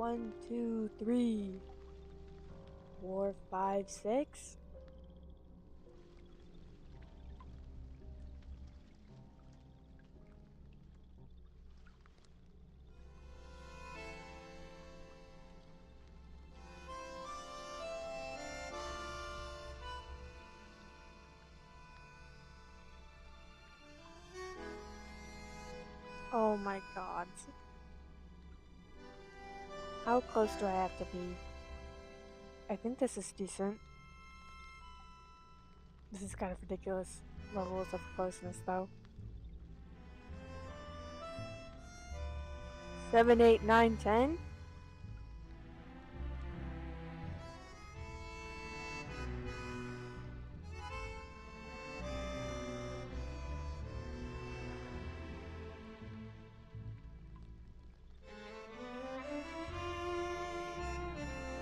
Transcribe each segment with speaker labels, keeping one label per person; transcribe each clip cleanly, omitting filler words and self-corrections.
Speaker 1: 1, 2, 3, 4, 5, 6. Oh my god. How close do I have to be? I think this is decent. This is kind of ridiculous levels of closeness though. 7, 8, 9, 10?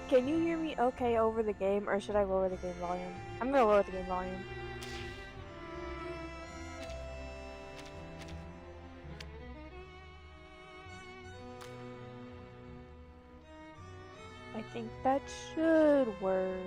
Speaker 1: Can you hear me okay over the game, or should I lower the game volume? I'm gonna lower the game volume. I think that should work.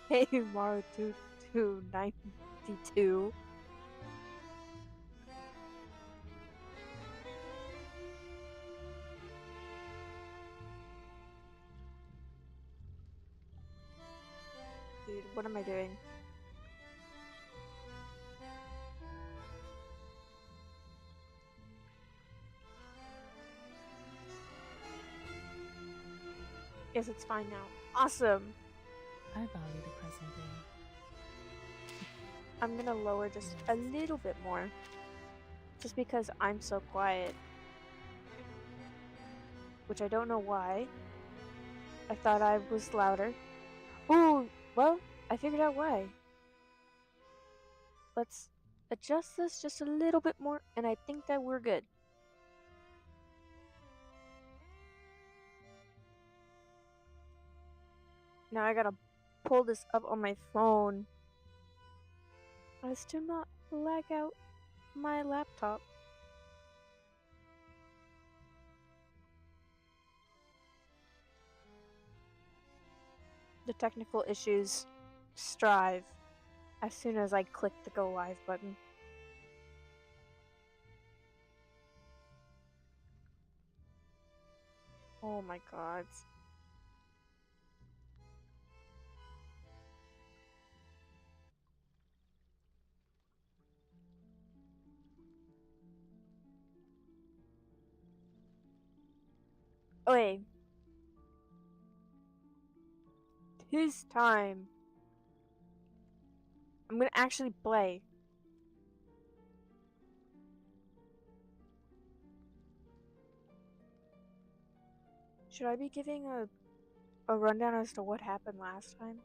Speaker 1: Hey, Mario 2292. Dude, what am I doing? Yes, it's fine now. Awesome!
Speaker 2: I value the present day.
Speaker 1: I'm gonna lower just a little bit more. Just because I'm so quiet. Which I don't know why. I thought I was louder. Ooh, well, I figured out why. Let's adjust this just a little bit more, and I think that we're good. Now I gotta pull this up on my phone as to not lag out my laptop. The technical issues strive as soon as I click the go live button. Oh my god. Okay. Tis time. I'm gonna actually play. Should I be giving a rundown as to what happened last time?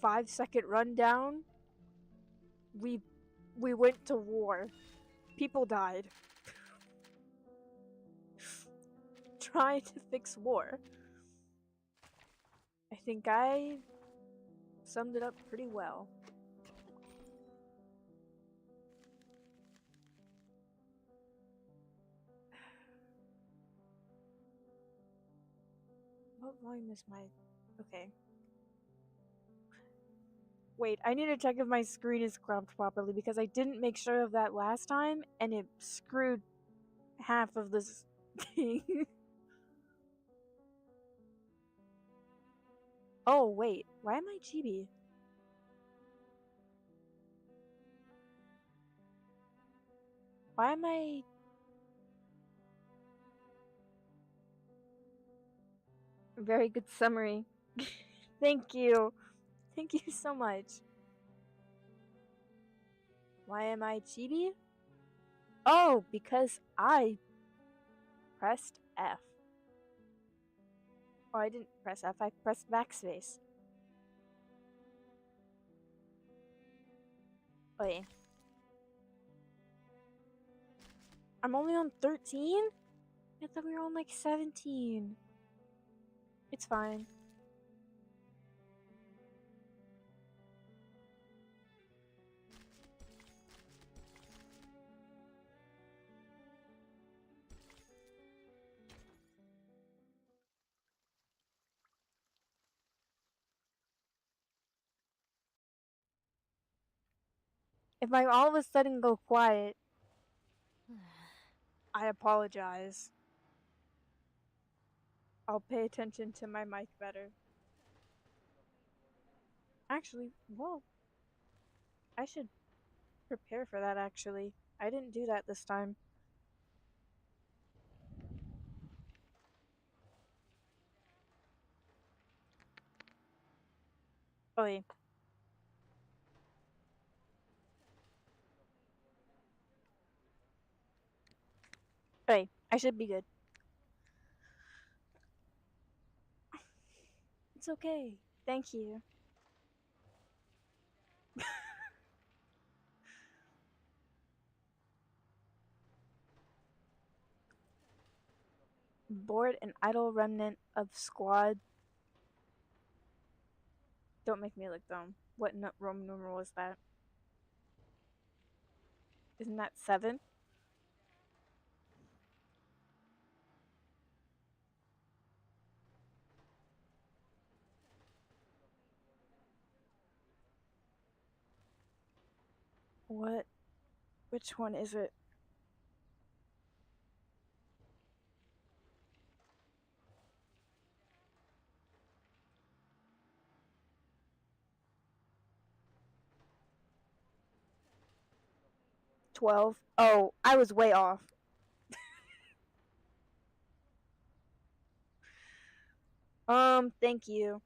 Speaker 1: 5-second rundown. We went to war. People died. Trying to fix war. I think I summed it up pretty well. What volume is my... Okay. Wait, I need to check if my screen is cropped properly because I didn't make sure of that last time and it screwed half of this thing. Oh, wait. Why am I chibi? Why am I... Very good summary. Thank you. Thank you so much. Why am I chibi? Oh, because I pressed F. Oh, I didn't press F, I pressed backspace. Wait. I'm only on 13? I thought we were on like 17. It's fine. If I all of a sudden go quiet, I apologize. I'll pay attention to my mic better. Actually, well, I should prepare for that actually. I didn't do that this time. Oh, yeah. Okay, I should be good. It's okay. Thank you. Bored and idle remnant of squad. Don't make me look dumb. What Roman numeral is that? Isn't that 7? What? Which one is it? $12. Oh, I was way off. Thank you.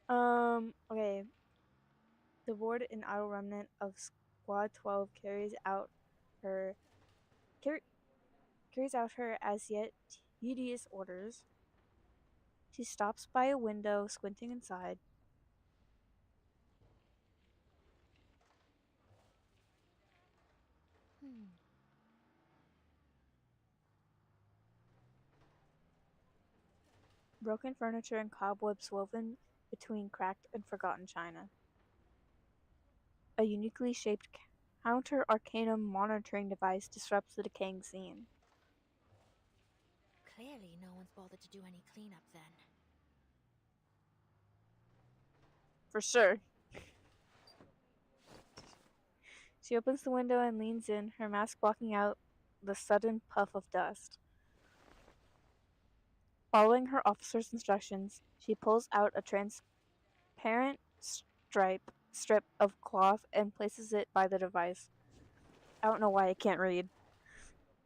Speaker 1: Okay. The bored and idle remnant of Squad 12 her carries out her as yet tedious orders. She stops by a window, squinting inside. Broken furniture and cobwebs woven between cracked and forgotten china. A uniquely shaped counter arcanum monitoring device disrupts the decaying scene.
Speaker 3: Clearly, no one's bothered to do any cleanup then.
Speaker 1: For sure. She opens the window and leans in, her mask blocking out the sudden puff of dust. Following her officer's instructions, she pulls out a transparent strip of cloth and places it by the device. I don't know why I can't read.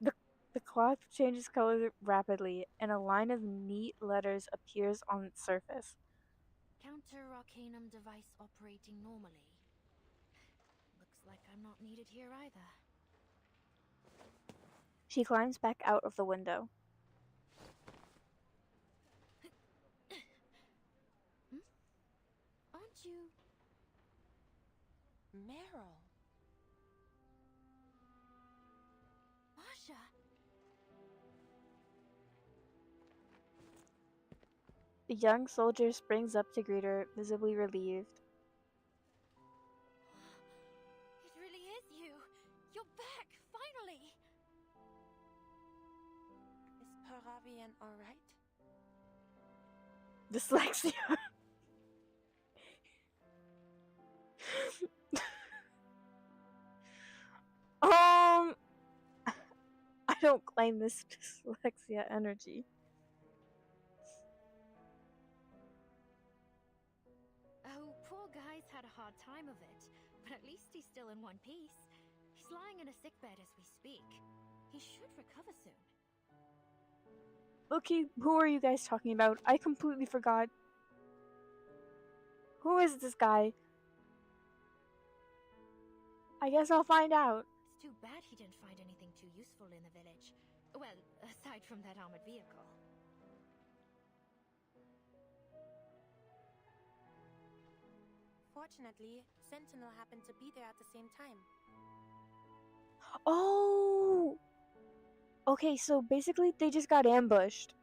Speaker 1: The cloth changes color rapidly, and a line of neat letters appears on its surface.
Speaker 3: Counter Arcanum device operating normally. Looks like I'm not needed here either.
Speaker 1: She climbs back out of the window.
Speaker 3: Aren't you...
Speaker 2: Meryl.
Speaker 3: Masha?
Speaker 1: The young soldier springs up to greet her, visibly relieved.
Speaker 3: It really is you! You're back, finally!
Speaker 2: Is Parabian alright?
Speaker 1: Dyslexia. I don't claim this dyslexia energy.
Speaker 3: Oh, poor guy's had a hard time of it, but at least he's still in one piece. He's lying in a sickbed as we speak. He should recover soon.
Speaker 1: Okay, who are you guys talking about? I completely forgot. Who is this guy? I guess I'll find out.
Speaker 3: It's too bad he didn't find anything too useful in the village. Well, aside from that armored vehicle.
Speaker 2: Fortunately, Sentinel happened to be there at the same time.
Speaker 1: Oh! Okay, so basically they just got ambushed.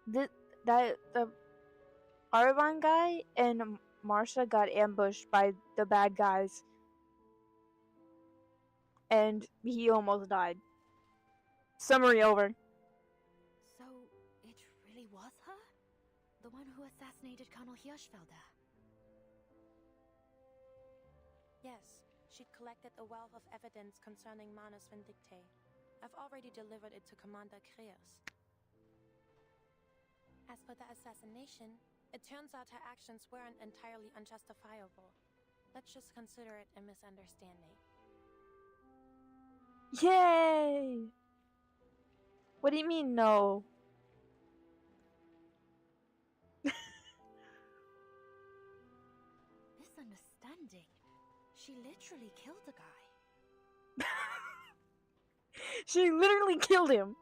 Speaker 1: The Arvan guy and Marsha got ambushed by the bad guys. And he almost died. Summary over.
Speaker 3: So, it really was her? The one who assassinated Colonel Hirschfelder?
Speaker 2: Yes, she'd collected a wealth of evidence concerning Manus Vindictae. I've already delivered it to Commander Kreos. As for the assassination, it turns out her actions weren't entirely unjustifiable. Let's just consider it a misunderstanding.
Speaker 1: Yay! What do you mean, no?
Speaker 3: Misunderstanding? She literally killed the guy.
Speaker 1: She literally killed him.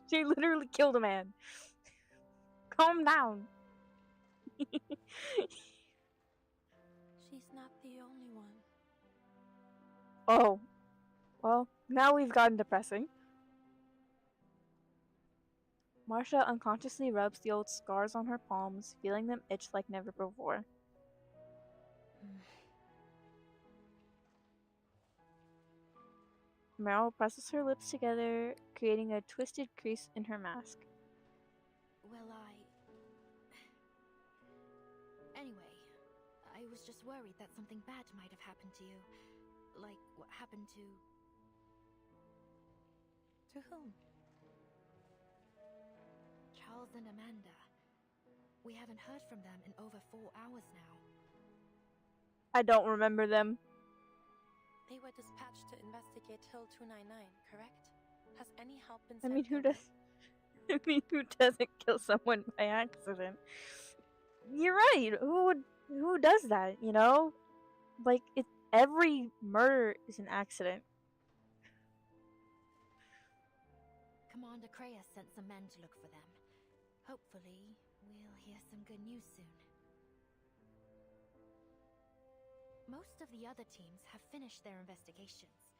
Speaker 1: She literally killed a man. Calm down.
Speaker 2: She's not the only one.
Speaker 1: Oh. Well, now we've gotten depressing. Marsha unconsciously rubs the old scars on her palms, feeling them itch like never before. Meryl presses her lips together, creating a twisted crease in her mask.
Speaker 3: Well, Anyway, I was just worried that something bad might have happened to you. Like what happened to...
Speaker 2: To whom?
Speaker 3: Charles and Amanda. We haven't heard from them in over 4 hours now.
Speaker 1: I don't remember them.
Speaker 2: They were dispatched to investigate Hill 299, correct? Has any help been
Speaker 1: I
Speaker 2: sent
Speaker 1: mean, who
Speaker 2: their
Speaker 1: does? I mean, who doesn't kill someone by accident? You're right. Who does that? You know, like every murder is an accident.
Speaker 3: Commander Kreos sent some men to look for them. Hopefully, we'll hear some good news soon. Most of the other teams have finished their investigations.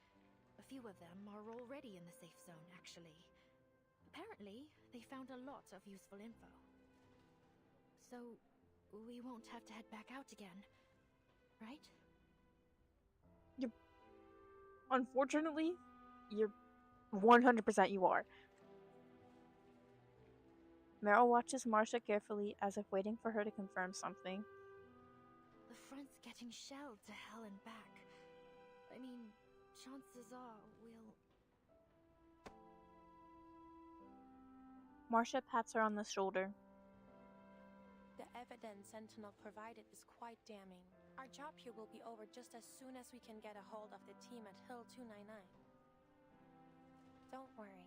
Speaker 3: A few of them are already in the safe zone, actually. Apparently, they found a lot of useful info. So, we won't have to head back out again, right?
Speaker 1: Unfortunately, you're 100% you are. Meryl watches Marsha carefully as if waiting for her to confirm something.
Speaker 3: The front's getting shelled to hell and back. I mean, chances are we'll...
Speaker 1: Marsha pats her on the shoulder.
Speaker 2: The evidence Sentinel provided is quite damning. Our job here will be over just as soon as we can get a hold of the team at Hill 299. Don't worry.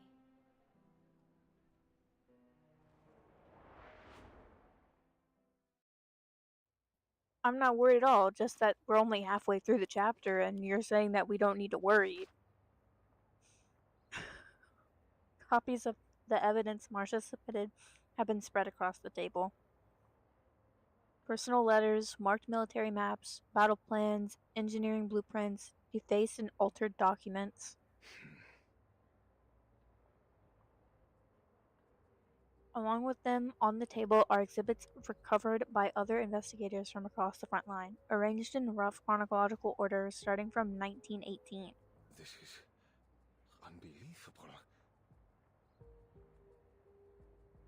Speaker 1: I'm not worried at all, just that we're only halfway through the chapter and you're saying that we don't need to worry. Copies of the evidence Marsha submitted have been spread across the table. Personal letters, marked military maps, battle plans, engineering blueprints, defaced and altered documents. Along with them, on the table are exhibits recovered by other investigators from across the front line, arranged in rough chronological order starting from 1918.
Speaker 4: This is unbelievable.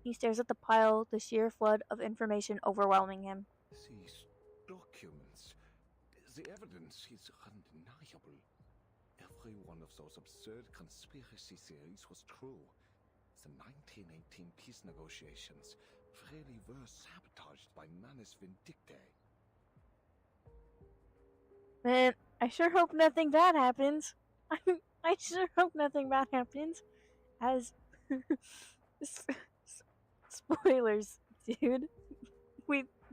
Speaker 1: He stares at the pile, the sheer flood of information overwhelming him.
Speaker 4: These documents, the evidence is undeniable. Every one of those absurd conspiracy theories was true. The 1918 peace negotiations really were sabotaged by Manus Vindictae.
Speaker 1: Man, I sure hope nothing bad happens. I sure hope nothing bad happens. As spoilers, dude.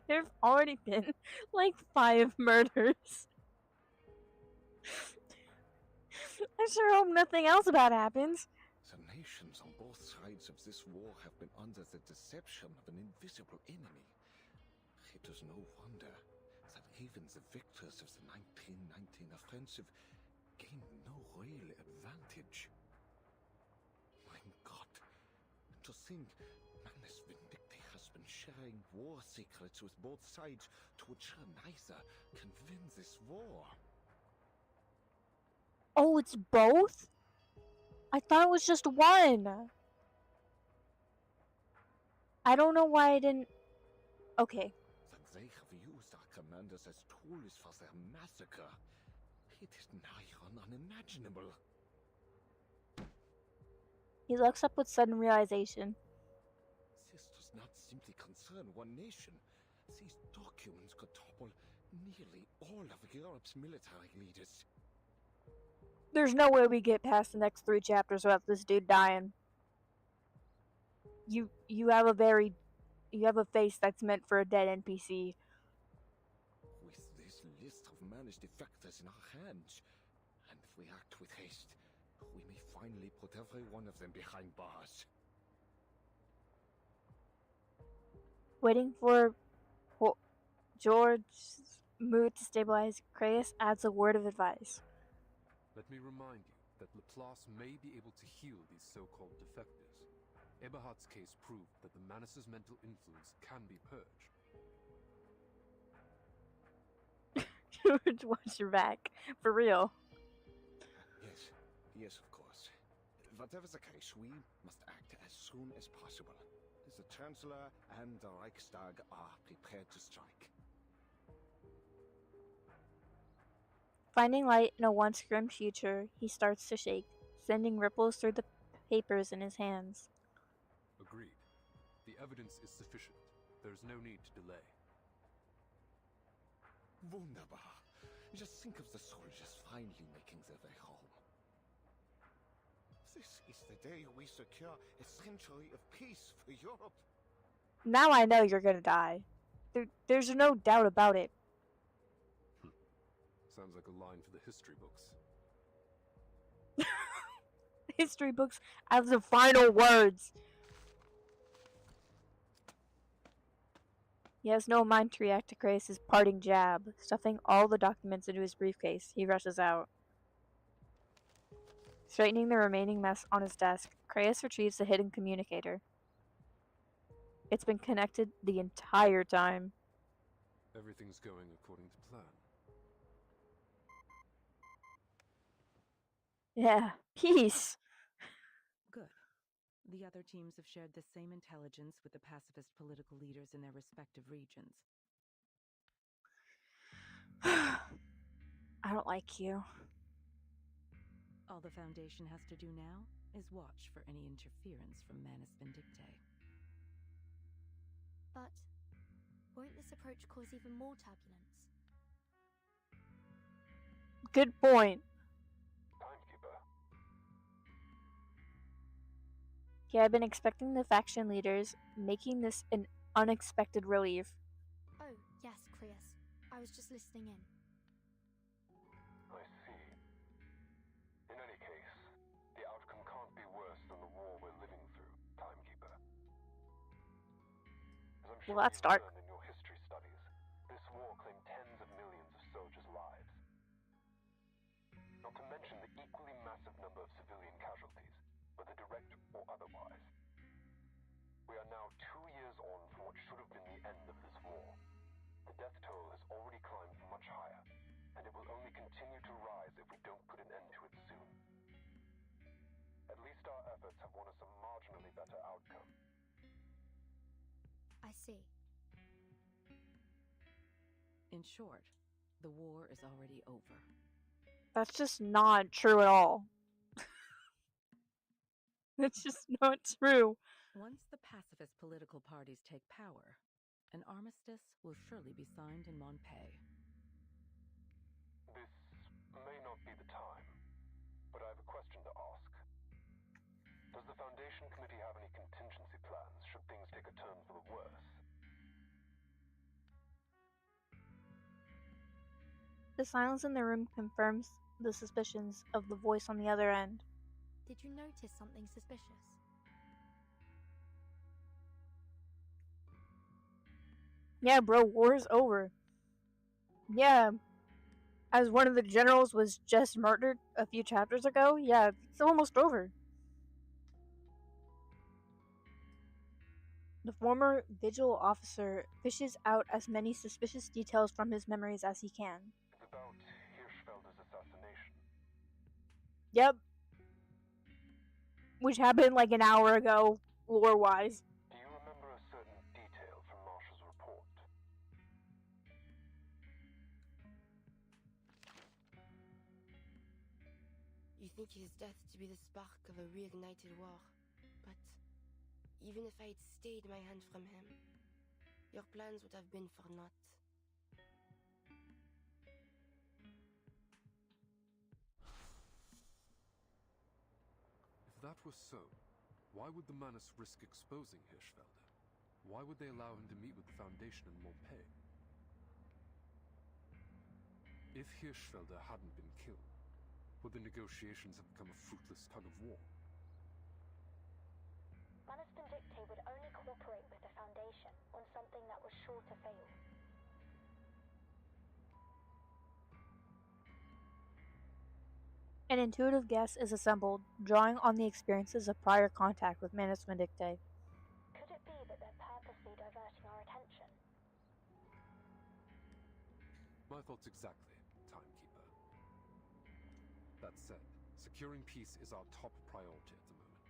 Speaker 1: There've already been like 5 murders. I sure hope nothing else bad happens.
Speaker 4: The nations on both sides of this war have been under the deception of an invisible enemy. It is no wonder that even the victors of the 1919 offensive gained no real advantage. My God, to think Magnus Vindicte has been sharing war secrets with both sides to ensure neither can win this war.
Speaker 1: Oh, it's both? I thought it was just one. I don't know why I didn't... Okay.
Speaker 4: That they have used our commanders as tools for their massacre. It is nigh on unimaginable.
Speaker 1: He looks up with sudden realization.
Speaker 4: This does not simply concern one nation. These documents could topple nearly all of Europe's military leaders.
Speaker 1: There's no way we get past the next 3 chapters without this dude dying. You have a face that's meant for a dead NPC.
Speaker 4: With this list of managed defectors in our hands, and if we act with haste, we may finally put every one of them behind bars.
Speaker 1: Waiting for George's mood to stabilize, Creius adds a word of advice.
Speaker 5: Let me remind you that Laplace may be able to heal these so-called defectors. Eberhard's case proved that the Manus' mental influence can be purged.
Speaker 1: George, watch your back. For real.
Speaker 4: Yes, of course. Whatever the case, we must act as soon as possible. The Chancellor and the Reichstag are prepared to strike.
Speaker 1: Finding light in a once grim future, he starts to shake, sending ripples through the papers in his hands.
Speaker 5: Agreed. The evidence is sufficient. There's no need to delay.
Speaker 4: Wunderbar. Just think of the soldiers finally making their way home. This is the day we secure a century of peace for Europe.
Speaker 1: Now I know you're gonna die. There's no doubt about it.
Speaker 5: Sounds like a line for the history books.
Speaker 1: History books have the final words. He has no mind to react to Creius' parting jab. Stuffing all the documents into his briefcase, he rushes out. Straightening the remaining mess on his desk, Creius retrieves the hidden communicator. It's been connected the entire time.
Speaker 5: Everything's going according to plan.
Speaker 1: Yeah, peace.
Speaker 6: Good. The other teams have shared the same intelligence with the pacifist political leaders in their respective regions.
Speaker 1: I don't like you.
Speaker 6: All the Foundation has to do now is watch for any interference from Manus Vindicte.
Speaker 3: But won't this approach cause even more turbulence?
Speaker 1: Good point.
Speaker 5: Timekeeper.
Speaker 1: Yeah, I've been expecting the faction leaders, making this an unexpected relief.
Speaker 3: Oh, yes, Creius. I was just listening in.
Speaker 5: I see. In any case, the outcome can't be worse than the war we're living through, Timekeeper. As I'm sure
Speaker 1: Well, that's
Speaker 5: you've
Speaker 1: dark.
Speaker 5: learned in your history studies, this war claimed tens of millions of soldiers' lives. Not to mention the equally massive number of civilian casualties, whether direct or otherwise. We are now 2 years on from what should have been the end of this war. The death toll has already climbed much higher, and it will only continue to rise if we don't put an end to it soon. At least our efforts have won us a marginally better outcome.
Speaker 3: I see.
Speaker 6: In short, the war is already over.
Speaker 1: That's just not true at all. That's just not true.
Speaker 6: Once the pacifist political parties take power, an armistice will surely be signed in Montpellier.
Speaker 5: This may not be the time, but I have a question to ask. Does the Foundation Committee have any contingency plans should things take a turn for the worse?
Speaker 1: The silence in the room confirms the suspicions of the voice on the other end.
Speaker 3: Did you notice something suspicious?
Speaker 1: Yeah, bro, war's over. Yeah, as one of the generals was just murdered a few chapters ago, yeah, it's almost over. The former Vigil officer fishes out as many suspicious details from his memories as he can.
Speaker 5: It's about Hirschfelder's assassination.
Speaker 1: Yep. Which happened like an hour ago, lore-wise.
Speaker 5: Do you remember a certain detail from Marshall's report?
Speaker 7: You think his death to be the spark of a reignited war. But even if I had stayed my hand from him, your plans would have been for naught.
Speaker 8: If that was so, why would the Manus risk exposing Hirschfelder? Why would they allow him to meet with the Foundation in Morpeth? If Hirschfelder hadn't been killed, would the negotiations have become a fruitless tug of war?
Speaker 9: Manus Vindicte would only cooperate with the Foundation on something that was sure to fail.
Speaker 1: An intuitive guess is assembled, drawing on the experiences of prior contact with Manus Vindicte.
Speaker 9: Could it be that they're purposely diverting our attention?
Speaker 8: My thoughts exactly, Timekeeper. That said, securing peace is our top priority at the moment.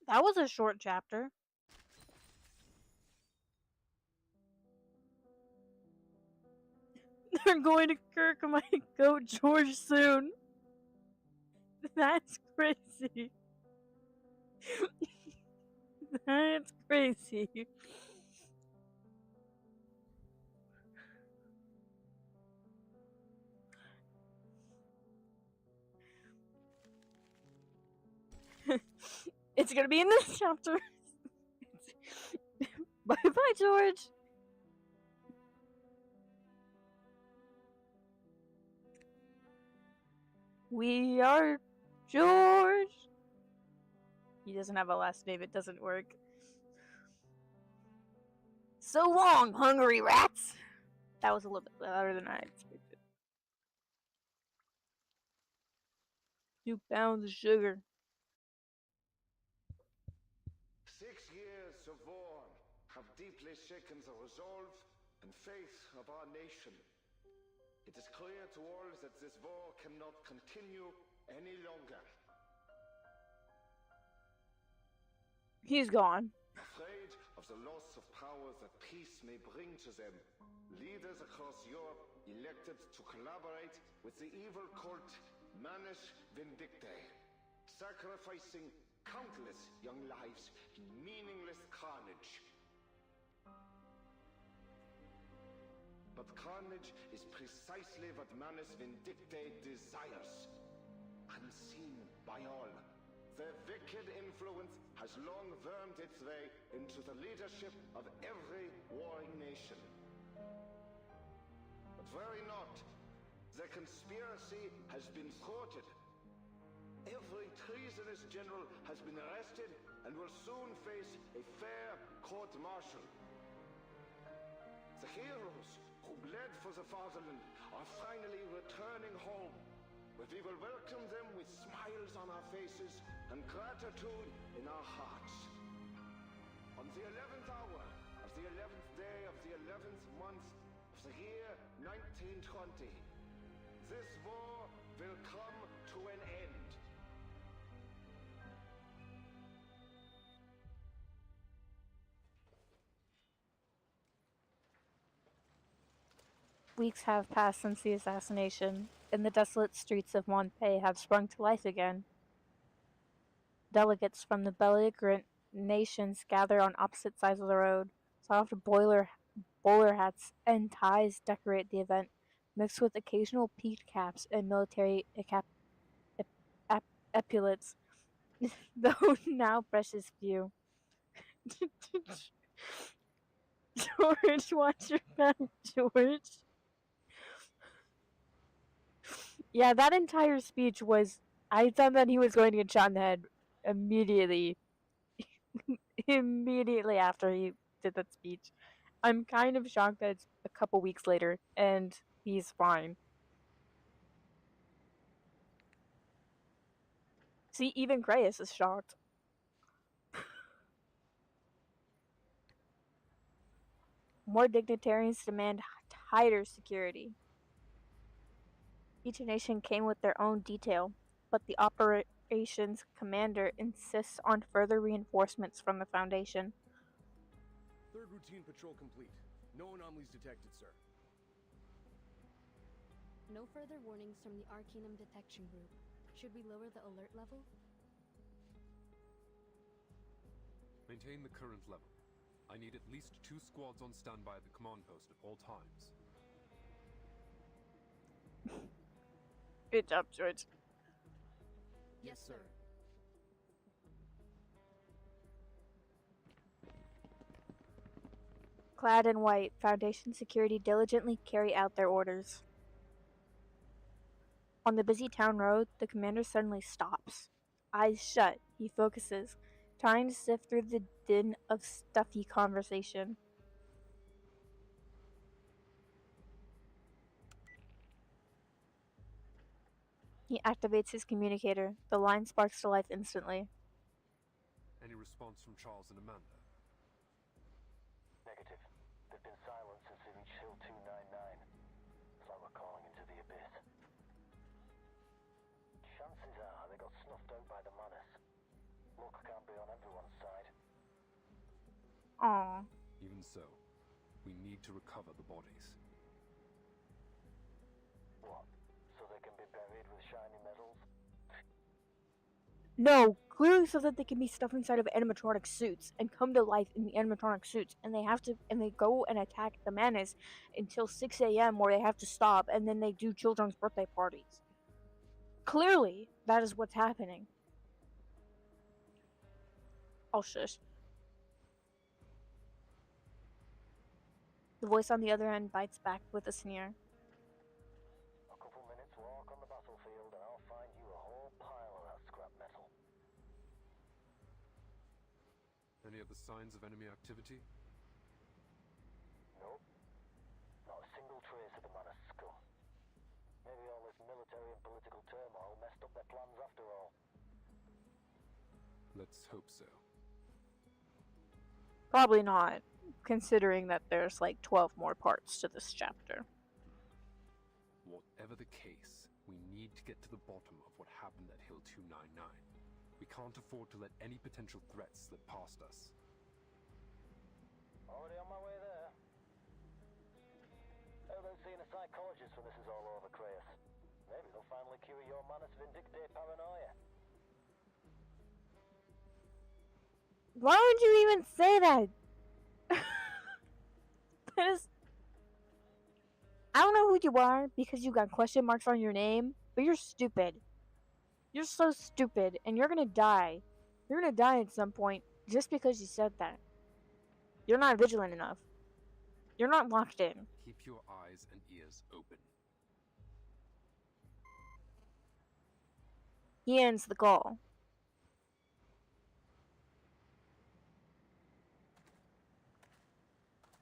Speaker 1: That was a short chapter. They're going to Kirk my goat George soon. That's crazy. That's crazy. It's gonna be in this chapter. Bye bye, George. We are George. He doesn't have a last name, it doesn't work. So long, hungry rats! That was a little bit louder than I expected. 2 pounds of sugar.
Speaker 4: 6 years of war have deeply shaken the resolve and faith of our nation. It is clear to all that this war cannot continue any longer.
Speaker 1: He's gone.
Speaker 4: Afraid of the loss of power that peace may bring to them, leaders across Europe elected to collaborate with the evil cult Manus Vindicte, sacrificing countless young lives in meaningless carnage. But carnage is precisely what Manus Vindicte desires. Unseen by all, their wicked influence has long wormed its way into the leadership of every warring nation. But worry not, the conspiracy has been thwarted. Every treasonous general has been arrested and will soon face a fair court-martial. The heroes who bled for the fatherland are finally returning home, where we will welcome them with smiles on our faces and gratitude in our hearts. On the 11th hour of the 11th day of the 11th month of the year 1920, this war will come to an end.
Speaker 1: Weeks have passed since the assassination, and the desolate streets of Montpay have sprung to life again. Delegates from the belligerent nations gather on opposite sides of the road. Soft bowler hats and ties decorate the event, mixed with occasional peaked caps and military epaulets, though now precious few. George, watch your back, George. Yeah, that entire speech was. I thought that he was going to get shot in the head immediately. Immediately after he did that speech. I'm kind of shocked that it's a couple weeks later and he's fine. See, even Grayus is shocked. More dignitaries demand tighter security. Each nation came with their own detail, but the operations commander insists on further reinforcements from the Foundation.
Speaker 10: Third routine patrol complete. No anomalies detected, sir.
Speaker 11: No further warnings from the Arcanum Detection Group. Should we lower the alert level?
Speaker 8: Maintain the current level. I need at least 2 squads on standby at the command post at all times.
Speaker 1: Good job, George.
Speaker 11: Yes, sir.
Speaker 1: Clad in white, Foundation security diligently carry out their orders. On the busy town road, the commander suddenly stops. Eyes shut, he focuses, trying to sift through the din of stuffy conversation. He activates his communicator. The line sparks to life instantly.
Speaker 8: Any response from Charles and Amanda?
Speaker 5: Negative. They've been silent since they reached Hill 299. It's like we're calling into the abyss. Chances are they got snuffed out by the Manus. Luck can't be on everyone's side.
Speaker 1: Aww.
Speaker 8: Even so, we need to recover the bodies.
Speaker 5: What? So they can be buried with shiny metals?
Speaker 1: No, clearly so that they can be stuffed inside of animatronic suits and come to life in the animatronic suits, and they go and attack the Manus until 6 a.m. where they have to stop, and then they do children's birthday parties. Clearly, that is what's happening. Oh, shush. The voice on the other end bites back with a sneer.
Speaker 5: A couple minutes walk on the battlefield and I'll find you a whole pile of that scrap metal.
Speaker 8: Any other signs of enemy activity?
Speaker 5: Nope. Not a single trace of the Manus scum. Maybe all this military and political turmoil messed up their plans after all.
Speaker 8: Let's hope so.
Speaker 1: Probably not, considering that there's like 12 more parts to this chapter.
Speaker 8: Whatever the case, we need to get to the bottom of what happened at Hill 299. We can't afford to let any potential threats slip past us.
Speaker 5: Already on my way there. How about seeing a psychologist when this is all over, Creyus? Maybe they'll finally cure your Manus Vindictae paranoia.
Speaker 1: Why would you even say that? That is... I don't know who you are because you got question marks on your name, but you're stupid. You're so stupid, and you're gonna die. You're gonna die at some point just because you said that. You're not vigilant enough. You're not locked in.
Speaker 8: Keep your eyes and ears open.
Speaker 1: He ends the call.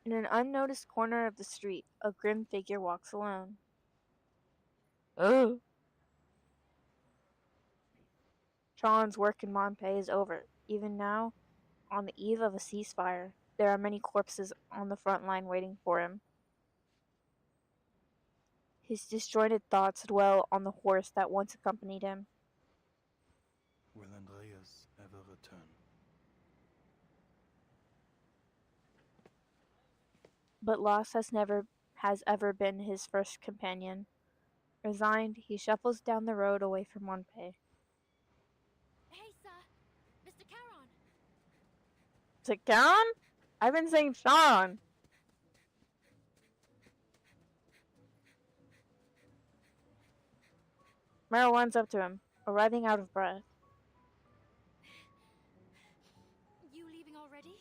Speaker 1: In an unnoticed corner of the street, a grim figure walks alone. Oh. Tron's work in Monpei is over. Even now, on the eve of a ceasefire, there are many corpses on the front line waiting for him. His disjointed thoughts dwell on the horse that once accompanied him.
Speaker 12: Will Andreas ever return?
Speaker 1: But loss has ever been his first companion. Resigned, he shuffles down the road away from Monpei.
Speaker 3: Hey, sir! Mr. Charon!
Speaker 1: Is it Charon? I've been saying Sean. Meryl runs up to him, arriving out of breath.
Speaker 3: You leaving already? already?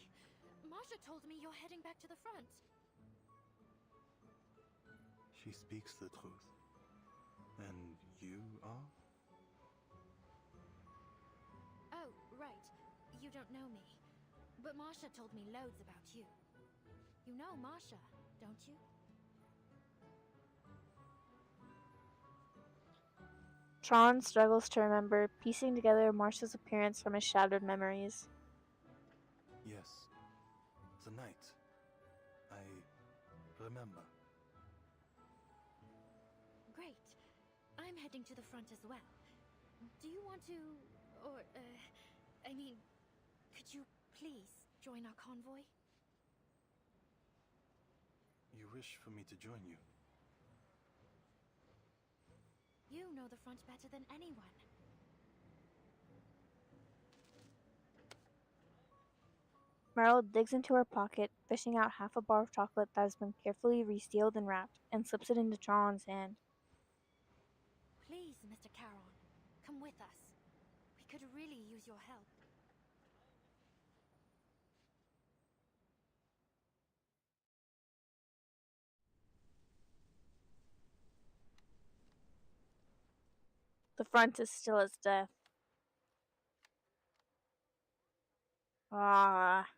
Speaker 3: Marsha told me you're heading back to the front.
Speaker 12: She speaks the truth. And you are?
Speaker 3: Oh, right. You don't know me. But Marsha told me loads about you. You know Marsha, don't you?
Speaker 1: Tron struggles to remember, piecing together Marsha's appearance from his shattered memories.
Speaker 12: Yes. The night. I remember.
Speaker 3: Great. I'm heading to the front as well. Do you want to... or, I mean, could you please join our convoy?
Speaker 12: You wish for me to join you?
Speaker 3: You know the front better than anyone.
Speaker 1: Meryl digs into her pocket, fishing out half a bar of chocolate that has been carefully resealed and wrapped, and slips it into Tron's hand.
Speaker 3: Please, Mr. Caron, come with us. We could really use your help.
Speaker 1: The front is still as death. Ah.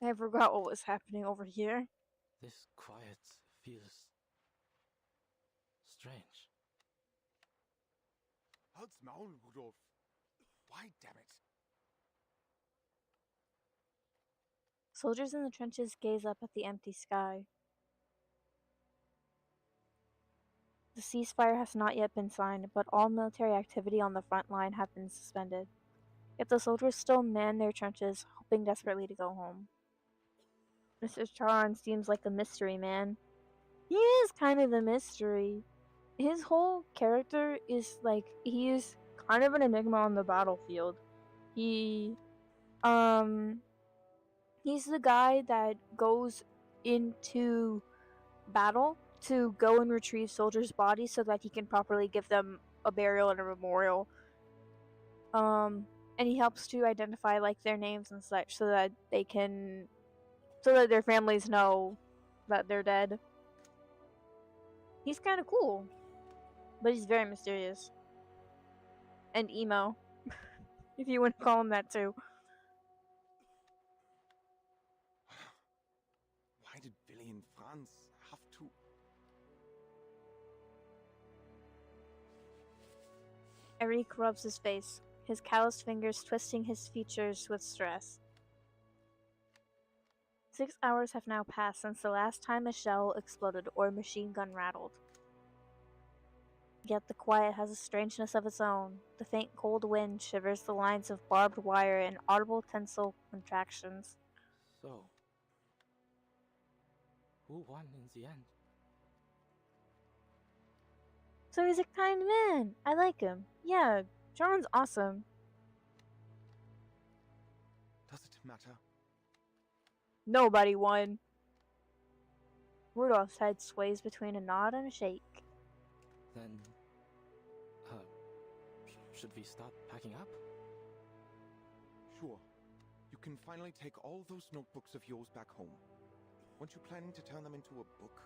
Speaker 1: I forgot what was happening over here.
Speaker 13: This quiet feels strange.
Speaker 14: Halt's Maul, Rudolf. Why, damn it?
Speaker 1: Soldiers in the trenches gaze up at the empty sky. The ceasefire has not yet been signed, but all military activity on the front line have been suspended. Yet the soldiers still man their trenches, hoping desperately to go home. Mr. Charon seems like a mystery man. He is kind of the mystery. His whole character is like, he is kind of an enigma on the battlefield. He's the guy that goes into battle to go and retrieve soldiers' bodies so that he can properly give them a burial and a memorial. And he helps to identify like their names and such so that they can, so that their families know that they're dead. He's kind of cool, but he's very mysterious. And emo, if you want to call him that too.
Speaker 14: Why did Billy and Franz have to...
Speaker 1: Eric rubs his face, his calloused fingers twisting his features with stress. 6 hours have now passed since the last time a shell exploded or a machine gun rattled. Yet the quiet has a strangeness of its own. The faint cold wind shivers the lines of barbed wire in audible tensile contractions.
Speaker 13: So, who won in the end?
Speaker 1: So he's a kind man. I like him. Yeah, John's awesome.
Speaker 14: Does it matter?
Speaker 1: Nobody won. Rudolph's head sways between a nod and a shake.
Speaker 13: Then, should we start packing up?
Speaker 14: Sure. You can finally take all those notebooks of yours back home. Weren't you planning to turn them into a book?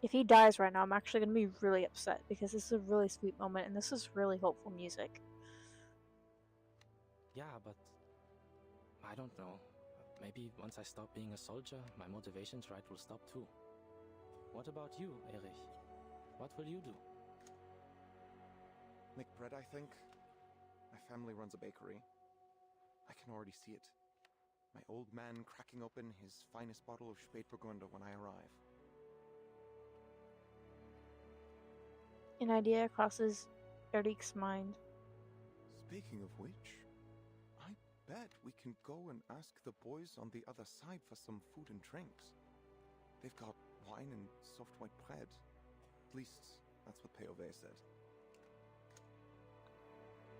Speaker 1: If he dies right now, I'm actually going to be really upset because this is a really sweet moment and this is really hopeful music.
Speaker 13: Yeah, but I don't know. Maybe once I stop being a soldier, my motivations right will stop too. What about you, Erich? What will you do?
Speaker 14: Make bread, I think. My family runs a bakery. I can already see it. My old man cracking open his finest bottle of Spätburgunder when I arrive.
Speaker 1: An idea crosses Eric's mind.
Speaker 14: Speaking of which, I bet we can go and ask the boys on the other side for some food and drinks. They've got wine and soft white bread. At least, that's what Peove said.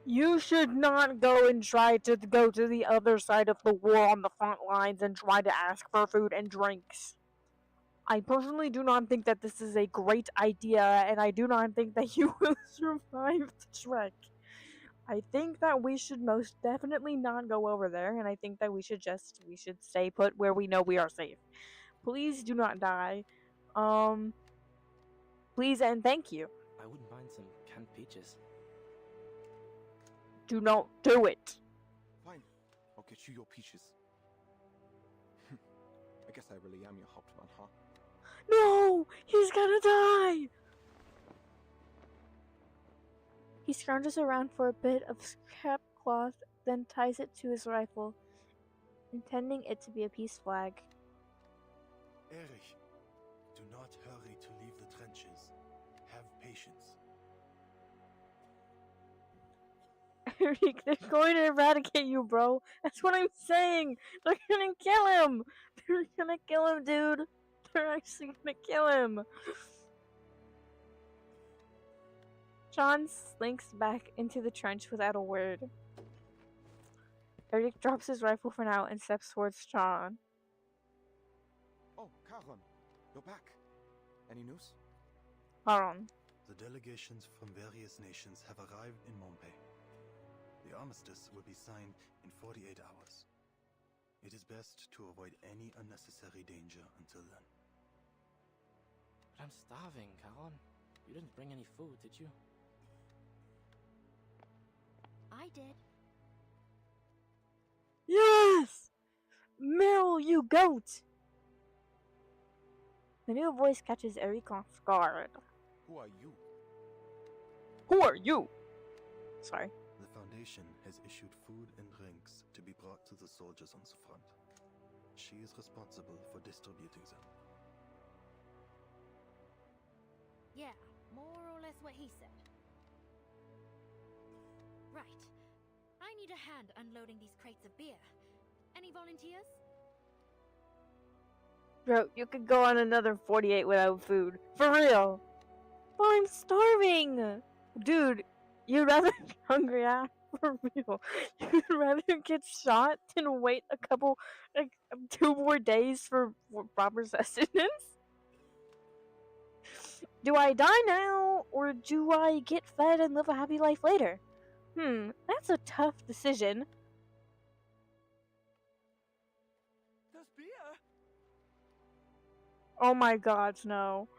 Speaker 1: You should not go and try to go to the other side of the war on the front lines and try to ask for food and drinks. I personally do not think that this is a great idea, and I do not think that you will survive the trek. I think that we should most definitely not go over there, and I think that we should stay put where we know we are safe. Please do not die. Please and thank you.
Speaker 13: I wouldn't mind some canned peaches.
Speaker 1: Do not do it.
Speaker 14: Fine, I'll get you your peaches. I guess I really am your Hauptmann, huh?
Speaker 1: No! He's gonna die! He scrounges around for a bit of scrap cloth, then ties it to his rifle, intending it to be a peace flag.
Speaker 12: Erich, do not hurry to leave the trenches. Have patience.
Speaker 1: Eric, they're going to eradicate you, bro. That's what I'm saying. They're gonna kill him. They're gonna kill him, dude. They're actually gonna kill him. John slinks back into the trench without a word. Eric drops his rifle for now and steps towards John.
Speaker 14: Oh, Charon, you're back. Any news?
Speaker 1: Charon.
Speaker 12: The delegations from various nations have arrived in Montpellier. The armistice will be signed in 48 hours. It is best to avoid any unnecessary danger until then.
Speaker 13: But I'm starving, Charon. You didn't bring any food, did you?
Speaker 3: I did.
Speaker 1: Yes! Meryl, you goat! The new voice catches Eric off guard.
Speaker 14: Who are you?
Speaker 1: Who are you? Sorry.
Speaker 12: The Foundation has issued food and drinks to be brought to the soldiers on the front. She is responsible for distributing them.
Speaker 3: Yeah, more or less what he said. Right. I need a hand unloading these crates of beer. Any volunteers?
Speaker 1: Bro, you could go on another 48 without food. For real. But I'm starving! Dude, you'd rather be hungry, yeah? For real. You'd rather get shot than wait a couple, 2 more days for proper sustenance? Do I die now, or do I get fed and live a happy life later? That's a tough decision.
Speaker 10: There's beer!
Speaker 1: Oh my god, no.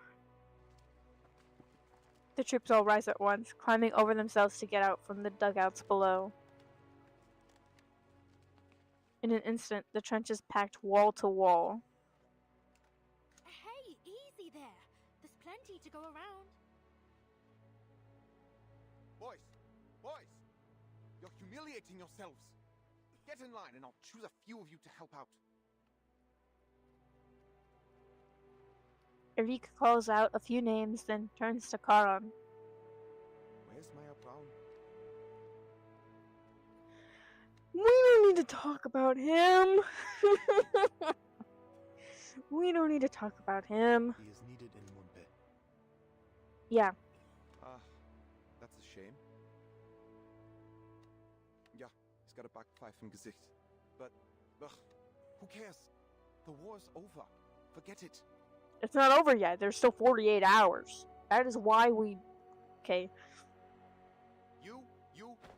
Speaker 1: The troops all rise at once, climbing over themselves to get out from the dugouts below. In an instant, the trench is packed wall to wall.
Speaker 3: Hey, easy there. There's plenty to go around.
Speaker 14: Boys! Boys! You're humiliating yourselves! Get in line and I'll choose a few of you to help out.
Speaker 1: Eric calls out a few names, then turns to Charon.
Speaker 14: Where's Maya Brown?
Speaker 1: We don't need to talk about him. We don't need to talk about him.
Speaker 12: He is needed in Montpellier.
Speaker 1: Yeah.
Speaker 14: That's a shame. Yeah, he's got a back 5 im Gesicht. But, who cares? The war's over. Forget it.
Speaker 1: It's not over yet. There's still 48 hours. That is why we... Okay.
Speaker 14: You,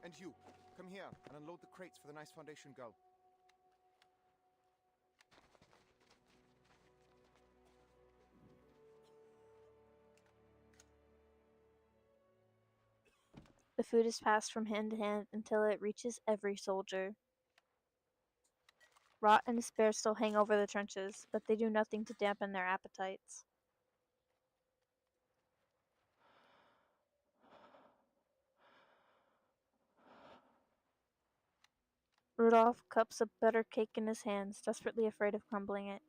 Speaker 14: and you. Come here and unload the crates for the nice Foundation girl.
Speaker 1: The food is passed from hand to hand until it reaches every soldier. Rot and despair still hang over the trenches, but they do nothing to dampen their appetites. Rudolph cups a butter cake in his hands, desperately afraid of crumbling it.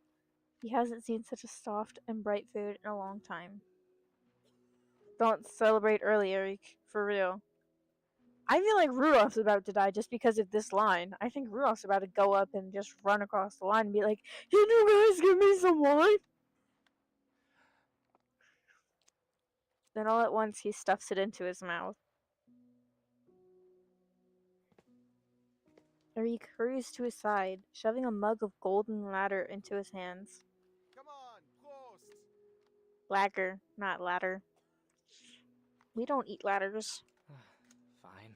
Speaker 1: He hasn't seen such a soft and bright food in a long time. Don't celebrate early, Eric. For real. I feel like Rudolph's about to die just because of this line. I think Rudolph's about to go up and just run across the line and be like, "Can you guys give me some wine?" Then all at once he stuffs it into his mouth. Eric hurries to his side, shoving a mug of golden ladder into his hands.
Speaker 14: Come on, Prost!
Speaker 1: Lager, not ladder. We don't eat ladders.
Speaker 13: Fine.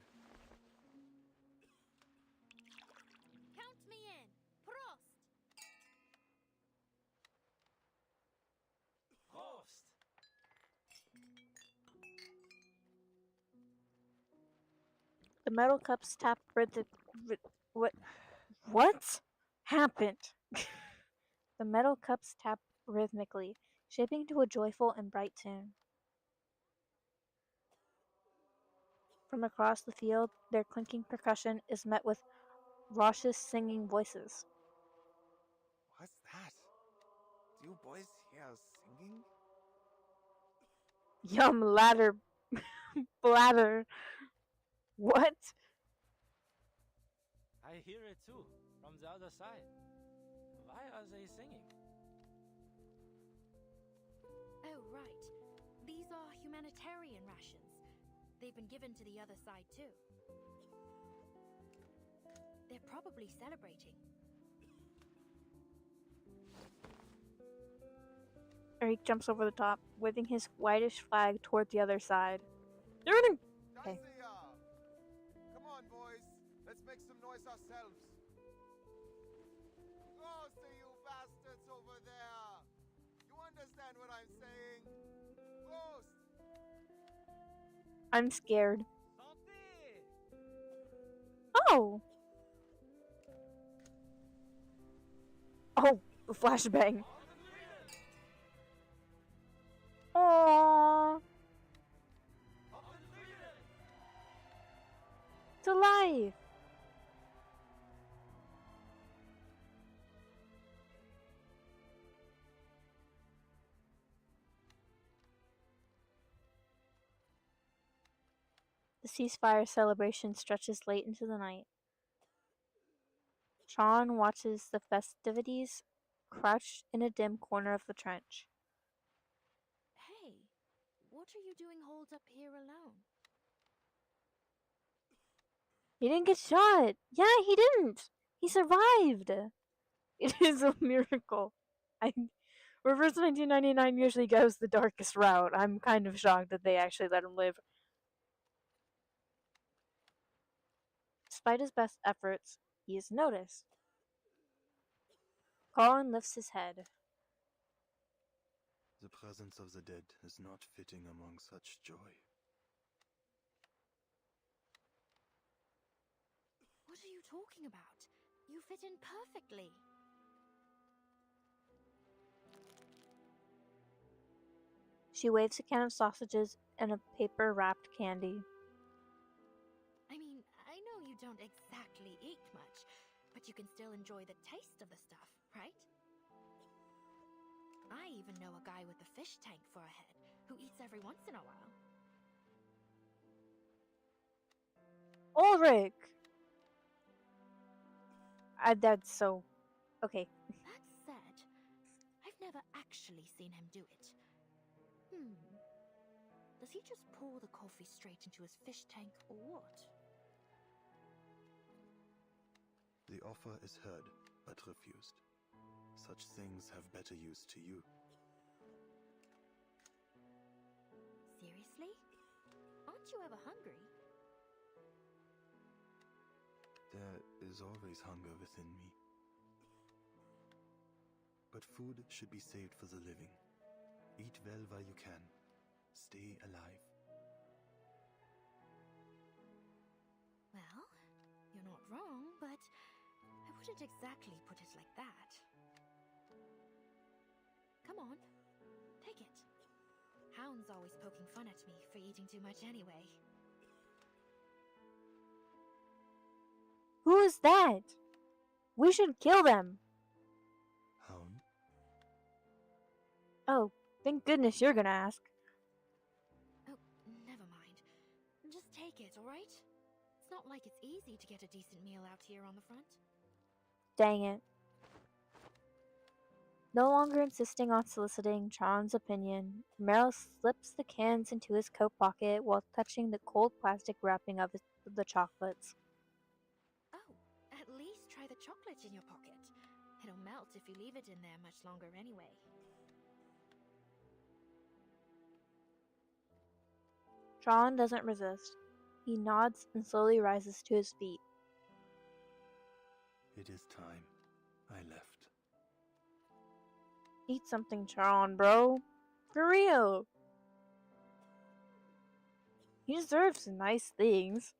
Speaker 1: The metal cups tap what happened? The metal cups tap rhythmically, shaping to a joyful and bright tune. From across the field, their clinking percussion is met with raucous singing voices.
Speaker 14: What's that? Do you boys hear singing?
Speaker 1: Yum ladder bladder. What?
Speaker 13: I hear it too, from the other side. Why are they singing?
Speaker 3: Oh, right. These are humanitarian rations. They've been given to the other side too. They're probably celebrating.
Speaker 1: Eric jumps over the top, waving his whitish flag toward the other side. Okay.
Speaker 15: Come on, boys. Let's make some noise ourselves. Close to you bastards over there. You understand what I'm saying? Close.
Speaker 1: I'm scared. Oh! Oh, flashbang. Aww. To life. The ceasefire celebration stretches late into the night. Sean watches the festivities crouched in a dim corner of the trench.
Speaker 3: Hey, what are you doing holed up here alone?
Speaker 1: He didn't get shot. Yeah, he didn't. He survived. It is a miracle. Reverse 1999 usually goes the darkest route. I'm kind of shocked that they actually let him live. Despite his best efforts, he is noticed. Colin lifts his head.
Speaker 12: The presence of the dead is not fitting among such joy.
Speaker 3: What are you talking about? You fit in perfectly.
Speaker 1: She waves a can of sausages and a paper-wrapped candy.
Speaker 3: I mean, I know you don't exactly eat much, but you can still enjoy the taste of the stuff, right? I even know a guy with a fish tank for a head who eats every once in a while.
Speaker 1: Ulrich! That's so... Okay.
Speaker 3: That said, I've never actually seen him do it. Does he just pour the coffee straight into his fish tank or what?
Speaker 12: The offer is heard, but refused. Such things have better use to you.
Speaker 3: Seriously? Aren't you ever hungry?
Speaker 12: There is always hunger within me. But food should be saved for the living. Eat well while you can. Stay alive.
Speaker 3: Well, you're not wrong, but I wouldn't exactly put it like that. Come on, take it. Hound's always poking fun at me for eating too much anyway.
Speaker 1: Who is that? We should kill them.
Speaker 12: Hound?
Speaker 1: Oh, thank goodness you're gonna ask.
Speaker 3: Oh, never mind. Just take it, alright? It's not like it's easy to get a decent meal out here on the front.
Speaker 1: Dang it. No longer insisting on soliciting Tron's opinion, Meryl slips the cans into his coat pocket while touching the cold plastic wrapping of the chocolates.
Speaker 3: Oh, at least try the chocolate in your pocket. It'll melt if you leave it in there much longer anyway.
Speaker 1: Tron doesn't resist. He nods and slowly rises to his feet.
Speaker 12: It is time. I left.
Speaker 1: Eat something, Tron, bro. For real. He deserves some nice things.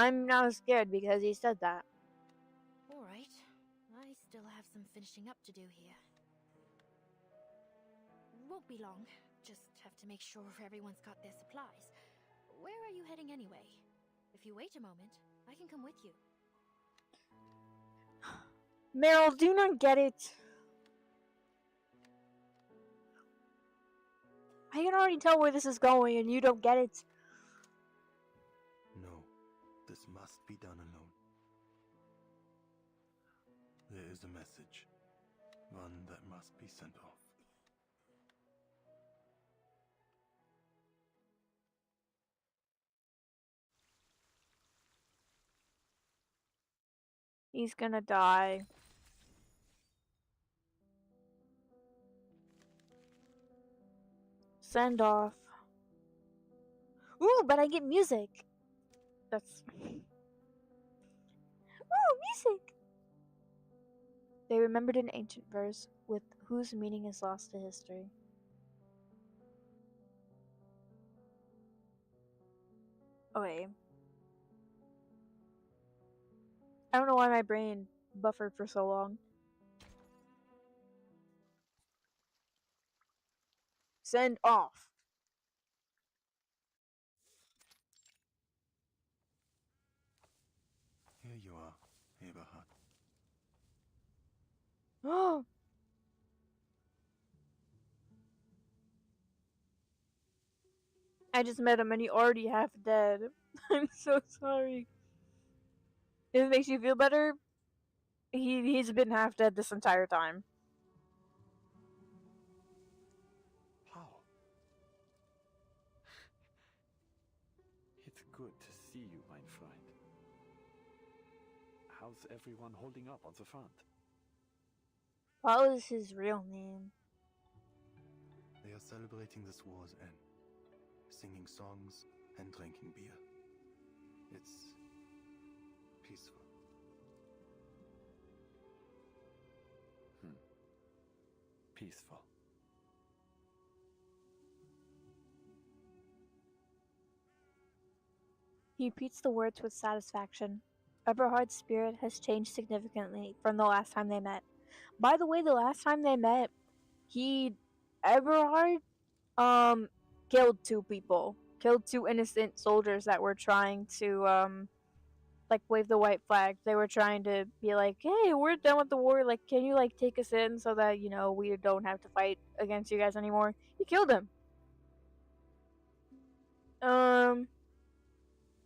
Speaker 1: I'm now scared because he said that.
Speaker 3: Alright, I still have some finishing up to do here. Won't be long. Just have to make sure everyone's got their supplies. Where are you heading anyway? If you wait a moment, I can come with you.
Speaker 1: Meryl, do you not get it? I can already tell where this is going and you don't get it.
Speaker 12: No, this must be done alone. There is a message. One that must be sent off.
Speaker 1: He's gonna die. Send off. Ooh, but I get music. That's... Ooh, music! They remembered an ancient verse with whose meaning is lost to history. Okay. I don't know why my brain buffered for so long. Send off.
Speaker 12: Here you are, Eberhard.
Speaker 1: Oh! I just met him and he already half dead. I'm so sorry. If it makes you feel better, he's been half dead this entire time.
Speaker 16: How? It's good to see you, mein Freund. How's everyone holding up on the front?
Speaker 1: What was his real name?
Speaker 12: They are celebrating this war's end, singing songs and drinking beer. It's peaceful.
Speaker 16: Peaceful.
Speaker 1: He repeats the words with satisfaction. Eberhard's spirit has changed significantly from the last time they met. By the way, the last time they met, Eberhard, killed two people. Killed two innocent soldiers that were trying to, wave the white flag. They were trying to be like, hey, we're done with the war. Like, can you, take us in so that, we don't have to fight against you guys anymore? He killed him.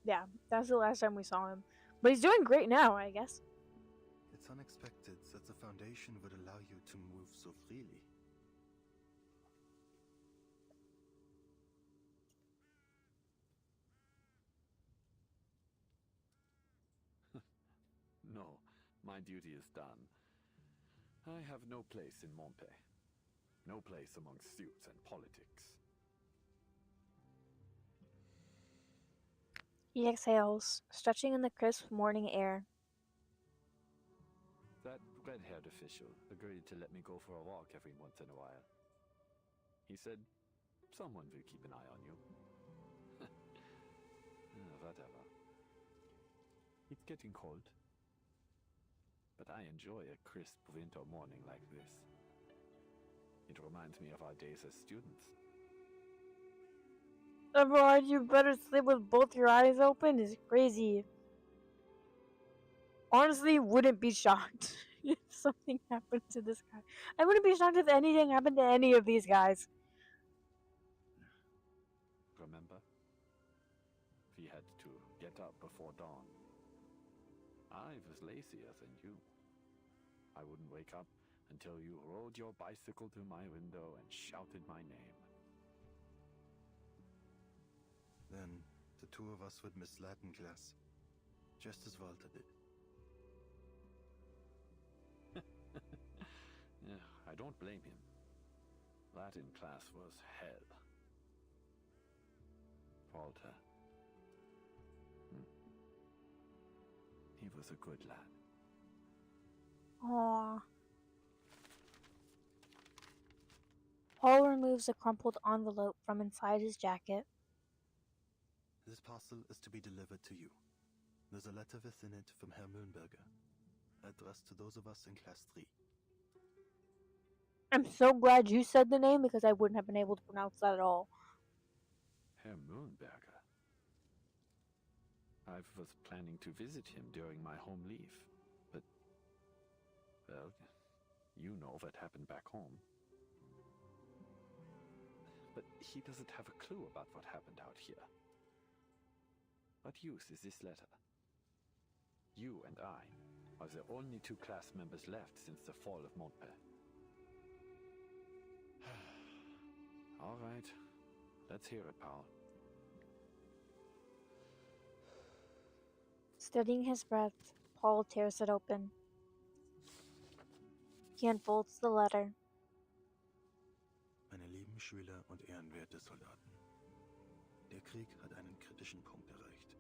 Speaker 1: Yeah, that's the last time we saw him. But he's doing great now, I guess.
Speaker 12: It's unexpected that the Foundation would allow you to move so freely.
Speaker 16: No, my duty is done. I have no place in Montpé. No place among suits and politics.
Speaker 1: He exhales, stretching in the crisp morning air.
Speaker 16: That red-haired official agreed to let me go for a walk every once in a while. He said, someone will keep an eye on you. Whatever. It's getting cold. But I enjoy a crisp winter morning like this. It reminds me of our days as students.
Speaker 1: Eberhard, you better sleep with both your eyes open. It's crazy. Honestly, wouldn't be shocked if something happened to this guy. I wouldn't be shocked if anything happened to any of these guys.
Speaker 16: Remember? We had to get up before dawn. I was lazier than you. I wouldn't wake up until you rode your bicycle to my window and shouted my name.
Speaker 12: Then the two of us would miss Latin class, just as Walter did.
Speaker 16: Yeah, I don't blame him. Latin class was hell. Walter. He was a good lad.
Speaker 1: Aww. Paul removes a crumpled envelope from inside his jacket.
Speaker 12: This parcel is to be delivered to you. There's a letter within it from Herr Mühlenberger, addressed to those of us in Class 3.
Speaker 1: I'm so glad you said the name because I wouldn't have been able to pronounce that at all.
Speaker 16: Herr Mühlenberger. I was planning to visit him during my home leave, but, well, you know what happened back home. But he doesn't have a clue about what happened out here. What use is this letter? You and I are the only two class members left since the fall of Montpellier. All right, let's hear it, Paul.
Speaker 1: Steadying his breath, Paul tears it open. He unfolds the letter.
Speaker 12: Meine lieben Schüler und ehrenwerte Soldaten. Der Krieg hat einen kritischen Punkt erreicht.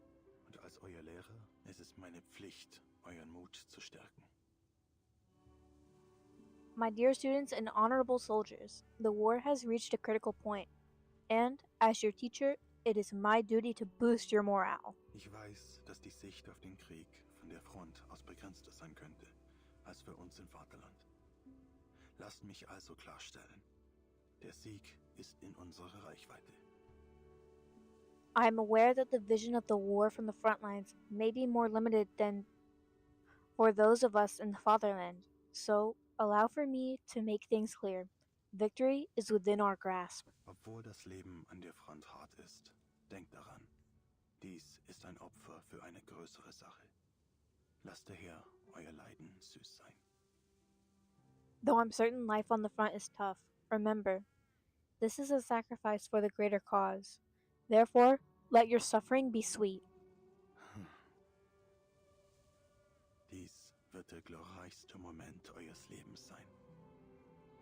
Speaker 12: Und als euer Lehrer ist es meine Pflicht, euren Mut zu stärken.
Speaker 1: My dear students and honorable soldiers, the war has reached a critical point, and, as your teacher, it is my duty to boost your morale.
Speaker 12: Ich weiß, dass die Sicht auf den Krieg von der Front aus begrenzter sein könnte, als für uns im Vaterland. Lasst mich also klarstellen, der Sieg ist in unserer Reichweite.
Speaker 1: I am aware that the vision of the war from the front lines may be more limited than for those of us in the fatherland, so allow for me to make things clear. Victory is within our grasp.
Speaker 12: Obwohl das Leben an der Front hart ist, denkt daran, dies ist ein Opfer für eine größere Sache. Lasst daher euer Leiden süß sein.
Speaker 1: Though I'm certain life on the front is tough, remember, this is a sacrifice for the greater cause. Therefore, let your suffering be sweet.
Speaker 12: Dies wird der glorreichste Moment eures Lebens sein.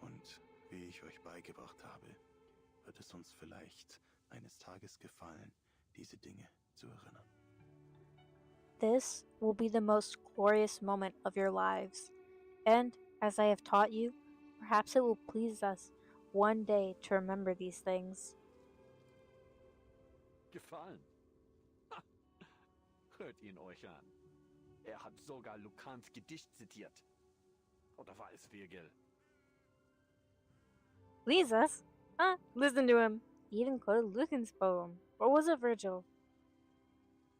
Speaker 12: Und wie ich euch beigebracht habe, wird es uns vielleicht eines Tages gefallen, diese Dinge zu erinnern.
Speaker 1: This will be the most glorious moment of your lives, and, as I have taught you, perhaps it will please us one day to remember these things.
Speaker 16: Gefallen? Ha. Hört ihn euch an. Hat sogar Lucans Gedicht zitiert. Oder war es Virgil?
Speaker 1: Please us? Listen to him. He even quoted Lucan's poem. Or was it Virgil?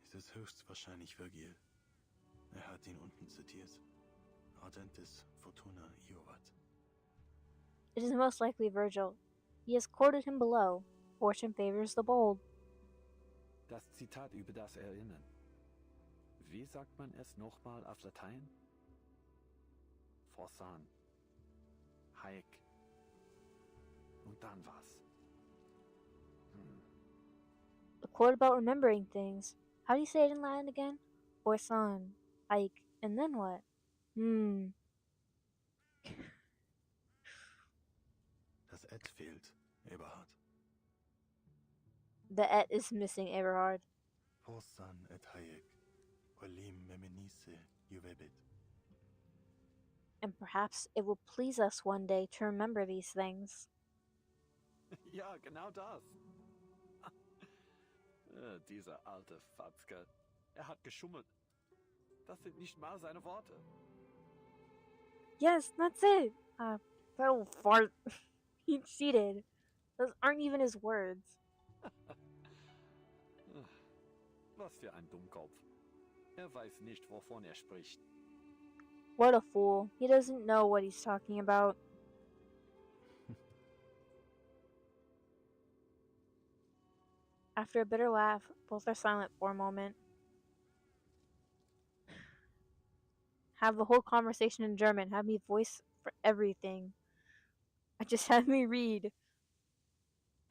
Speaker 12: Es ist höchstwahrscheinlich Virgil. Hat ihn unten zitiert. Ardentis fortuna iovat.
Speaker 1: It is most likely Virgil. He has quoted him below. Fortune favors the bold.
Speaker 16: Das Zitat über das Erinnern. Wie sagt man es nochmal auf Latein? Forsan. Haec. Und dann was?
Speaker 1: A quote about remembering things. How do you say it in Latin again? Forsan. Ike. And then what?
Speaker 12: Das Et fehlt, Eberhard.
Speaker 1: The Et is missing, Eberhard.
Speaker 12: Forsan et haec, olim memenice juvebit.
Speaker 1: And perhaps it will please us one day to remember these things.
Speaker 16: Ja, genau das. Dieser alte Fatzke. Hat geschummelt. Das sind nicht mal seine Worte.
Speaker 1: Yes, that's it. Little fart. He cheated. Those aren't even his words.
Speaker 16: Was für ein Dummkopf. Weiß nicht, wovon spricht.
Speaker 1: What a fool. He doesn't know what he's talking about. After a bitter laugh, both are silent for a moment. Have the whole conversation in German. Have me voice for everything. Just have me read.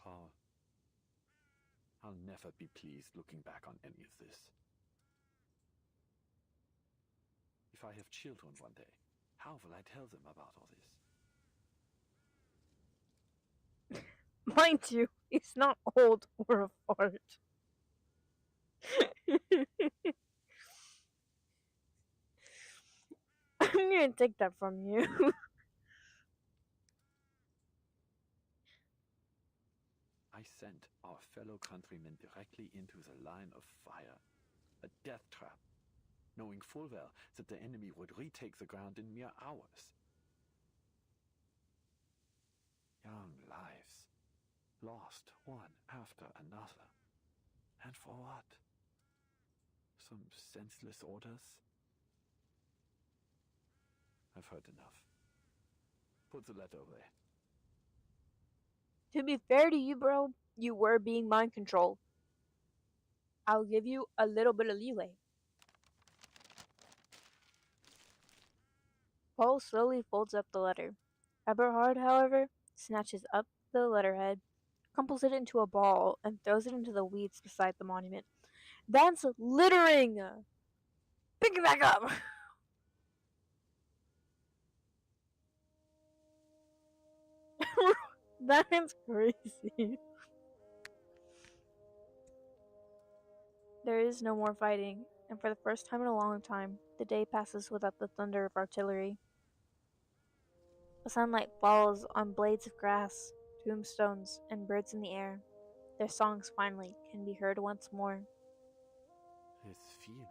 Speaker 16: Paul, I'll never be pleased looking back on any of this. If I have children one day, how will I tell them about all this?
Speaker 1: Mind you, he's not old or a fart. I'm gonna take that from you.
Speaker 16: I sent our fellow countrymen directly into the line of fire. A death trap knowing full well that the enemy would retake the ground in mere hours. Young lives, lost one after another. And for what? Some senseless orders? I've heard enough. Put the letter away.
Speaker 1: To be fair to you, bro, you were being mind controlled. I'll give you a little bit of leeway. Paul slowly folds up the letter. Eberhard, however, snatches up the letterhead, crumples it into a ball, and throws it into the weeds beside the monument. That's littering! Pick it back up! That is crazy. There is no more fighting, and for the first time in a long time, the day passes without the thunder of artillery. The sunlight falls on blades of grass, tombstones, and birds in the air. Their songs finally can be heard once more.
Speaker 16: This feeling.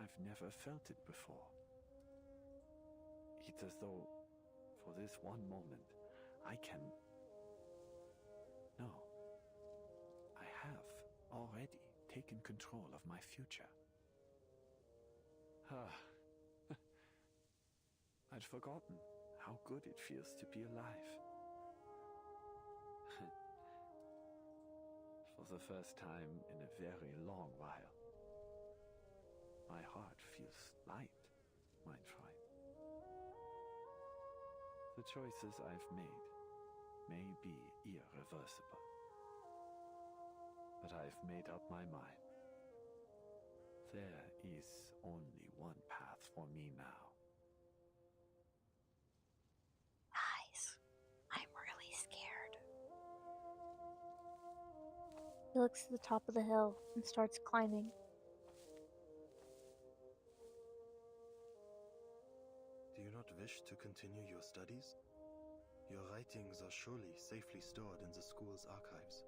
Speaker 16: I've never felt it before. It's as though, for this one moment, I can... No. I have already taken control of my future. I'd forgotten how good it feels to be alive. For the first time in a very long while, my heart feels light, mein Freund. The choices I've made may be irreversible, but I've made up my mind. There is only one path for me now.
Speaker 1: Guys, I'm really scared. He looks to the top of the hill and starts climbing.
Speaker 12: Do you not wish to continue your studies? Your writings are surely safely stored in the school's archives.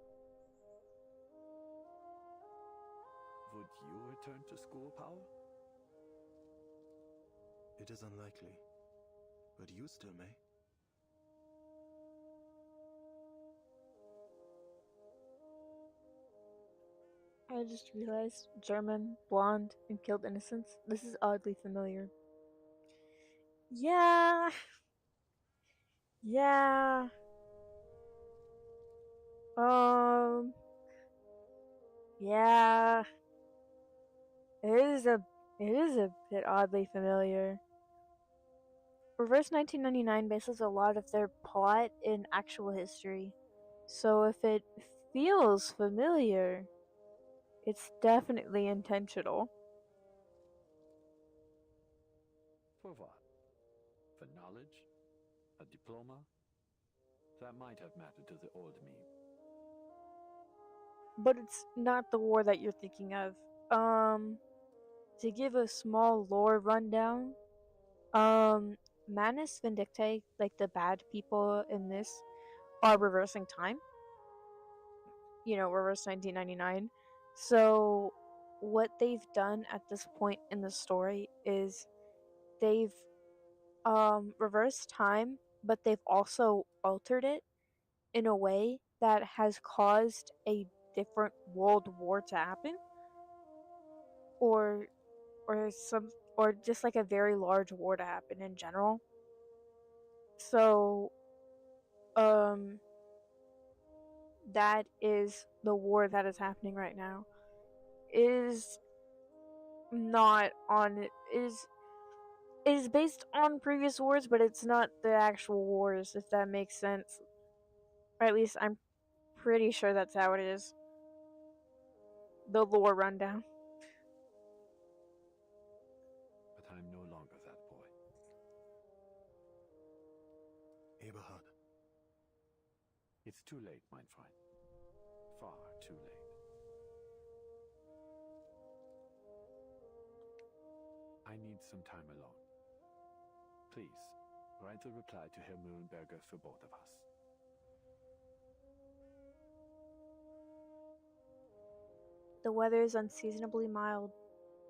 Speaker 16: Would you return to school, Paul?
Speaker 12: It is unlikely, but you still may.
Speaker 1: I just realized German, blonde, and killed innocents. This is oddly familiar. Yeah. Yeah. Yeah. It is a bit oddly familiar. Reverse 1999 bases a lot of their plot in actual history. So if it feels familiar, it's definitely intentional.
Speaker 16: For what? For knowledge? A diploma? That might have mattered to the old me.
Speaker 1: But it's not the war that you're thinking of. To give a small lore rundown, Manus Vindictae, like the bad people in this, are reversing time. You know, reverse 1999. So, what they've done at this point in the story is they've reversed time, but they've also altered it in a way that has caused a different world war to happen, or just like a very large war to happen in general. So that is the war that is happening right now. Is not on it is based on previous wars, but it's not the actual wars, if that makes sense. Or at least I'm pretty sure that's how it is. The lore rundown.
Speaker 16: But I'm no longer that boy.
Speaker 12: Eberhard.
Speaker 16: It's too late, mein Freund. Far too late. I need some time alone. Please, write the reply to Herr Mühlenberger for both of us.
Speaker 1: The weather is unseasonably mild,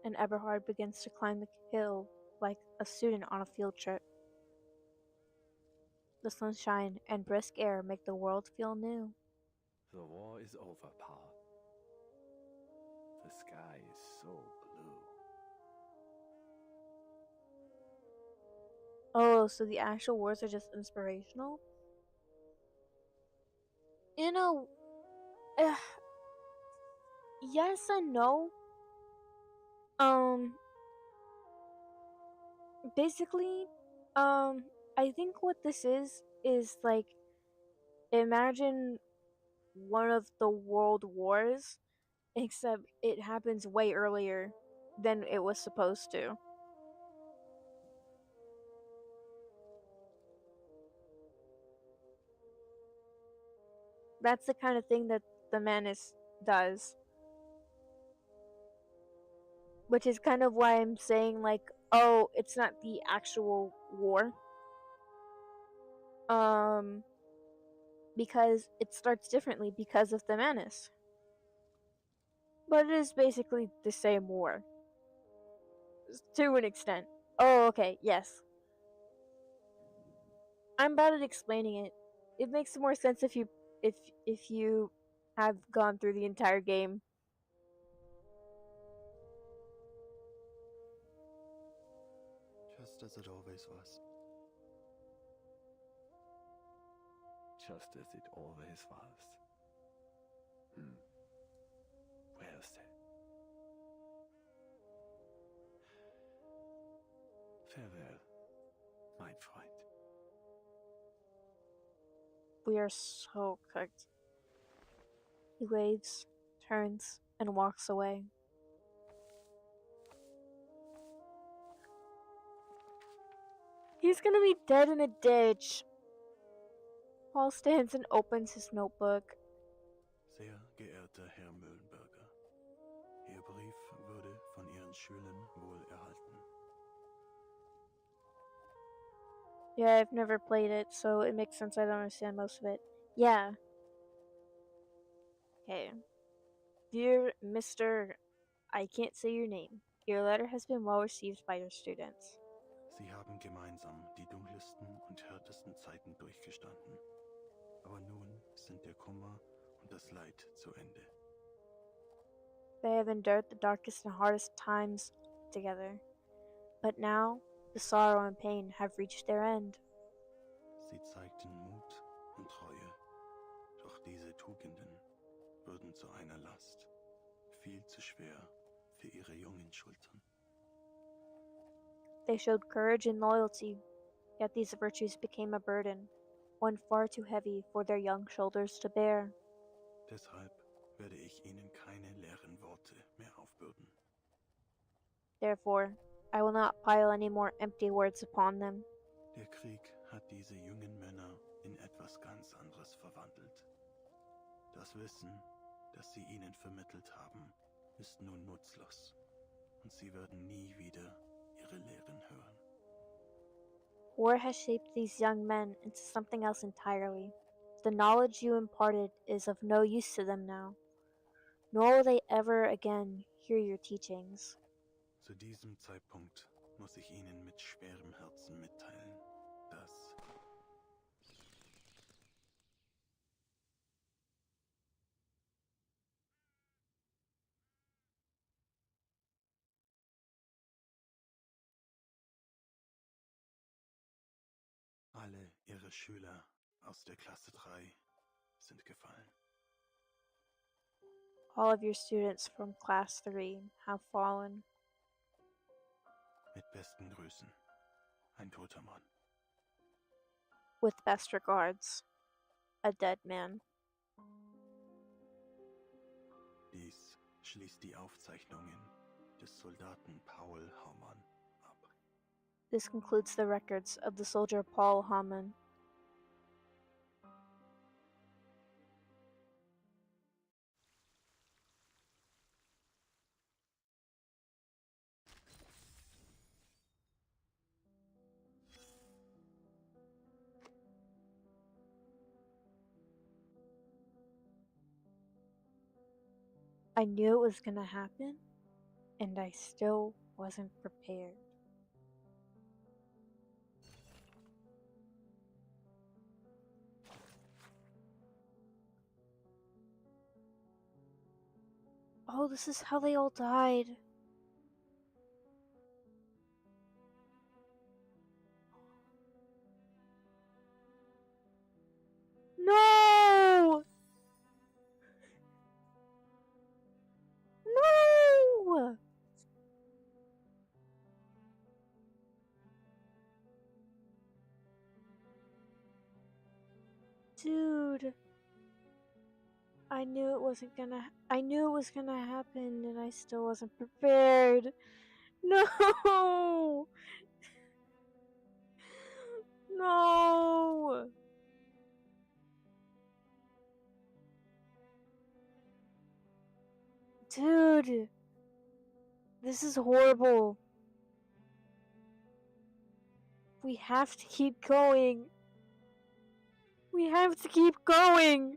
Speaker 1: and Eberhard begins to climb the hill like a student on a field trip. The sunshine and brisk air make the world feel new.
Speaker 16: The war is over, Pa. The sky is so blue.
Speaker 1: Oh, so the actual words are just inspirational? You know, yes and no. Basically, I think what this is like, imagine one of the world wars, except it happens way earlier than it was supposed to. That's the kind of thing that the Manus does. Which is kind of why I'm saying, like, oh, it's not the actual war. Because it starts differently because of the Manus. But it is basically the same war. To an extent. Oh, okay, yes. I'm bad at explaining it. It makes more sense if you have gone through the entire game.
Speaker 12: Just as it always was.
Speaker 16: Just as it always was. Well said. Farewell, my friend.
Speaker 1: We are so cooked. He waves, turns, and walks away. He's gonna be dead in a ditch. Paul stands and opens his notebook.
Speaker 12: Sehr geehrter Herr Müllenberger, Ihr Brief wurde von Ihren Schülern wohl erhalten.
Speaker 1: Yeah, I've never played it, so it makes sense I don't understand most of it. Yeah. Okay. Dear Mr. I can't say your name. Your letter has been well received by your students.
Speaker 12: Sie haben gemeinsam die dunkelsten und härtesten Zeiten durchgestanden. Aber nun sind der Kummer und das Leid zu Ende.
Speaker 1: They have endured the darkest and hardest times together. But now, the sorrow and pain have reached their end.
Speaker 12: Sie zeigten Mut und Treue. Doch diese Tugenden wurden zu einer Last. Viel zu schwer für ihre jungen Schultern.
Speaker 1: They showed courage and loyalty, yet these virtues became a burden, one far too heavy for their young shoulders to bear.
Speaker 12: Deshalb werde ich ihnen keine leeren Worte mehr aufbürden.
Speaker 1: Therefore, I will not pile any more empty words upon them.
Speaker 12: Der Krieg hat diese jungen Männer in etwas ganz anderes verwandelt. Das Wissen, das sie ihnen vermittelt haben, ist nun nutzlos. Und sie werden nie wieder ihre Lehren hören.
Speaker 1: War has shaped these young men into something else entirely. The knowledge you imparted is of no use to them now, nor will they ever again hear your teachings.
Speaker 12: Zu diesem Zeitpunkt muss ich Ihnen mit schwerem Herzen mitteilen, dass alle Ihre Schüler aus der Klasse 3 sind gefallen.
Speaker 1: All of your students from Class 3 have fallen.
Speaker 12: Mit besten Grüßen, ein toter Mann.
Speaker 1: With best regards, a dead man.
Speaker 12: Dies schließt die Aufzeichnungen des Soldaten Paul Haumann ab.
Speaker 1: This concludes the records of the soldier Paul Hamann. I knew it was gonna happen, and I still wasn't prepared. Oh, this is how they all died. No! No! Dude. I knew it was gonna happen and I still wasn't prepared. No! No! Dude. This is horrible. We have to keep going. We have to keep going.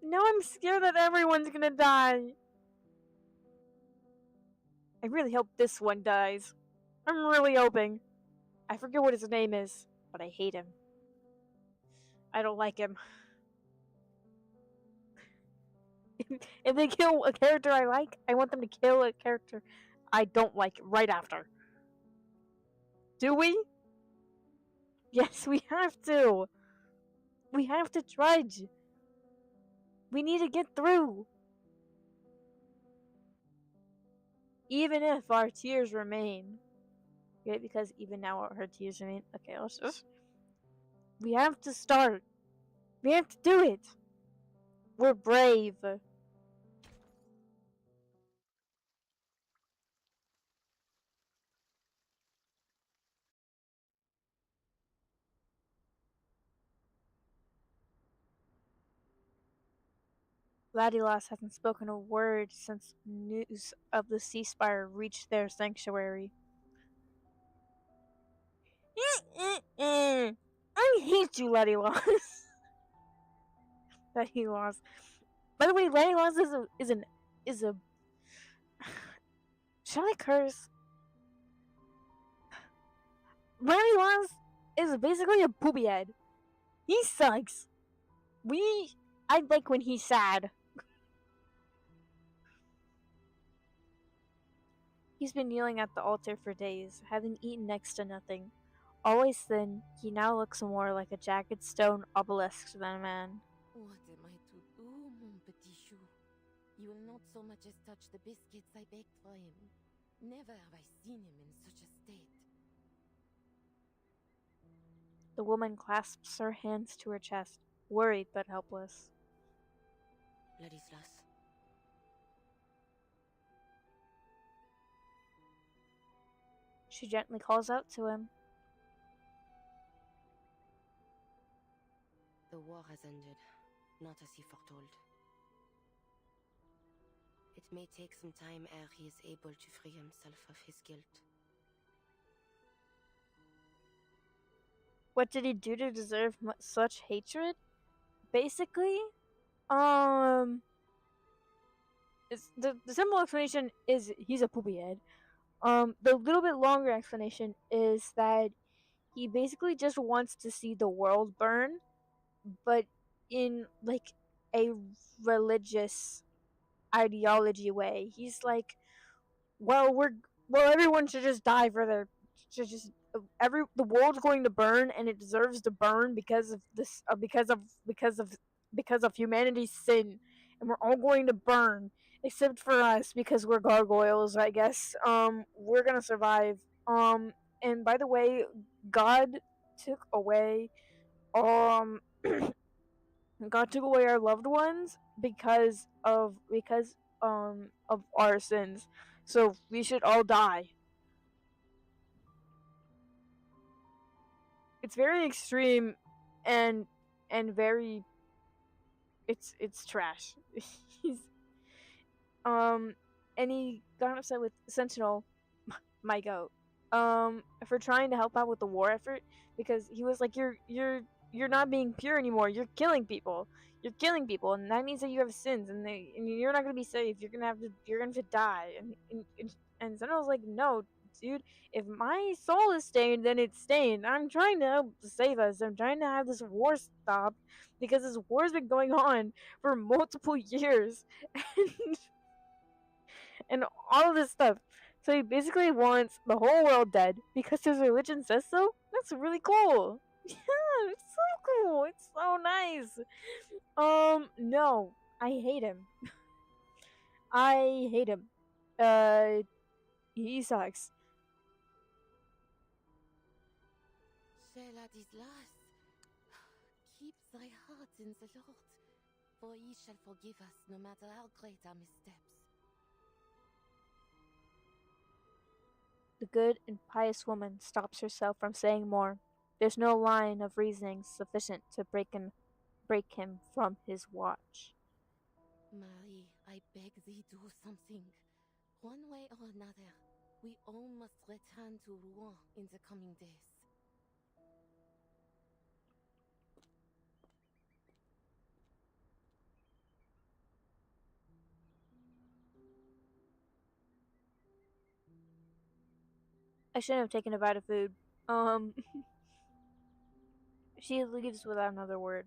Speaker 1: Now I'm scared that everyone's gonna die. I really hope this one dies. I'm really hoping. I forget what his name is, but I hate him. I don't like him. If they kill a character I like, I want them to kill a character I don't like right after. Do we? Yes, we have to. We have to trudge. We need to get through. Even if our tears remain. Okay, because even now our tears remain. Okay, let's just... We have to start. We have to do it. We're brave. Ladilas hasn't spoken a word since news of the Ceasefire reached their sanctuary. I hate you, Ladilas. Ladilas. By the way, Ladilas is a. Shall I curse? Ladilas is basically a poopy head. He sucks. I like when he's sad. He's been kneeling at the altar for days, having eaten next to nothing. Always thin, he now looks more like a jagged stone obelisk than a man.
Speaker 7: What am I to do, mon petit chou? You will not so much as touch the biscuits I baked for him. Never have I seen him in such a state.
Speaker 1: The woman clasps her hands to her chest, worried but helpless.
Speaker 7: Ladislas.
Speaker 1: She gently calls out to him.
Speaker 7: The war has ended, not as he foretold. It may take some time ere he is able to free himself of his guilt.
Speaker 1: What did he do to deserve such hatred? Basically, the simple explanation is he's a poopy head. The little bit longer explanation is that he basically just wants to see the world burn, but in like a religious ideology way. He's like, well, everyone should just die for their the world's going to burn and it deserves to burn because of this because of humanity's sin, and we're all going to burn except for us because we're gargoyles, I guess. We're gonna survive. And by the way, God took away God took away our loved ones because of our sins. So we should all die. It's very extreme and very it's trash. He's and he got upset with Sentinel, my goat, for trying to help out with the war effort, because he was like, you're not being pure anymore. You're killing people. You're killing people, and that means that you have sins, and you're not gonna be safe. You're gonna have to die. And Sentinel was like, no, dude. If my soul is stained, then it's stained. I'm trying to help save us. I'm trying to have this war stop because this war's been going on for multiple years, and all of this stuff. So he basically wants the whole world dead because his religion says so. That's really cool. Yeah, it's so cool. It's so nice. No, I hate him. I hate him. He sucks.
Speaker 7: Cher Ladislas, keep thy heart in the Lord, for he shall forgive us no matter how great our missteps.
Speaker 1: The good and pious woman stops herself from saying more. There's no line of reasoning sufficient to break him from his watch.
Speaker 7: Marie, I beg thee do something. One way or another, we all must return to Rouen in the coming days.
Speaker 1: I shouldn't have taken a bite of food. She leaves without another word.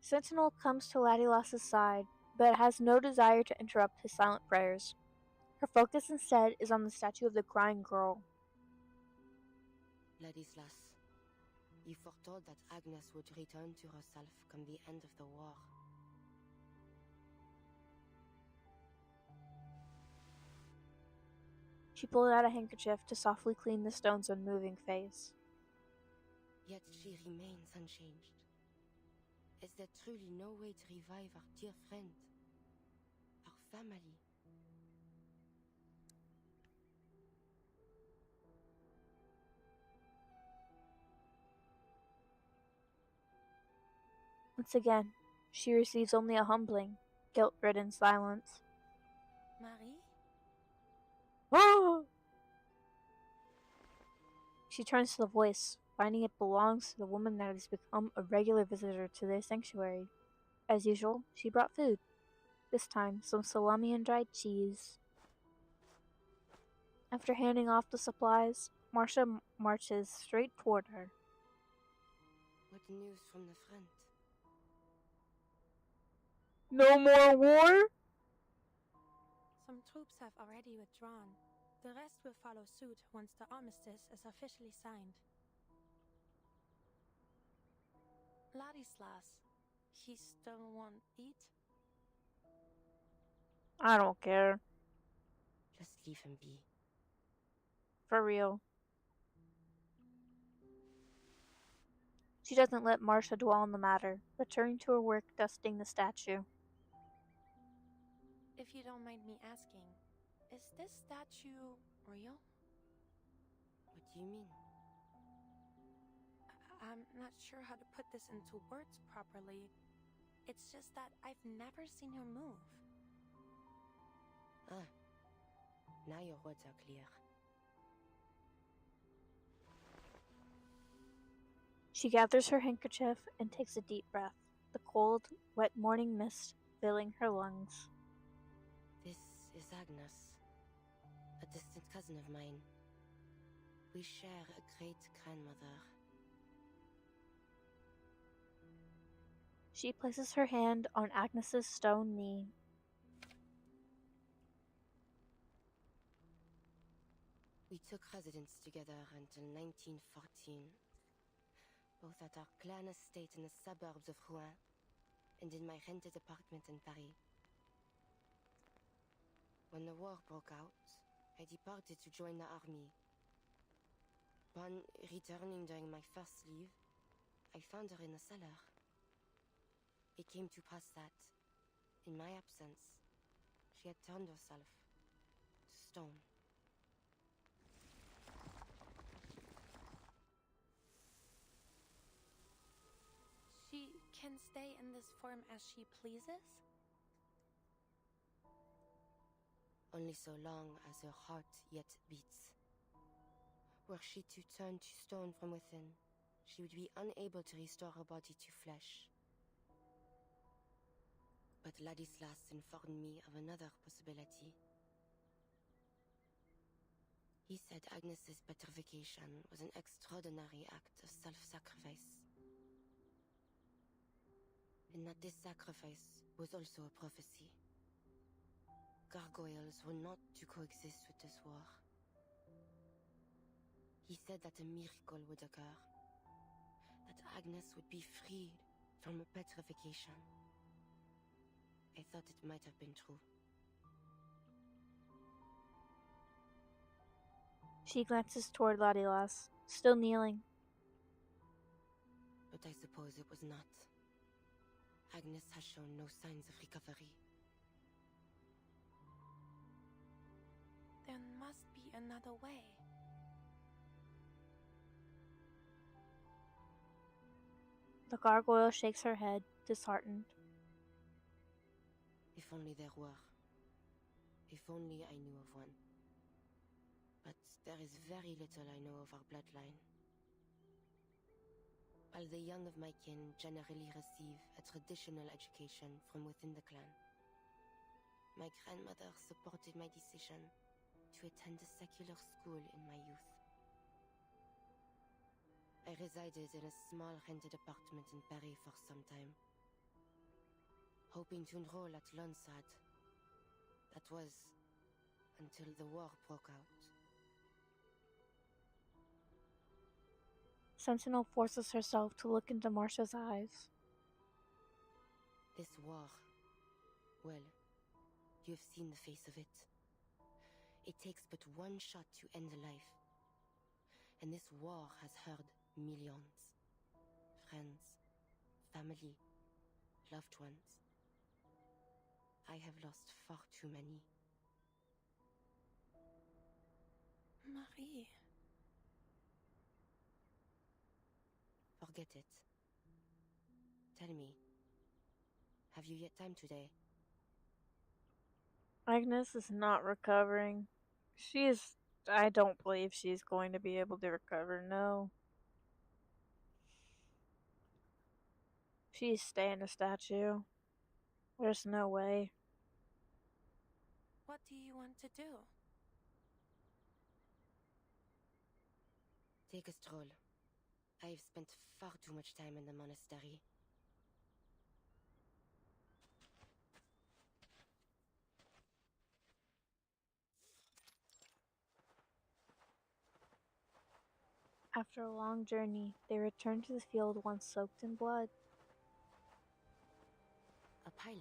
Speaker 1: Sentinel comes to Ladislas's side, but has no desire to interrupt his silent prayers. Her focus instead is on the statue of the crying girl.
Speaker 7: Ladislas, you foretold that Agnes would return to herself come the end of the war.
Speaker 1: She pulled out a handkerchief to softly clean the stone's unmoving face.
Speaker 7: Yet she remains unchanged. Is there truly no way to revive our dear friend? Our family?
Speaker 1: Once again, she receives only a humbling, guilt-ridden silence.
Speaker 2: Marie?
Speaker 1: Oh! She turns to the voice, finding it belongs to the woman that has become a regular visitor to their sanctuary. As usual, she brought food. This time, some salami and dried cheese. After handing off the supplies, Marcia marches straight toward her.
Speaker 7: What news from the front?
Speaker 1: No more war?
Speaker 2: Some troops have already withdrawn. The rest will follow suit once the armistice is officially signed. Ladislas, he still won't eat?
Speaker 1: I don't care.
Speaker 7: Just leave him be.
Speaker 1: For real. She doesn't let Marcia dwell on the matter, returning to her work dusting the statue.
Speaker 2: If you don't mind me asking, is this statue real?
Speaker 7: What do you mean?
Speaker 2: I'm not sure how to put this into words properly. It's just that I've never seen her move.
Speaker 7: Ah, now your words are clear.
Speaker 1: She gathers her handkerchief and takes a deep breath, the cold, wet morning mist filling her lungs.
Speaker 7: This is Agnes, a distant cousin of mine. We share a great-grandmother.
Speaker 1: She places her hand on Agnes's stone knee.
Speaker 7: We took residence together until 1914, both at our clan estate in the suburbs of Rouen and in my rented apartment in Paris. When the war broke out, I departed to join the army. Upon returning during my first leave, I found her in the cellar. It came to pass that, in my absence, she had turned herself to stone.
Speaker 2: can stay in this form as she pleases?
Speaker 7: Only so long as her heart yet beats. Were she to turn to stone from within, she would be unable to restore her body to flesh. But Ladislas informed me of another possibility. He said Agnes's petrification was an extraordinary act of self-sacrifice. And that this sacrifice was also a prophecy. Gargoyles were not to coexist with this war. He said that a miracle would occur. That Agnes would be freed from her petrification. I thought it might have been true.
Speaker 1: She glances toward Ladislas, still kneeling.
Speaker 7: But I suppose it was not. Agnes has shown no signs of recovery.
Speaker 2: There must be another way.
Speaker 1: The gargoyle shakes her head, disheartened.
Speaker 7: If only there were. If only I knew of one. But there is very little I know of our bloodline. While the young of my kin generally receive a traditional education from within the clan, my grandmother supported my decision to attend a secular school in my youth. I resided in a small rented apartment in Paris for some time, hoping to enroll at Lonsad. That was until the war broke out.
Speaker 1: Sentinel forces herself to look into Marcia's eyes.
Speaker 7: This war, well, you've seen the face of it. It takes but one shot to end a life. And this war has hurt millions. Friends, family, loved ones. I have lost far too many.
Speaker 2: Marie.
Speaker 7: Forget it. Tell me, have you yet time today?
Speaker 1: Agnes is not recovering. I don't believe she's going to be able to recover, no. She's staying a statue. There's no way.
Speaker 2: What do you want to do?
Speaker 7: Take a stroll. I've spent far too much time in the monastery.
Speaker 1: After a long journey, they return to the field once soaked in blood.
Speaker 7: A pilot?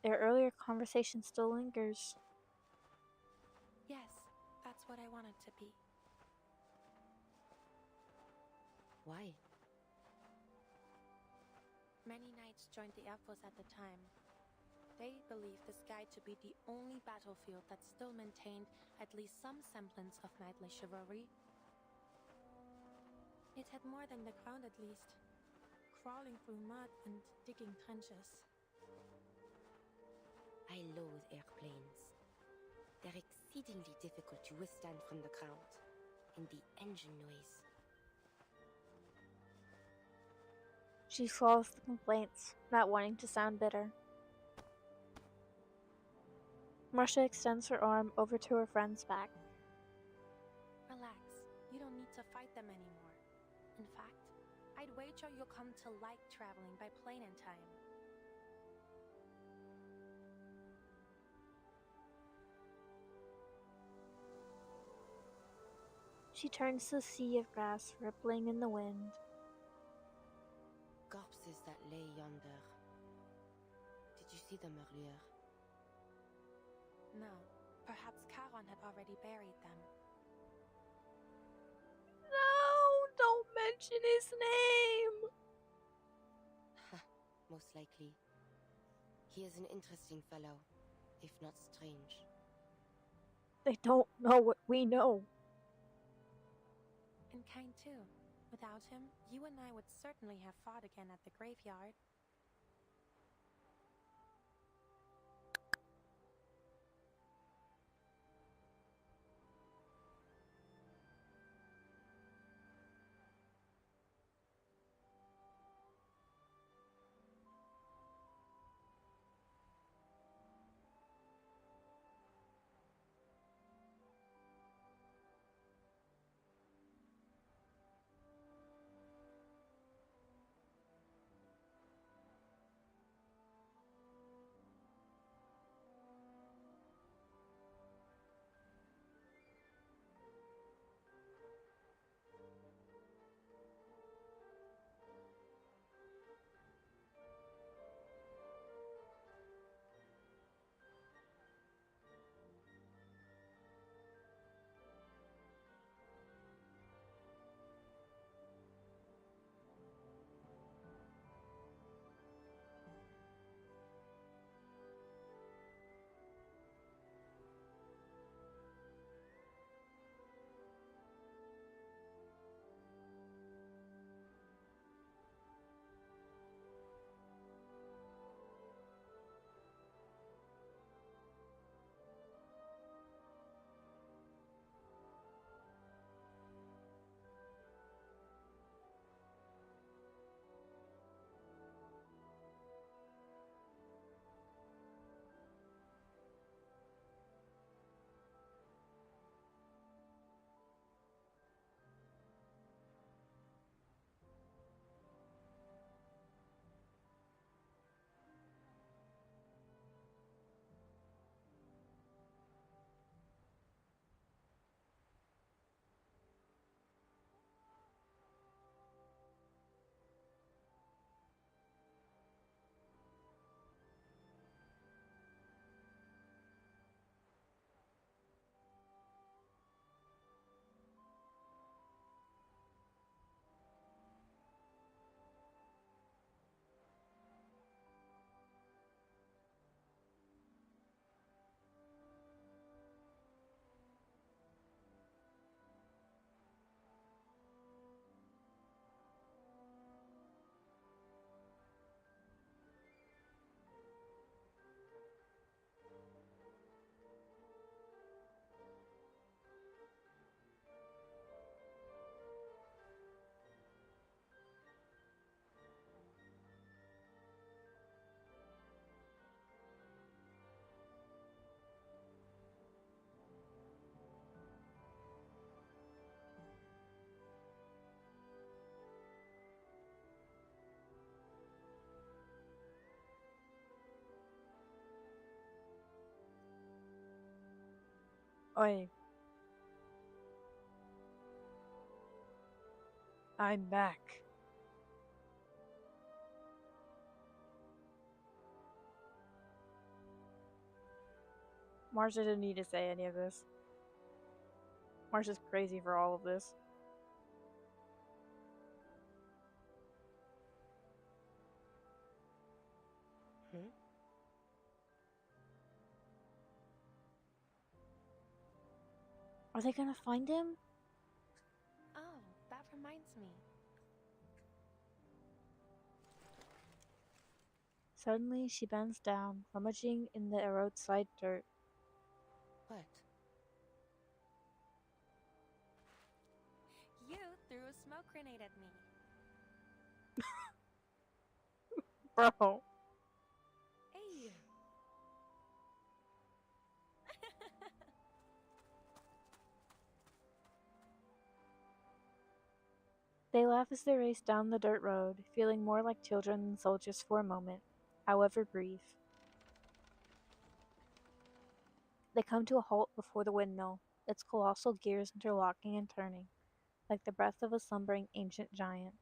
Speaker 1: Their earlier conversation still lingers.
Speaker 2: Yes, that's what I wanted to be.
Speaker 7: Why?
Speaker 2: Many knights joined the Air Force at the time. They believed the sky to be the only battlefield that still maintained at least some semblance of knightly chivalry. It had more than the ground at least, crawling through mud and digging trenches.
Speaker 7: I loathe airplanes. They're exceedingly difficult to withstand from the ground, and the engine noise.
Speaker 1: She swallows the complaints, not wanting to sound bitter. Marcia extends her arm over to her friend's back.
Speaker 2: Relax, you don't need to fight them anymore. In fact, I'd wager you'll come to like traveling by plane in time.
Speaker 1: She turns to the sea of grass rippling in the wind.
Speaker 7: Corpses that lay yonder. Did you see them earlier?
Speaker 2: No, perhaps Charon had already buried them.
Speaker 1: No, don't mention his name!
Speaker 7: Most likely. He is an interesting fellow, if not strange.
Speaker 1: They don't know what we know.
Speaker 2: And kind too, Without him, you and I would certainly have fought again at the graveyard.
Speaker 1: Oi. I'm back. Marsha didn't need to say any of this. Marsha's crazy for all of this. Are they gonna find him?
Speaker 2: Oh, that reminds me.
Speaker 1: Suddenly, she bends down, rummaging in the roadside dirt.
Speaker 7: What?
Speaker 2: You threw a smoke grenade at me.
Speaker 1: Bro.
Speaker 2: Hey!
Speaker 1: They laugh as they race down the dirt road, feeling more like children than soldiers for a moment, however brief. They come to a halt before the windmill, its colossal gears interlocking and turning, like the breath of a slumbering ancient giant.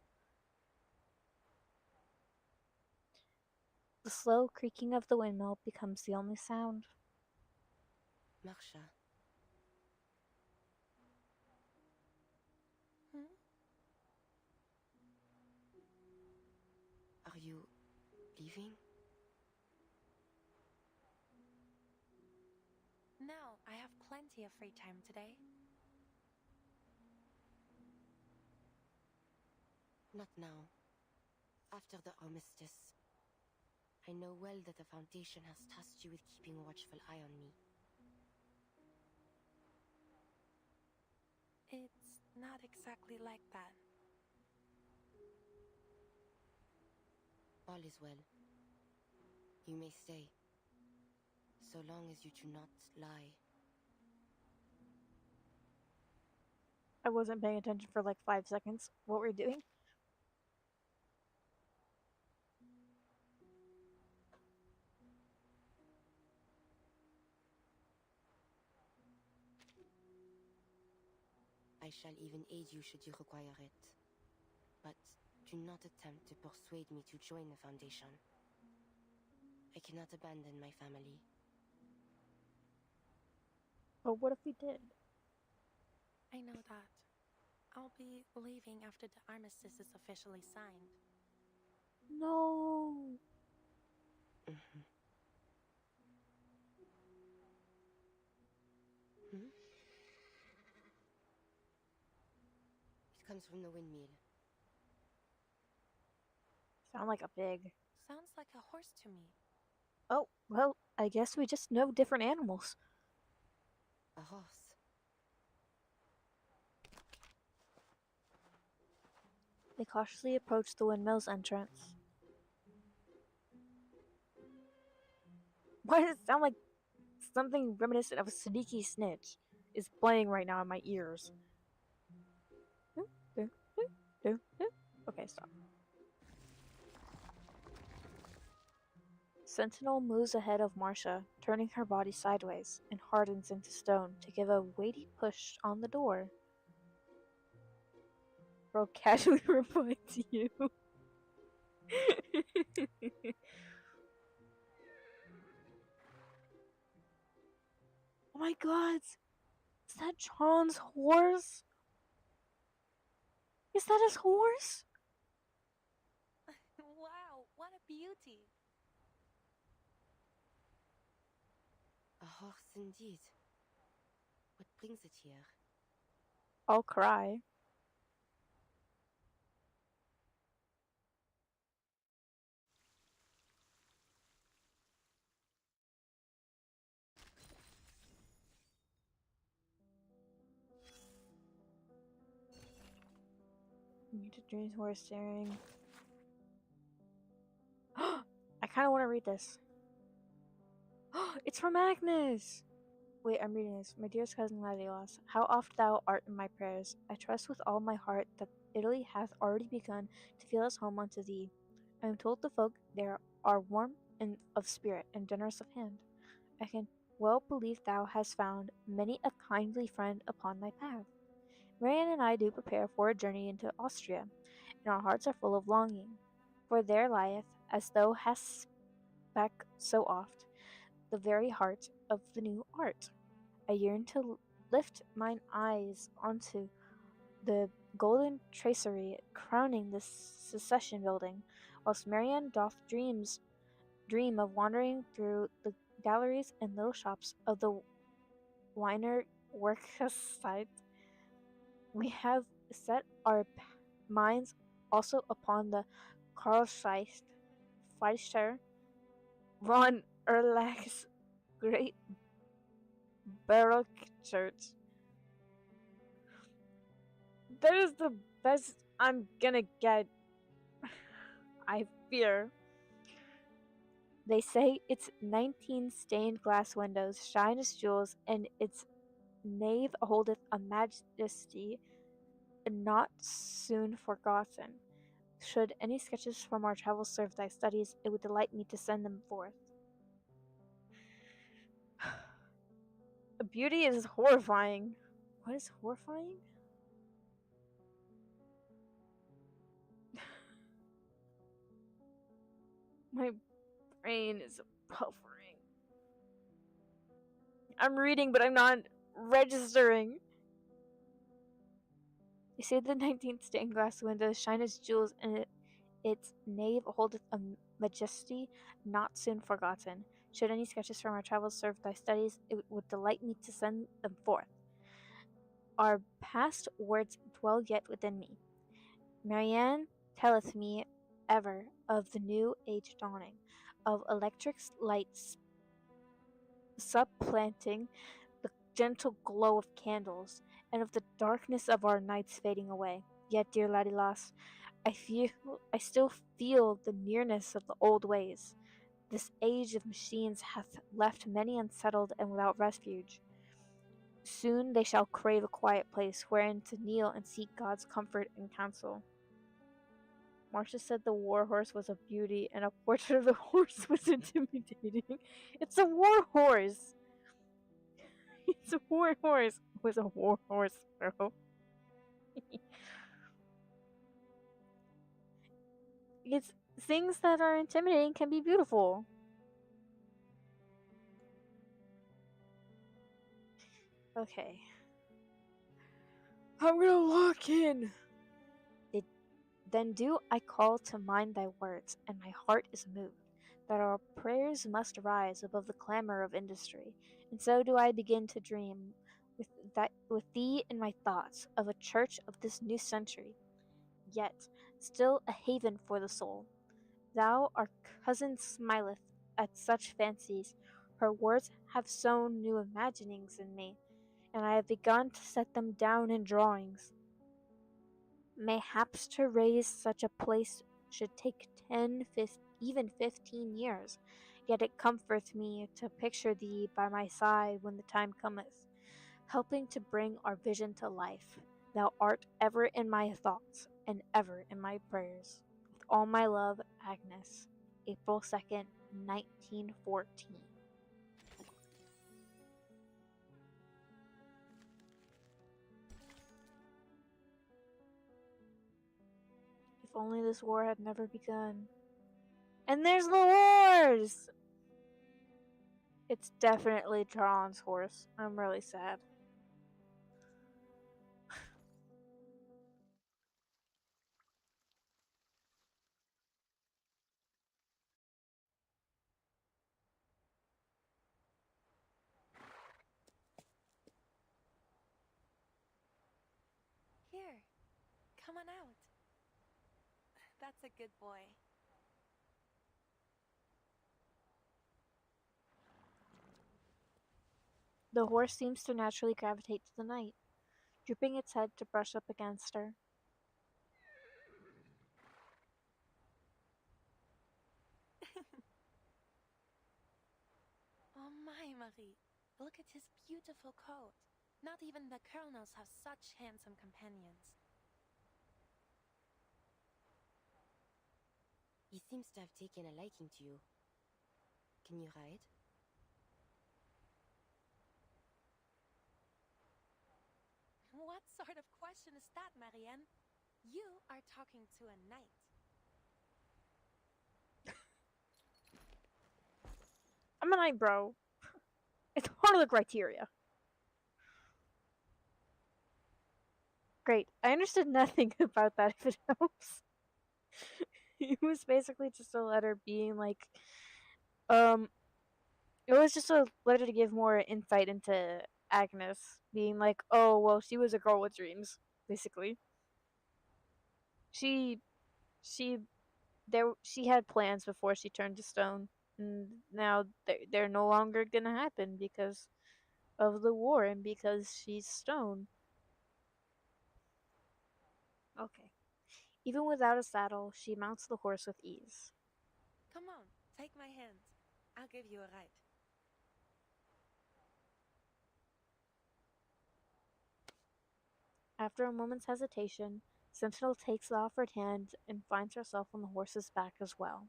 Speaker 1: The slow creaking of the windmill becomes the only sound.
Speaker 7: Marsha. Are you leaving?
Speaker 2: No, I have plenty of free time today.
Speaker 7: Not now. After the armistice. I know well that the Foundation has tasked you with keeping a watchful eye on me.
Speaker 2: It's not exactly like that.
Speaker 7: All is well. You may stay. So long as you do not lie.
Speaker 1: I wasn't paying attention for like 5 seconds. What were you doing?
Speaker 7: I shall even aid you should you require it. But do not attempt to persuade me to join the Foundation. I cannot abandon my family.
Speaker 1: But what if we did?
Speaker 2: I know that. I'll be leaving after the armistice is officially signed.
Speaker 1: No.
Speaker 7: Hmm? It comes from the windmill.
Speaker 1: Sound like a pig.
Speaker 2: Sounds like a horse to me.
Speaker 1: Oh, well, I guess we just know different animals.
Speaker 7: A horse.
Speaker 1: They cautiously approach the windmill's entrance. Why does it sound like something reminiscent of a Siddiqui snitch is playing right now in my ears? Okay, stop. Sentinel moves ahead of Marcia, turning her body sideways, and hardens into stone to give a weighty push on the door. Bro casually replied to you. Oh my god! Is that John's horse? Is that his horse?
Speaker 2: Wow, what a beauty!
Speaker 7: A horse indeed. What brings it here?
Speaker 1: I'll cry. Muted dreams horse staring. I kind of want to read this. It's from Agnes! Wait, I'm reading this. My dearest cousin Ladios, how oft thou art in my prayers. I trust with all my heart that Italy hath already begun to feel its home unto thee. I am told the folk there are warm and of spirit and generous of hand. I can well believe thou hast found many a kindly friend upon thy path. Marianne and I do prepare for a journey into Austria, and our hearts are full of longing. For there lieth, as thou hast spake so oft, the very heart of the new art. I yearn to lift mine eyes onto the golden tracery crowning this secession building, whilst Marianne doth dream of wandering through the galleries and little shops of the Wiener Werkstatt. We have set our minds also upon the Karlsfeischer von Erlach's great Baroque church. That is the best I'm gonna get. I fear. They say its 19 stained glass windows shine as jewels, and its nave holdeth a majesty not soon forgotten. Should any sketches from our travels serve thy studies, it would delight me to send them forth. The beauty is horrifying. What is horrifying? My brain is buffering. I'm reading, but I'm not registering. They say the 19th stained glass windows shine as jewels, and its nave holdeth a majesty not soon forgotten. Should any sketches from our travels serve thy studies, it would delight me to send them forth. Our past words dwell yet within me. Marianne telleth me ever of the new age dawning, of electric lights supplanting the gentle glow of candles, and of the darkness of our nights fading away. Yet, dear Ladilas, I still feel the nearness of the old ways. This age of machines hath left many unsettled and without refuge. Soon they shall crave a quiet place wherein to kneel and seek God's comfort and counsel. Marcia said the war horse was a beauty, and a portrait of the horse was intimidating. It's a war horse! It's a war horse! It was a war horse, bro. It's things that are intimidating can be beautiful. Okay. I'm gonna lock in. Then do I call to mind thy words, and my heart is moved, that our prayers must rise above the clamor of industry, and so do I begin to dream, with thee in my thoughts, of a church of this new century, yet still a haven for the soul. Thou, our cousin, smileth at such fancies. Her words have sown new imaginings in me, and I have begun to set them down in drawings. Mayhaps to raise such a place should take 10, even 15 years, yet it comforts me to picture thee by my side when the time cometh, helping to bring our vision to life. Thou art ever in my thoughts, and ever in my prayers. With all my love, Agnes. April 2nd, 1914. If only this war had never begun. And there's the wars! It's definitely Tron's horse. I'm really sad.
Speaker 2: Here, come on out. That's a good boy.
Speaker 1: The horse seems to naturally gravitate to the knight, drooping its head to brush up against her.
Speaker 2: Oh my, Marie. Look at his beautiful coat. Not even the colonels have such handsome companions.
Speaker 7: He seems to have taken a liking to you. Can you ride?
Speaker 2: What sort of question is that, Marianne? You are talking to a knight.
Speaker 1: I'm a knight, bro. It's part of the criteria. Great. I understood nothing about that, if it helps. It was basically just a letter being like, it was just a letter to give more insight into Agnes, being like, oh, well, she was a girl with dreams, basically. She had plans before she turned to stone, and now they're no longer gonna happen because of the war and because she's stone. Okay. Even without a saddle, she mounts the horse with ease.
Speaker 2: Come on, take my hand. I'll give you a ride.
Speaker 1: After a moment's hesitation, Sentinel takes the offered hand and finds herself on the horse's back as well.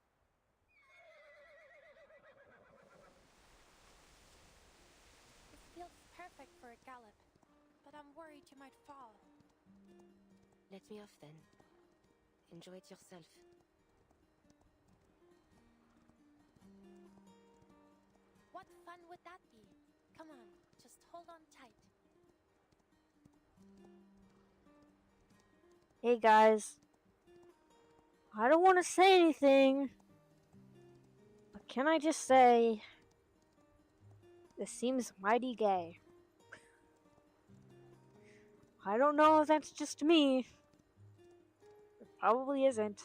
Speaker 2: This feels perfect for a gallop, but I'm worried you might fall.
Speaker 7: Let me off then. Enjoy it yourself.
Speaker 2: What fun would that be? Come on, just hold on tight.
Speaker 1: Hey guys, I don't want to say anything, but can I just say, this seems mighty gay. I don't know if that's just me, but Probably isn't.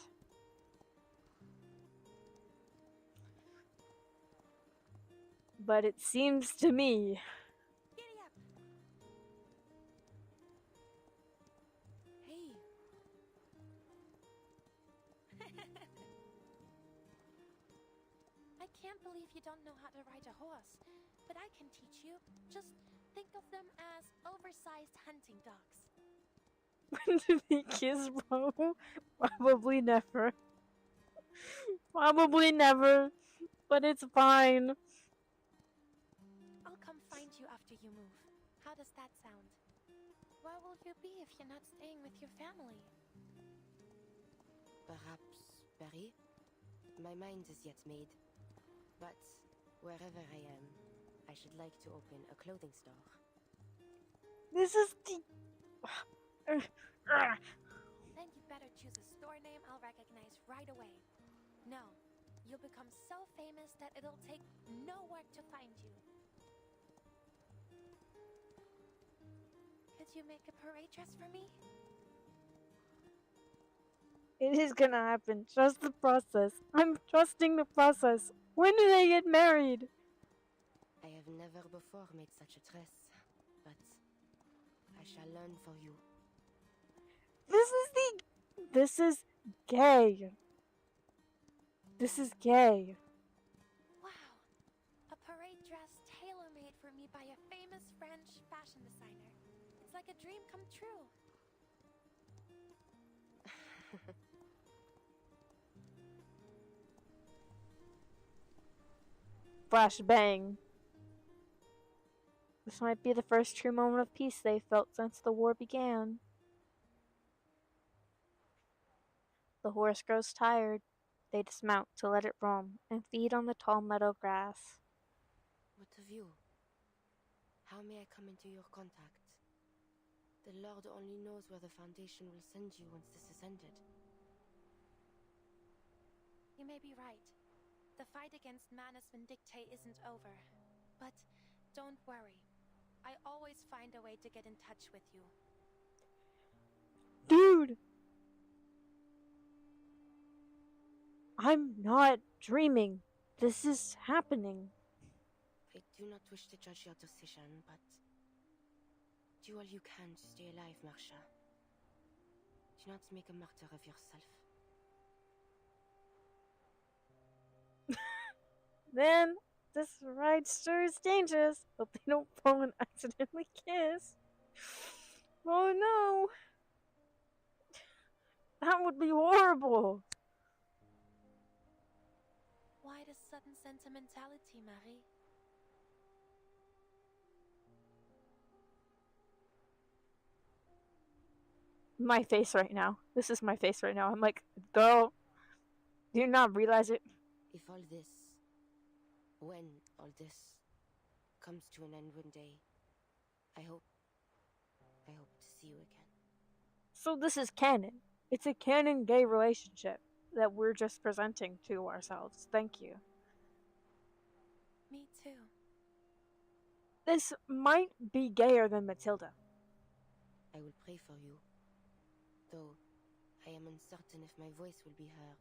Speaker 1: But it seems to me.
Speaker 2: Giddy up! Hey. I can't believe you don't know how to ride a horse, but I can teach you. Just think of them as oversized hunting dogs.
Speaker 1: When did they kiss, bro? Probably never. Probably never. But it's fine.
Speaker 2: I'll come find you after you move. How does that sound? Where will you be if you're not staying with your family?
Speaker 7: Perhaps Paris? My mind is yet made. But wherever I am, I should like to open a clothing store.
Speaker 1: This is the...
Speaker 2: Then you better choose a store name I'll recognize right away. No, you'll become so famous that it'll take no work to find you. Could you make a parade dress for me?
Speaker 1: It is gonna happen. Trust the process. I'm trusting the process. When do they get married?
Speaker 7: I have never before made such a dress, but I shall learn for you.
Speaker 1: This is gay. This is gay.
Speaker 2: Wow, a parade dress tailor-made for me by a famous French fashion designer. It's like a dream come true.
Speaker 1: Flashbang. This might be the first true moment of peace they felt since the war began. The horse grows tired. They dismount to let it roam and feed on the tall meadow grass.
Speaker 7: What of you? How may I come into your contact? The Lord only knows where the Foundation will send you once this is ended.
Speaker 2: You may be right. The fight against Manus Vindictae isn't over. But don't worry. I always find a way to get in touch with you.
Speaker 1: Dude! I'm not dreaming. This is happening.
Speaker 7: I do not wish to judge your decision, but do all you can to stay alive, Marcia. Do not make a martyr of yourself.
Speaker 1: Man, this ride sure is dangerous. Hope they don't fall and accidentally kiss. Oh no! That would be horrible.
Speaker 2: Why this sudden sentimentality, Marie?
Speaker 1: My face right now. This is my face right now. I'm like, girl, do you not realize it?
Speaker 7: If all this, when all this comes to an end one day, I hope to see you again.
Speaker 1: So this is canon. It's a canon gay relationship that we're just presenting to ourselves. Thank you.
Speaker 2: Me too.
Speaker 1: This might be gayer than Matilda.
Speaker 7: I will pray for you, though I am uncertain if my voice will be heard.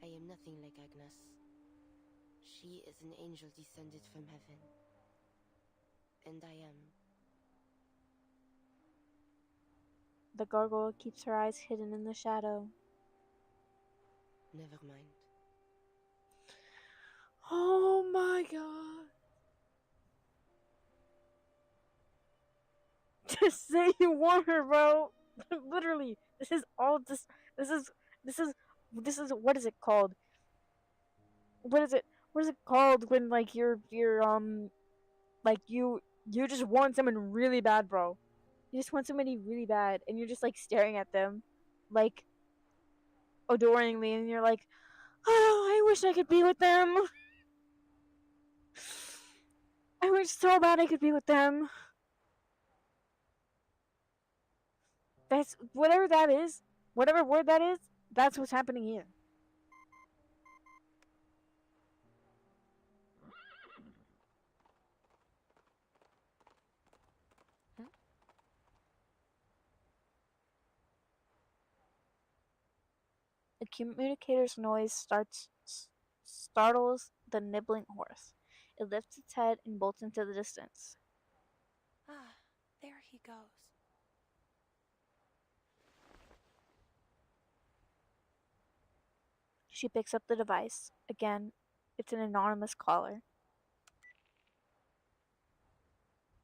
Speaker 7: I am nothing like Agnes. She is an angel descended from heaven. And I am.
Speaker 1: The gargoyle keeps her eyes hidden in the shadow.
Speaker 7: Never mind.
Speaker 1: Oh my god. Just say you want her, bro. Literally. This is all this is what is it called? What is it called when like you're like you just want someone really bad, bro. You just want somebody really bad and you're just like staring at them like adoringly and you're like, "Oh, I wish I could be with them. I wish so bad I could be with them." That's whatever that is, whatever word that is, that's what's happening here. communicator's noise startles the nibbling horse. It lifts its head and bolts into the distance.
Speaker 2: Ah, there he goes.
Speaker 1: She picks up the device. Again, it's an anonymous caller.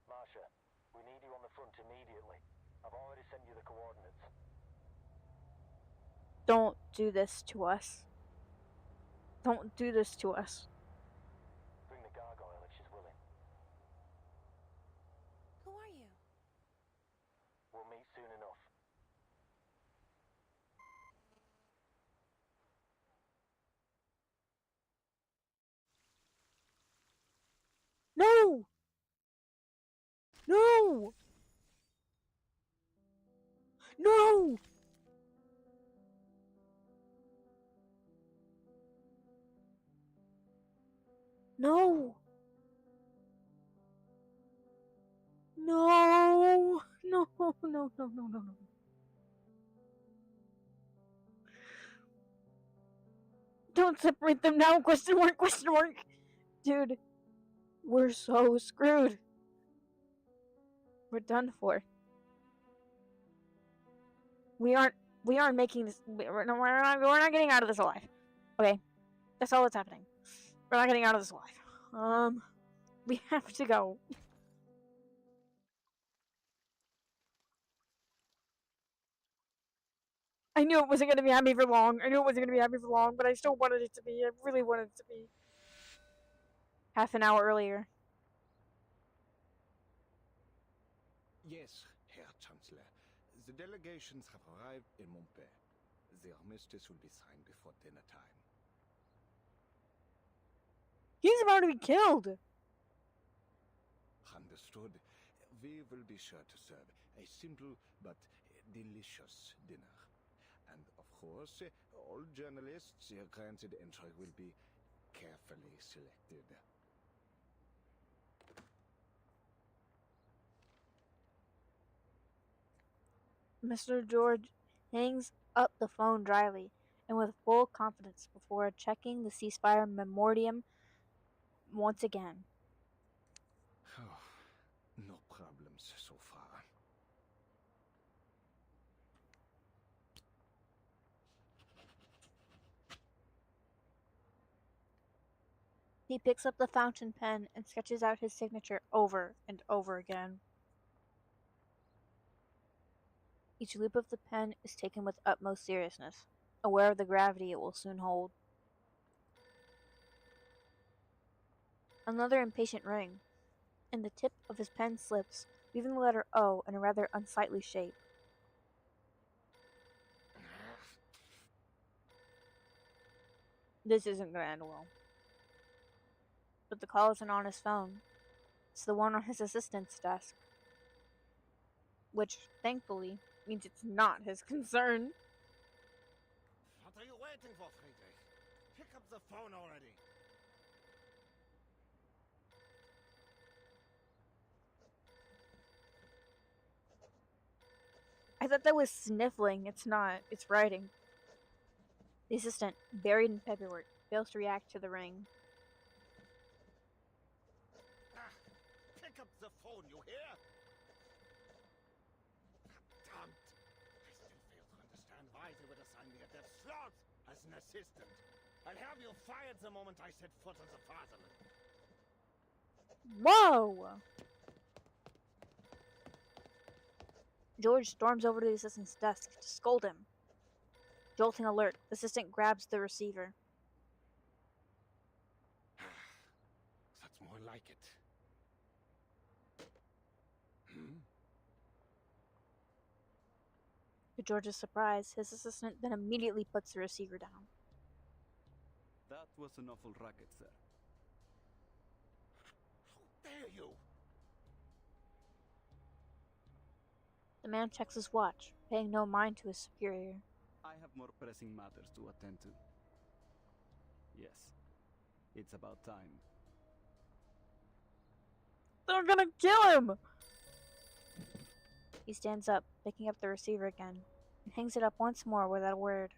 Speaker 5: Marsha, we need you on the front immediately. I've already sent you the coordinates.
Speaker 1: Don't do this to us. Don't do this to us.
Speaker 5: Bring the gargoyle if she's willing.
Speaker 2: Who are you?
Speaker 5: We'll meet soon enough.
Speaker 1: No! No! No! No! No! No! No! No! No! No! No! Don't separate them now! Question mark! Question mark! Dude, we're so screwed. We're done for. We aren't making this. We're not getting out of this alive. Okay, that's all that's happening. We're not getting out of this alive. We have to go. I knew it wasn't gonna be happy for long. But I still wanted it to be. I really wanted it to be. Half an hour earlier.
Speaker 4: Yes, Herr Chancellor. The delegations have arrived in Montpellier. The armistice will be signed before dinner time.
Speaker 1: He's about to be killed.
Speaker 4: Understood. We will be sure to serve a simple but delicious dinner. And of course, all journalists granted entry will be carefully selected.
Speaker 1: Mr. George hangs up the phone dryly and with full confidence before checking the ceasefire memorandum once again.
Speaker 4: No problems so far.
Speaker 1: He picks up the fountain pen and sketches out his signature over and over again. Each loop of the pen is taken with utmost seriousness, aware of the gravity it will soon hold. Another impatient ring, and the tip of his pen slips, leaving the letter O in a rather unsightly shape. This isn't going to end well. But the call isn't on his phone. It's the one on his assistant's desk. Which, thankfully, means it's not his concern.
Speaker 15: What are you waiting for, Friedrich? Pick up the phone already.
Speaker 1: I thought that was sniffling. It's not. It's writing. The assistant, buried in paperwork, fails to react to the ring.
Speaker 15: Pick up the phone, you hear? Damn. I still fail to understand why they would assign me a death slot as an assistant. I'll have you fired the moment I set foot on the fatherland.
Speaker 1: Whoa! George storms over to the assistant's desk to scold him. Jolting alert, the assistant grabs the receiver.
Speaker 4: That's more like it.
Speaker 1: To George's surprise, his assistant then immediately puts the receiver down.
Speaker 17: That was an awful racket, sir.
Speaker 15: How dare you?
Speaker 1: The man checks his watch, paying no mind to his superior.
Speaker 17: I have more pressing matters to attend to. Yes, it's about time.
Speaker 1: They're gonna kill him! He stands up, picking up the receiver again, and hangs it up once more without a word.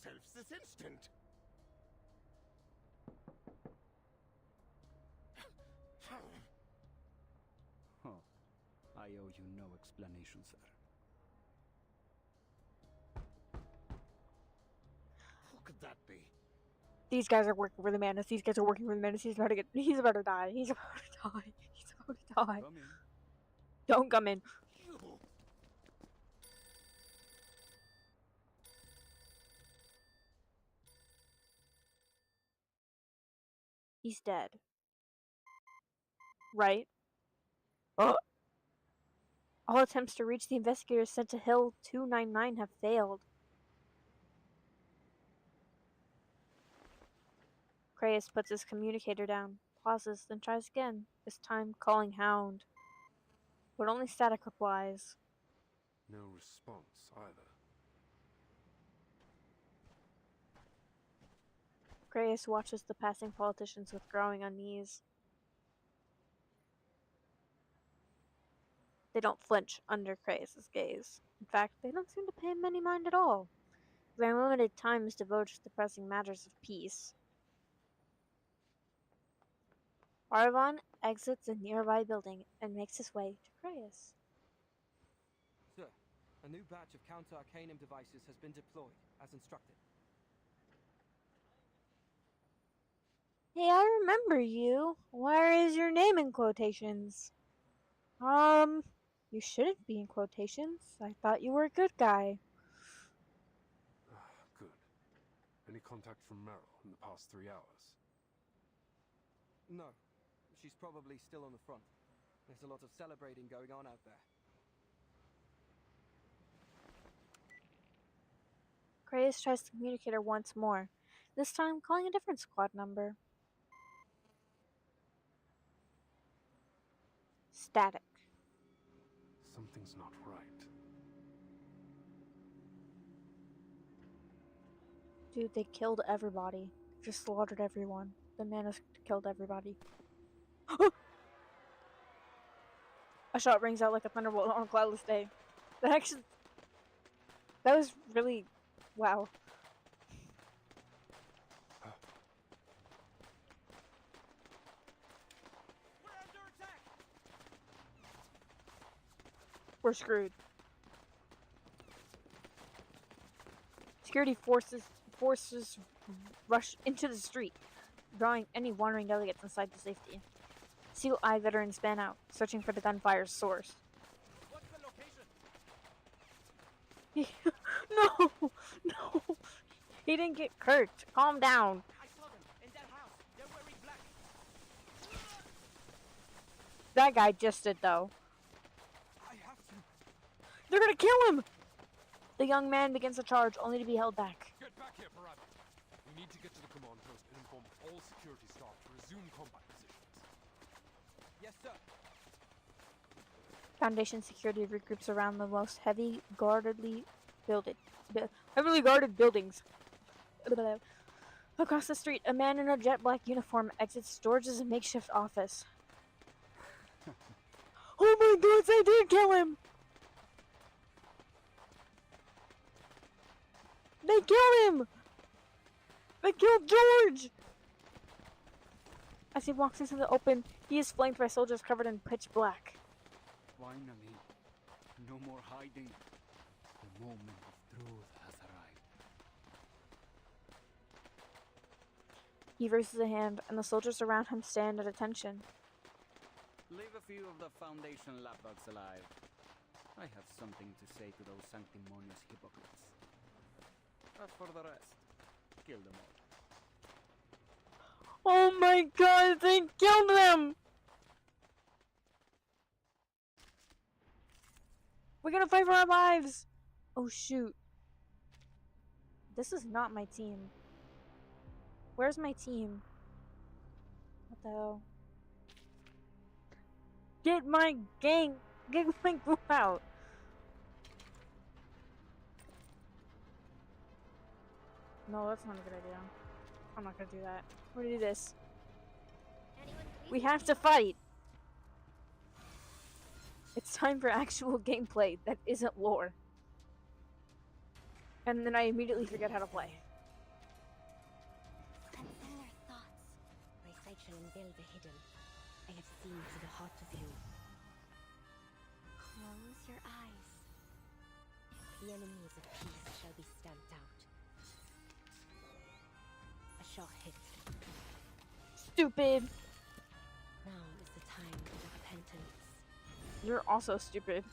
Speaker 15: yourselves this instant!
Speaker 17: Huh. I owe you no explanation, sir.
Speaker 15: Who could that be?
Speaker 1: These guys are working for the Manus. These guys are working for the Manus. He's about to die. He's about to die. He's about to die.
Speaker 17: Come in.
Speaker 1: Don't come in. He's dead. Right? Oh! All attempts to reach the investigators sent to Hill 299 have failed. Creius puts his communicator down, pauses, then tries again, this time calling Hound. But only static replies.
Speaker 8: No response either.
Speaker 1: Creius watches the passing politicians with growing unease. They don't flinch under Creius' gaze. In fact, they don't seem to pay him any mind at all. Their limited time is devoted to the pressing matters of peace. Arvon exits a nearby building and makes his way to Creius.
Speaker 18: Sir, a new batch of counter-arcanum devices has been deployed, as instructed.
Speaker 1: Hey, I remember you. Where is your name in quotations? You shouldn't be in quotations. I thought you were a good guy.
Speaker 8: Good. Any contact from Meryl in the past 3 hours?
Speaker 18: No. She's probably still on the front. There's a lot of celebrating going on out there.
Speaker 1: Creius tries to communicate her once more, this time calling a different squad number. Static.
Speaker 8: Something's not right.
Speaker 1: Dude, they killed everybody. Just slaughtered everyone. The Manus killed everybody. A shot rings out like a thunderbolt on a cloudless day. That was really, wow. We're screwed. Security forces rush into the street, drawing any wandering delegates inside to safety. Seal Eye veterans span out, searching for the gunfire's source.
Speaker 18: What's the location?
Speaker 1: No! No! He didn't get hurt. Calm down.
Speaker 18: I saw them in that house. They're wearing black.
Speaker 1: That guy just did, though.
Speaker 18: I have to.
Speaker 1: They're gonna kill him! The young man begins to charge, only to be held back.
Speaker 8: Get back here, Barab. We need to get to the command post and inform all security staff to resume combat positions.
Speaker 18: Yes, sir.
Speaker 1: Foundation security regroups around the most heavily guarded buildings. Across the street, a man in a jet black uniform exits George's makeshift office. Oh my god, they did kill him! They killed him! They killed George! As he walks into the open, he is flanked by soldiers covered in pitch black.
Speaker 17: Finally, no more hiding. The moment of truth has arrived.
Speaker 1: He raises a hand, and the soldiers around him stand at attention.
Speaker 17: Leave a few of the Foundation lapdogs alive. I have something to say to those sanctimonious hypocrites. As for the rest, kill them all.
Speaker 1: Oh my god, they killed them! We're gonna fight for our lives! Oh shoot. This is not my team. Where's my team? What the hell? Get my gang! Get my group out! No, that's not a good idea. I'm not gonna do that. We're gonna do this. We have to fight! It's time for actual gameplay that isn't lore. And then I immediately forget how to play.
Speaker 19: build the hidden. I have seen to the heart of you.
Speaker 3: Close your eyes.
Speaker 19: The enemies of peace shall be stamped out. A shot hit.
Speaker 1: Stupid.
Speaker 19: Now is the time for repentance.
Speaker 1: You're also stupid.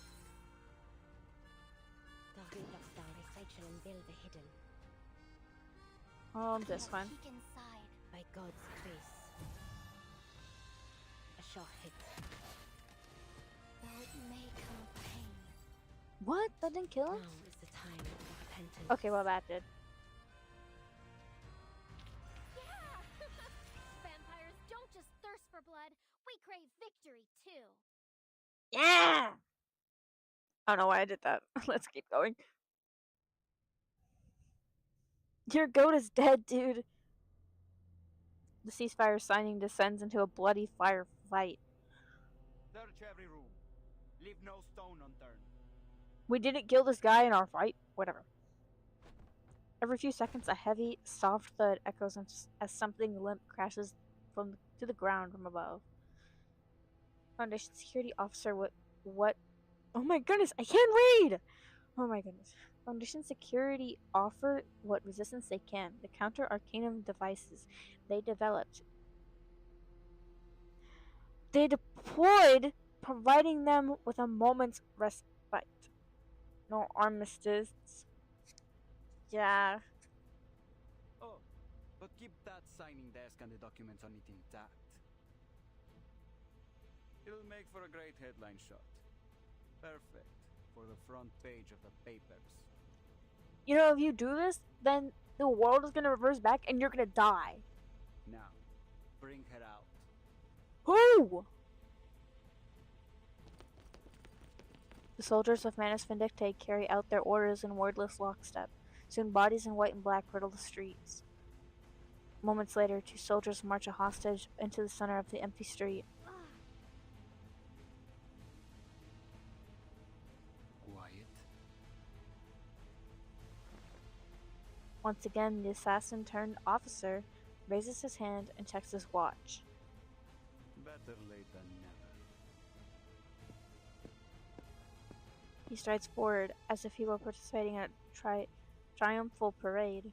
Speaker 19: Darknesstar recycle and build the hidden.
Speaker 1: Oh, this one.
Speaker 3: Peek inside.
Speaker 19: By God's grace. A shot hit.
Speaker 3: Though it may come with pain.
Speaker 1: What? That didn't kill him?
Speaker 19: Now is the time for repentance.
Speaker 1: Okay, well that did.
Speaker 3: Yeah! Vampires don't just thirst for blood, we crave victory too.
Speaker 1: Yeah! I don't know why I did that. Let's keep going. Your goat is dead, dude. The ceasefire signing descends into a bloody firefight.
Speaker 17: Search every room. Leave no stone unturned.
Speaker 1: We didn't kill this guy in our fight. Whatever. Every few seconds, a heavy, soft thud echoes as something limp crashes to the ground from above. Foundation security officer, what? Oh my goodness, I can't read! Oh my goodness. Foundation security offer what resistance they can. The counter arcanum devices they developed. They deployed, providing them with a moment's respite. No armistice. Yeah.
Speaker 17: Oh, but keep that signing desk and the documents on it intact. It'll make for a great headline shot. Perfect for the front page of the papers.
Speaker 1: You know, if you do this, then the world is gonna reverse back and you're gonna die.
Speaker 17: Now, bring her out.
Speaker 1: Who? The soldiers of Manus Vindictae carry out their orders in wordless lockstep. Soon bodies in white and black riddle the streets. Moments later, two soldiers march a hostage into the center of the empty street.
Speaker 17: Quiet.
Speaker 1: Once again, the assassin-turned-officer raises his hand and checks his watch.
Speaker 17: Better late than never.
Speaker 1: He strides forward as if he were participating in a triumphal parade,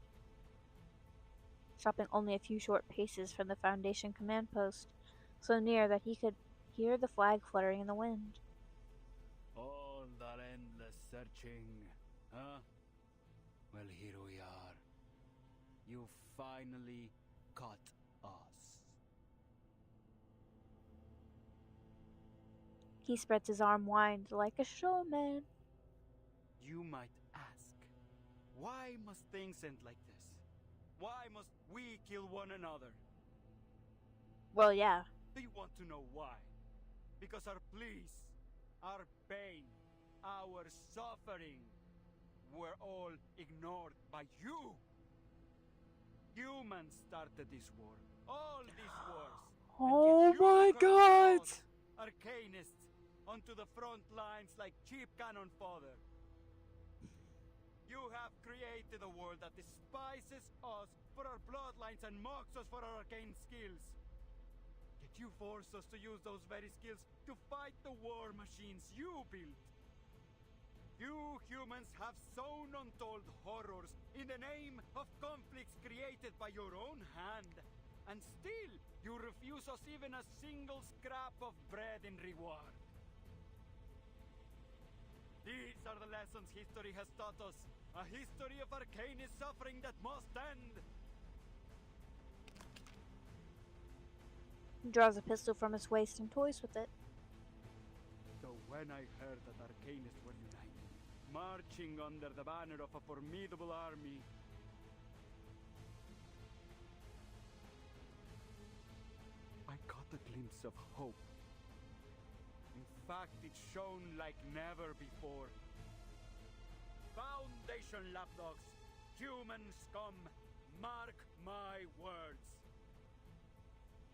Speaker 1: stopping only a few short paces from the Foundation command post, so near that he could hear the flag fluttering in the wind.
Speaker 17: All that endless searching, huh? Well, here we are. You finally caught us.
Speaker 1: He spreads his arm wide like a showman.
Speaker 17: You might ask, why must things end like this? Why must we kill one another?
Speaker 1: Well, yeah.
Speaker 17: Do you want to know why? Because our pleas, our pain, our suffering were all ignored by you. Humans started this war. All these wars.
Speaker 1: Oh my god!
Speaker 17: Arcanists onto the front lines like cheap cannon fodder. You have created a world that despises us for our bloodlines and mocks us for our arcane skills. Yet you force us to use those very skills to fight the war machines you built. You humans have sown untold horrors in the name of conflicts created by your own hand. And still, you refuse us even a single scrap of bread in reward. These are the lessons history has taught us. A history of arcanist suffering that must end.
Speaker 1: He draws a pistol from his waist and toys with it.
Speaker 17: So when I heard that arcanists were united, marching under the banner of a formidable army, I caught a glimpse of hope. In fact, it shone like never before. Foundation lapdogs, human scum, mark my words.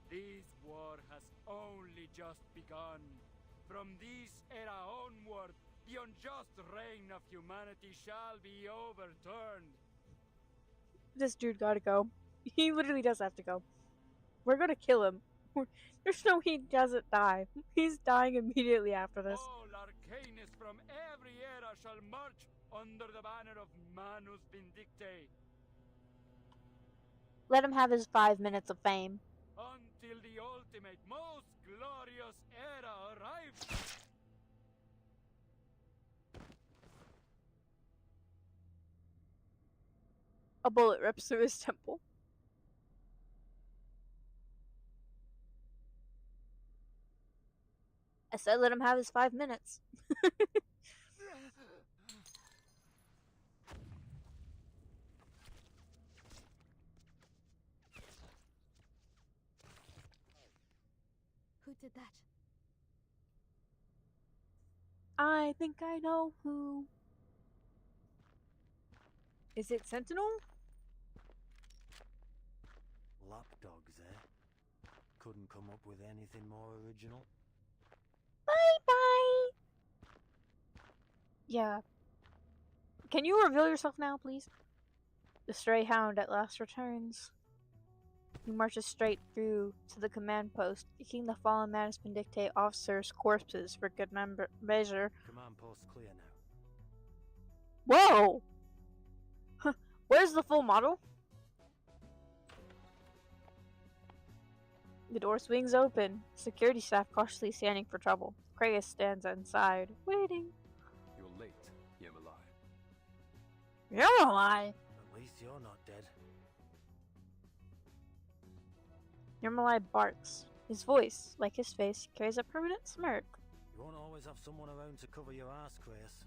Speaker 17: This war has only just begun. From this era onward, the unjust reign of humanity shall be overturned.
Speaker 1: This dude gotta go. He literally does have to go. We're gonna kill him. there's no he doesn't die. He's dying immediately after this.
Speaker 17: All Arcanists from every era shall march under the banner of Manus Vindictae
Speaker 1: Let him have his 5 minutes of fame.
Speaker 17: until the ultimate, most glorious era arrives.
Speaker 1: A bullet rips through his temple. I said let him have his 5 minutes.
Speaker 11: Who did that?
Speaker 1: I think I know who. Is it Sentinel?
Speaker 20: Lapdogs, eh? Couldn't come up with anything more original?
Speaker 1: Bye-bye! Yeah. Can you reveal yourself now, please? The stray hound at last returns. He marches straight through to the command post, kicking the fallen Manus Vindictae officers' corpses for good measure.
Speaker 20: Command post clear now.
Speaker 1: Whoa! Where's the full model? The door swings open. Security staff cautiously scanning for trouble. Kratos stands inside, waiting.
Speaker 8: You're late, Yemalai.
Speaker 1: Yermalai!
Speaker 20: At least you're not dead.
Speaker 1: Yermalai barks. His voice, like his face, carries a permanent smirk.
Speaker 20: You won't always have someone around to cover your ass, Kratos.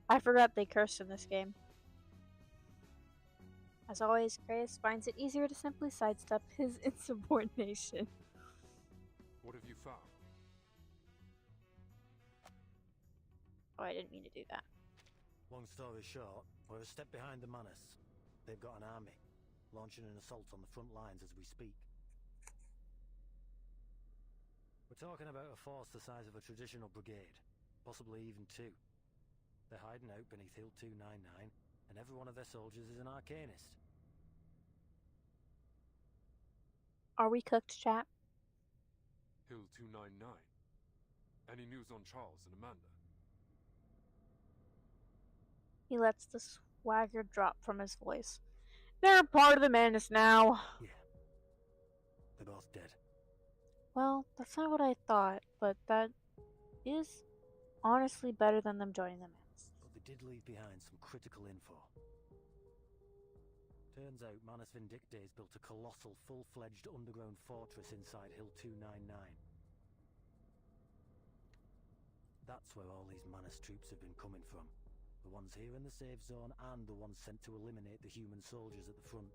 Speaker 1: I forgot they cursed in this game. As always, Kratos finds it easier to simply sidestep his insubordination.
Speaker 8: What have you found?
Speaker 1: Oh, I didn't mean to do that.
Speaker 20: Long story short, we're a step behind the Manus. They've got an army, launching an assault on the front lines as we speak. We're talking about a force the size of a traditional brigade, possibly even two. They're hiding out beneath Hill 299, and every one of their soldiers is an Arcanist.
Speaker 1: Are we cooked, chat?
Speaker 8: Hill 299. Any news on Charles and Amanda?
Speaker 1: He lets the swagger drop from his voice. They're part of the Manus now.
Speaker 20: Yeah. They're both dead.
Speaker 1: Well, that's not what I thought, but that is honestly better than them joining the Manus.
Speaker 20: But they did leave behind some critical info. Turns out Manus Vindictae's built a colossal, full-fledged underground fortress inside Hill 299. That's where all these Manus troops have been coming from. The ones here in the safe zone and the ones sent to eliminate the human soldiers at the front.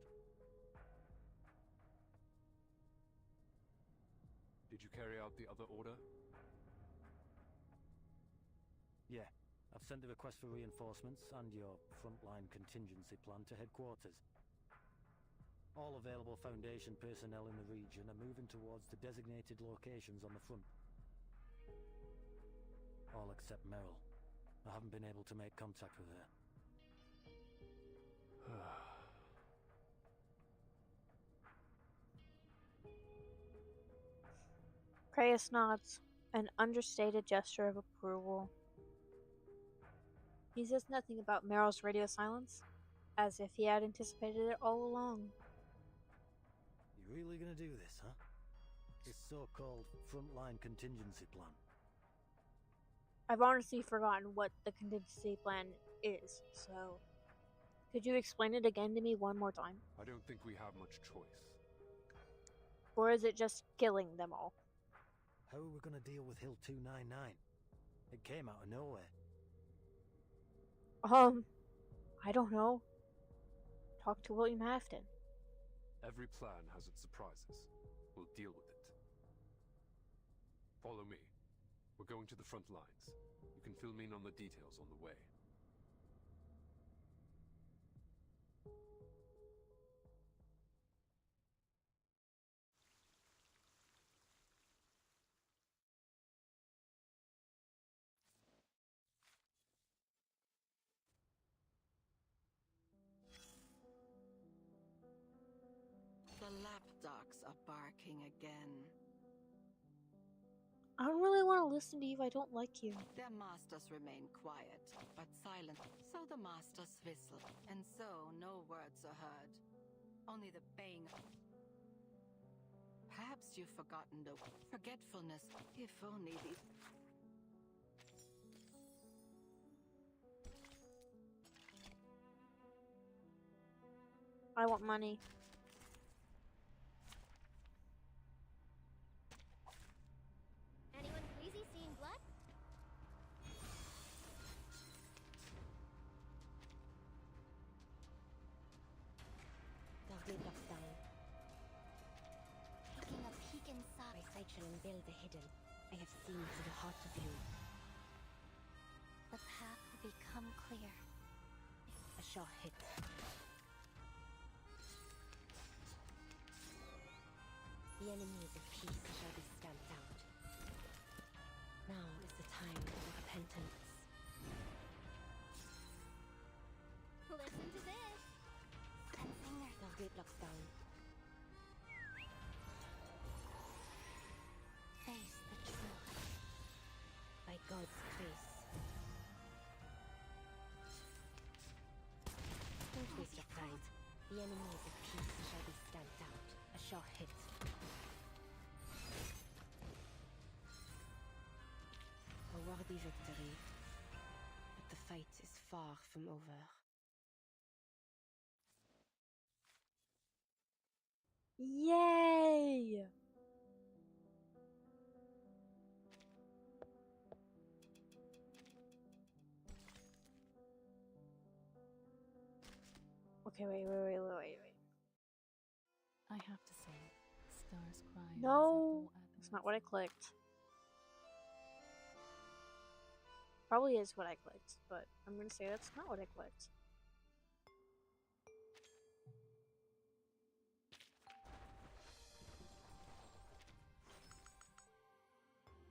Speaker 8: Did you carry out the other order?
Speaker 20: Yeah, I've sent a request for reinforcements and your frontline contingency plan to headquarters. All available Foundation personnel in the region are moving towards the designated locations on the front. All except Meryl. I haven't been able to make contact with her.
Speaker 1: Kratos nods, an understated gesture of approval. He says nothing about Meryl's radio silence, as if he had anticipated it all along.
Speaker 20: You really gonna do this, huh? This so-called frontline contingency plan.
Speaker 1: I've honestly forgotten what the contingency plan is, so could you explain it again to me one more time?
Speaker 8: I don't think we have much choice.
Speaker 1: Or is it just killing them all?
Speaker 20: How are we gonna deal with Hill 299? It came out of nowhere.
Speaker 1: I don't know. Talk to William Afton.
Speaker 8: Every plan has its surprises. We'll deal with it. Follow me. We're going to the front lines. You can fill me in on the details on the way.
Speaker 7: The lab
Speaker 21: dogs are barking again.
Speaker 1: I don't really want to listen to you. I don't like you.
Speaker 21: Their masters remain quiet, but silent. So the masters whistle, and so no words are heard. Only the baying. Perhaps you've forgotten the forgetfulness. If only the...
Speaker 1: I want money.
Speaker 9: Anyone crazy seeing blood?
Speaker 19: Darkly blocks down.
Speaker 9: Taking a peek inside.
Speaker 19: My sight shall unveil the hidden. I have seen to the heart of you.
Speaker 9: The path will become clear.
Speaker 19: A shot hit. The enemies of peace shall be stamped out. Now is the time of repentance.
Speaker 9: Listen to this. Sensing their
Speaker 19: Darkly blocks down.
Speaker 9: face the truth.
Speaker 19: By God's grace. Don't waste your time. The enemies of peace shall be stamped out. A shot hit. A worthy victory. But the fight is far from over.
Speaker 1: Yay! Okay, wait.
Speaker 22: I have to say, Stars Cry.
Speaker 1: No, that's not what I clicked. Probably is what I clicked, but I'm gonna say that's not what I clicked.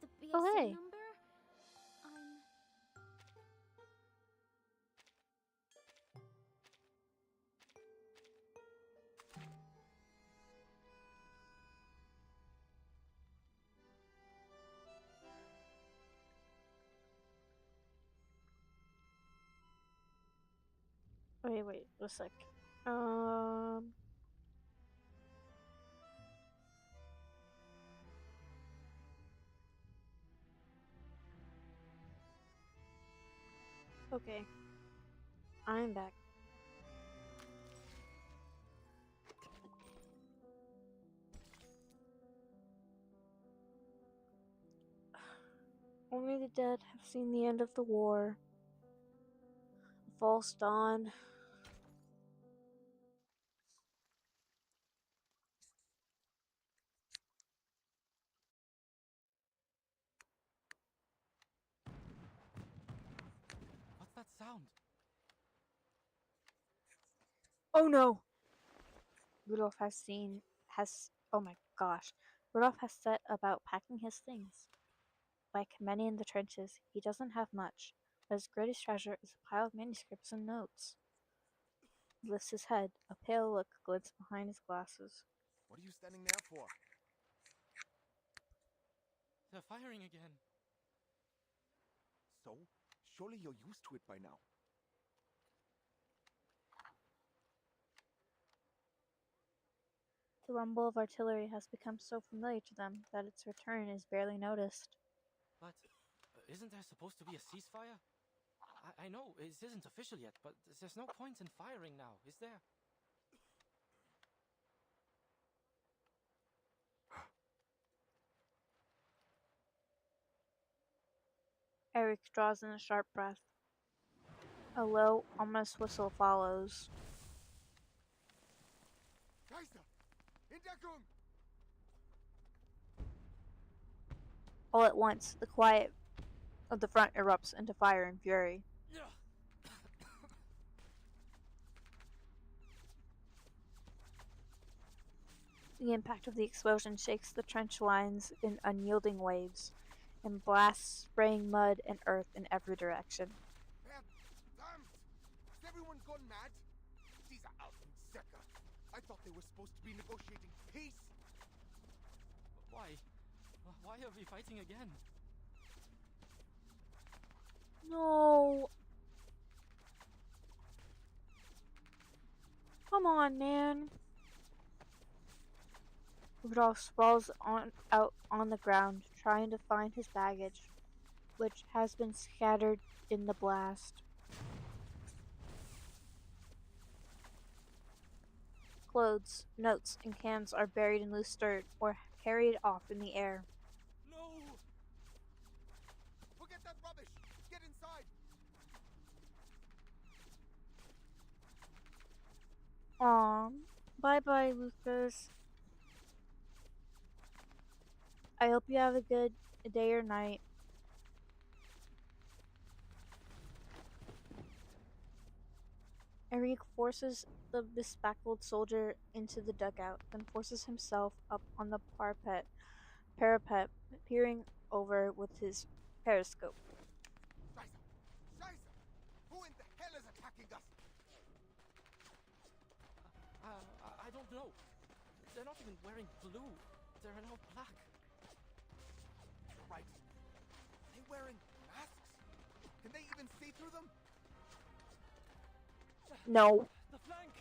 Speaker 9: The BSC
Speaker 1: Oh, hey.
Speaker 9: number?
Speaker 1: Wait, a sec. Okay. I'm back. Only the dead have seen the end of the war. A false dawn.
Speaker 18: What's that sound?
Speaker 1: Oh no! Oh my gosh. Rudolph has set about packing his things. Like many in the trenches, he doesn't have much, but his greatest treasure is a pile of manuscripts and notes. He lifts his head. A pale look glints behind his glasses.
Speaker 10: What are you standing there for?
Speaker 18: They're firing again.
Speaker 10: So? Surely you're used to it by now.
Speaker 1: The rumble of artillery has become so familiar to them that its return is barely noticed.
Speaker 18: But isn't there supposed to be a ceasefire? I know it isn't official yet, but there's no point in firing now, is there?
Speaker 1: Eric draws in a sharp breath. A low, ominous whistle follows.
Speaker 10: Geister! In Deckung!
Speaker 1: All at once, the quiet of the front erupts into fire and fury. The impact of the explosion shakes the trench lines in unyielding waves, and blasts spraying mud and earth in every direction.
Speaker 10: Damn! Has everyone gone mad? These are Alpensäcke.
Speaker 6: I thought they were supposed to be negotiating peace.
Speaker 18: Why? Why are we fighting again?
Speaker 1: No. Come on, man. Rudolph sprawls out on the ground, trying to find his baggage, which has been scattered in the blast. Clothes, notes, and cans are buried in loose dirt or carried off in the air.
Speaker 6: No! Forget that rubbish! Get inside!
Speaker 1: Aw, bye-bye, Lucas. I hope you have a good day or night. Eric forces the bespectacled soldier into the dugout, then forces himself up on the parapet, peering over with his periscope.
Speaker 6: Scheiße! Scheiße! Who in the hell is attacking us?
Speaker 18: I don't know. They're not even wearing blue. They're all black.
Speaker 6: Right. Are they wearing masks? Can they even see through them?
Speaker 1: No.
Speaker 18: The flank!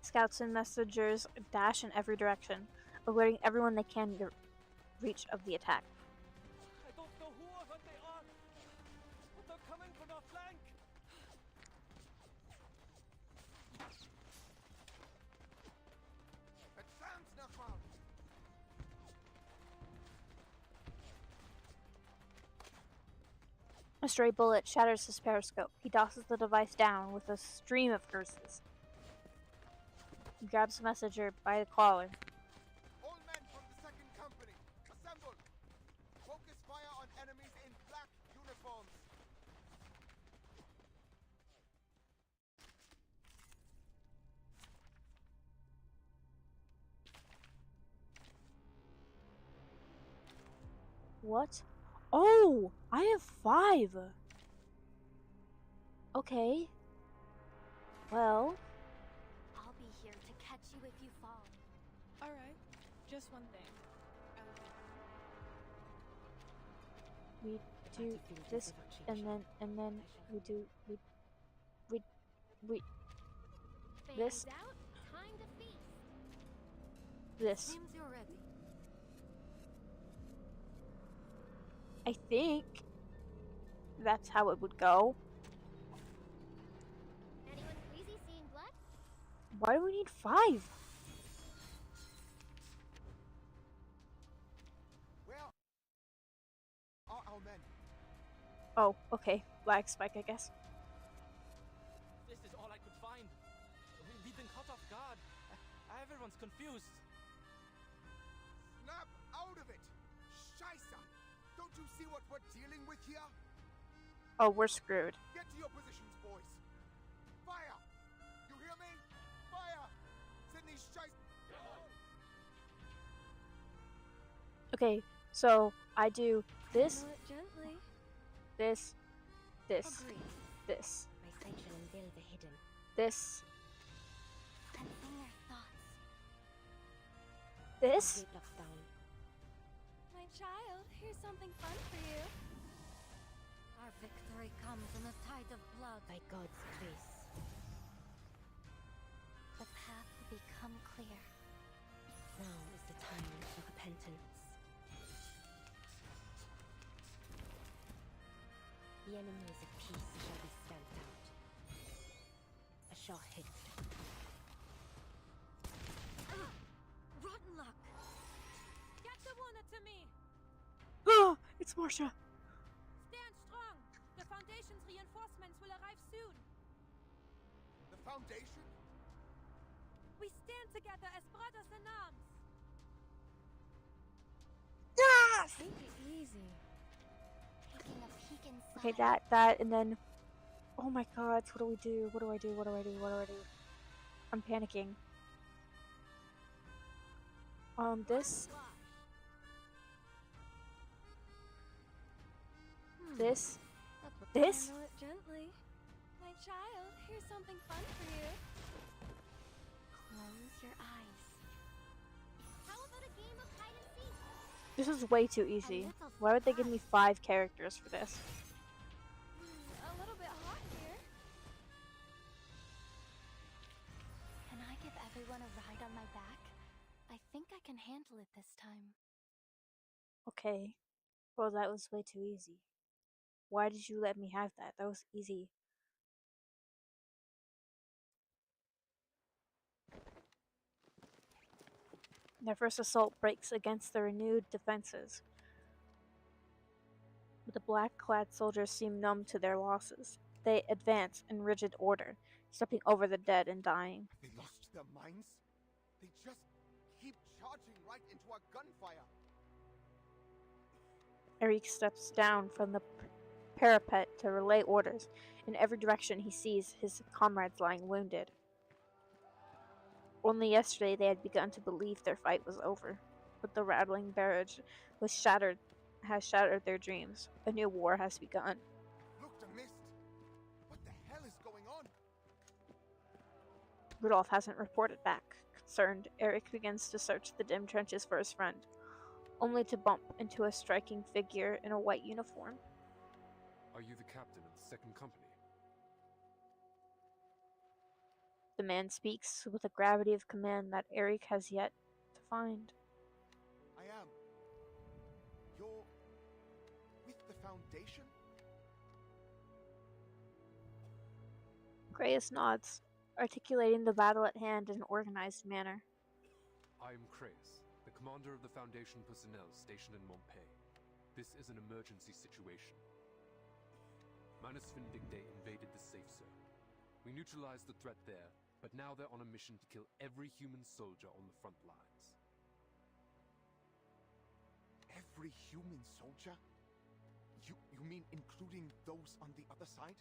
Speaker 1: Scouts and messengers dash in every direction, alerting everyone they can to reach of the attack.
Speaker 17: I don't know who or what they are, but they're coming from our flank.
Speaker 6: Verdammt nochmal!
Speaker 1: A stray bullet shatters his periscope. He tosses the device down with a stream of curses. He grabs the messenger by the collar.
Speaker 6: All men from the second company, assemble! Focus fire on enemies in black uniforms.
Speaker 1: What? Oh, I have 5. Okay. Well,
Speaker 3: I'll be here to catch you if you fall.
Speaker 11: Alright, just one thing.
Speaker 1: we do this, and then we do we this,
Speaker 3: Fans out, time to feast.
Speaker 1: this.
Speaker 3: Seems you're ready.
Speaker 1: I think that's how it would go.
Speaker 3: Anyone queasy seeing blood?
Speaker 1: Why do we need 5?
Speaker 6: Where are our men?
Speaker 1: Oh, okay. Black Spike, I guess.
Speaker 18: This is all I could find. We've been caught off guard. Everyone's confused.
Speaker 6: Snap out of it! Scheiße! Don't you see what we're dealing with here?
Speaker 1: Oh, we're screwed.
Speaker 6: Get to your positions, boys. Fire! You hear me? Fire! Send these scheiß...
Speaker 1: Okay, so I do this,
Speaker 11: Handle it gently.
Speaker 1: this, this,
Speaker 19: Agreed.
Speaker 1: this,
Speaker 19: My sight shall unveil the hidden.
Speaker 1: this,
Speaker 3: Sensing your thoughts.
Speaker 1: this.
Speaker 19: Gate locks down.
Speaker 11: My child, here's something fun for you.
Speaker 2: Our victory comes in a tide of blood.
Speaker 19: By God's grace.
Speaker 3: The path will become clear.
Speaker 19: Now is the time for repentance. The enemies of peace shall be stamped out. A shot hit.
Speaker 2: Rotten luck! Get the one to me!
Speaker 1: Ah, it's Marcia.
Speaker 2: Stand strong! The Foundation's reinforcements will arrive soon!
Speaker 6: The Foundation?
Speaker 2: We stand together as brothers in arms!
Speaker 1: Yes!
Speaker 11: Take it easy.
Speaker 3: Taking a peek inside.
Speaker 1: Okay, that, and then, oh my God, what do we do? What do I do? What do I do? What do I do? I'm panicking. This, this, this.
Speaker 11: Handle it gently. My child, something fun for you.
Speaker 19: Close your eyes. How about a game of hide and seek?
Speaker 1: This is way too easy. Why would they give me 5 characters for this?
Speaker 11: A little bit hot here.
Speaker 19: Can I give everyone a ride on my back? I think I can handle it this time.
Speaker 1: Okay. Well, that was way too easy. Why did you let me have that? That was easy. Their first assault breaks against the renewed defenses. But the black-clad soldiers seem numb to their losses. They advance in rigid order, stepping over the dead and dying.
Speaker 6: They lost their minds? They just keep charging right into our gunfire.
Speaker 1: Eric steps down from the parapet to relay orders. In every direction he sees his comrades lying wounded. Only yesterday they had begun to believe their fight was over, but the rattling barrage has shattered their dreams. A new war has begun.
Speaker 6: Look, the mist. What the hell is going on?
Speaker 1: Rudolph hasn't reported back. Concerned, Eric begins to search the dim trenches for his friend, only to bump into a striking figure in a white uniform.
Speaker 8: Are you the captain of the 2nd Company?
Speaker 1: The man speaks with a gravity of command that Eric has yet to find.
Speaker 6: I am. You're with the Foundation?
Speaker 1: Grayus nods, articulating the battle at hand in an organized manner.
Speaker 8: I am Kreis, the commander of the Foundation personnel stationed in Montpay. This is an emergency situation. Manus Vindicte invaded the safe zone. We neutralized the threat there, but now they're on a mission to kill every human soldier on the front lines.
Speaker 6: Every human soldier? You mean including those on the other side?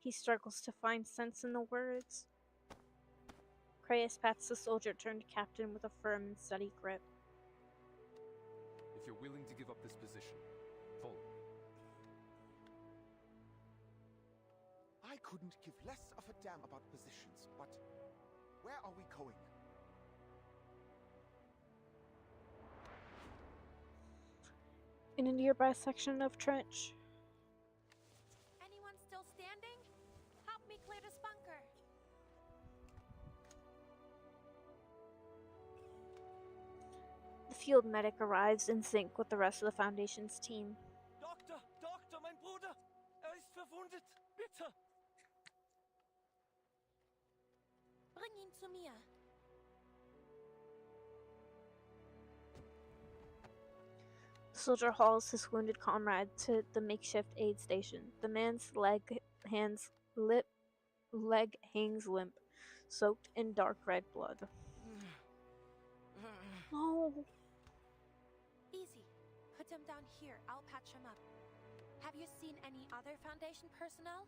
Speaker 1: He struggles to find sense in the words. Kreis pats the soldier-turned-captain with a firm and steady grip.
Speaker 8: If you're willing to give up this position, follow me.
Speaker 6: I couldn't give less of a damn about positions, but where are we going?
Speaker 1: In a nearby section of trench.
Speaker 2: Anyone still standing? Help me clear this bunker.
Speaker 1: The field medic arrives in sync with the rest of the Foundation's team.
Speaker 17: Doktor, mein Bruder! Ist verwundet! Bitte!
Speaker 2: Bring ihn zu mir.
Speaker 1: The soldier hauls his wounded comrade to the makeshift aid station. The man's leg hangs limp, soaked in dark red blood. No.
Speaker 2: Easy. Put him down here. I'll patch him up. Have you seen any other Foundation personnel?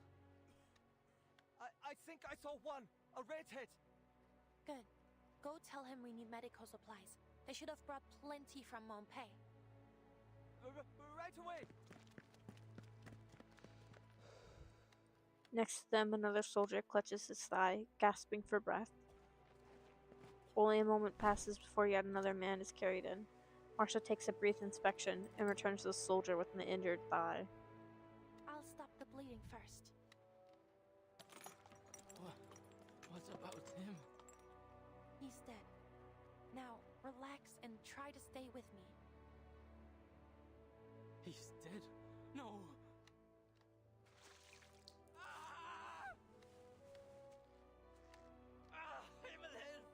Speaker 17: I think I saw one. A redhead.
Speaker 2: Good. Go tell him we need medical supplies. They should have brought plenty from Montpay.
Speaker 17: Right away.
Speaker 1: Next to them, another soldier clutches his thigh, gasping for breath. Only a moment passes before yet another man is carried in. Marcia takes a brief inspection and returns the soldier with an injured thigh.
Speaker 2: I'll stop the bleeding first.
Speaker 18: What about him?
Speaker 2: He's dead. Now, relax and try to stay with me.
Speaker 18: He's dead? No!
Speaker 17: Himmelhilf!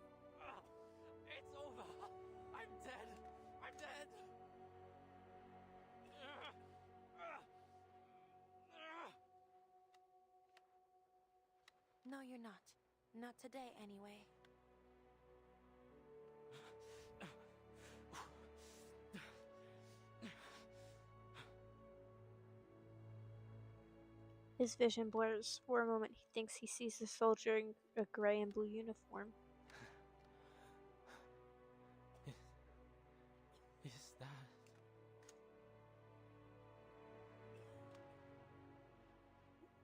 Speaker 17: It's over! I'm dead! I'm dead!
Speaker 2: No, you're not. Not today, anyway.
Speaker 1: His vision blurs. For a moment, he thinks he sees a soldier in a gray and blue uniform.
Speaker 18: Is that...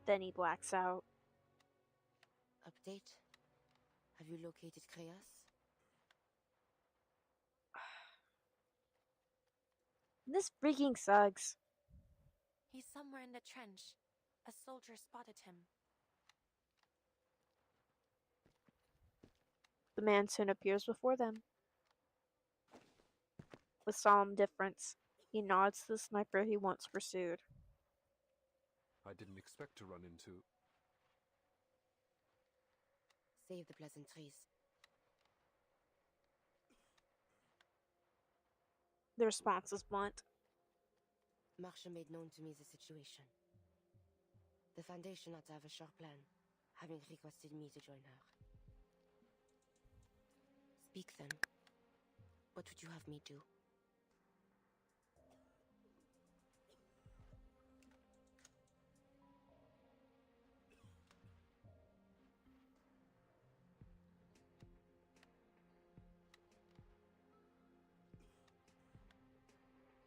Speaker 1: Then he blacks out.
Speaker 7: Update? Have you located Kreas?
Speaker 1: This freaking sucks.
Speaker 2: He's somewhere in the trench. A soldier spotted him.
Speaker 1: The man soon appears before them. With solemn difference, he nods to the sniper he once pursued.
Speaker 8: I didn't expect to run into...
Speaker 7: Save the pleasantries.
Speaker 1: The response is blunt.
Speaker 7: Marsha made known to me the situation. The Foundation ought to have a sharp plan, having requested me to join her. Speak then. What would you have me do?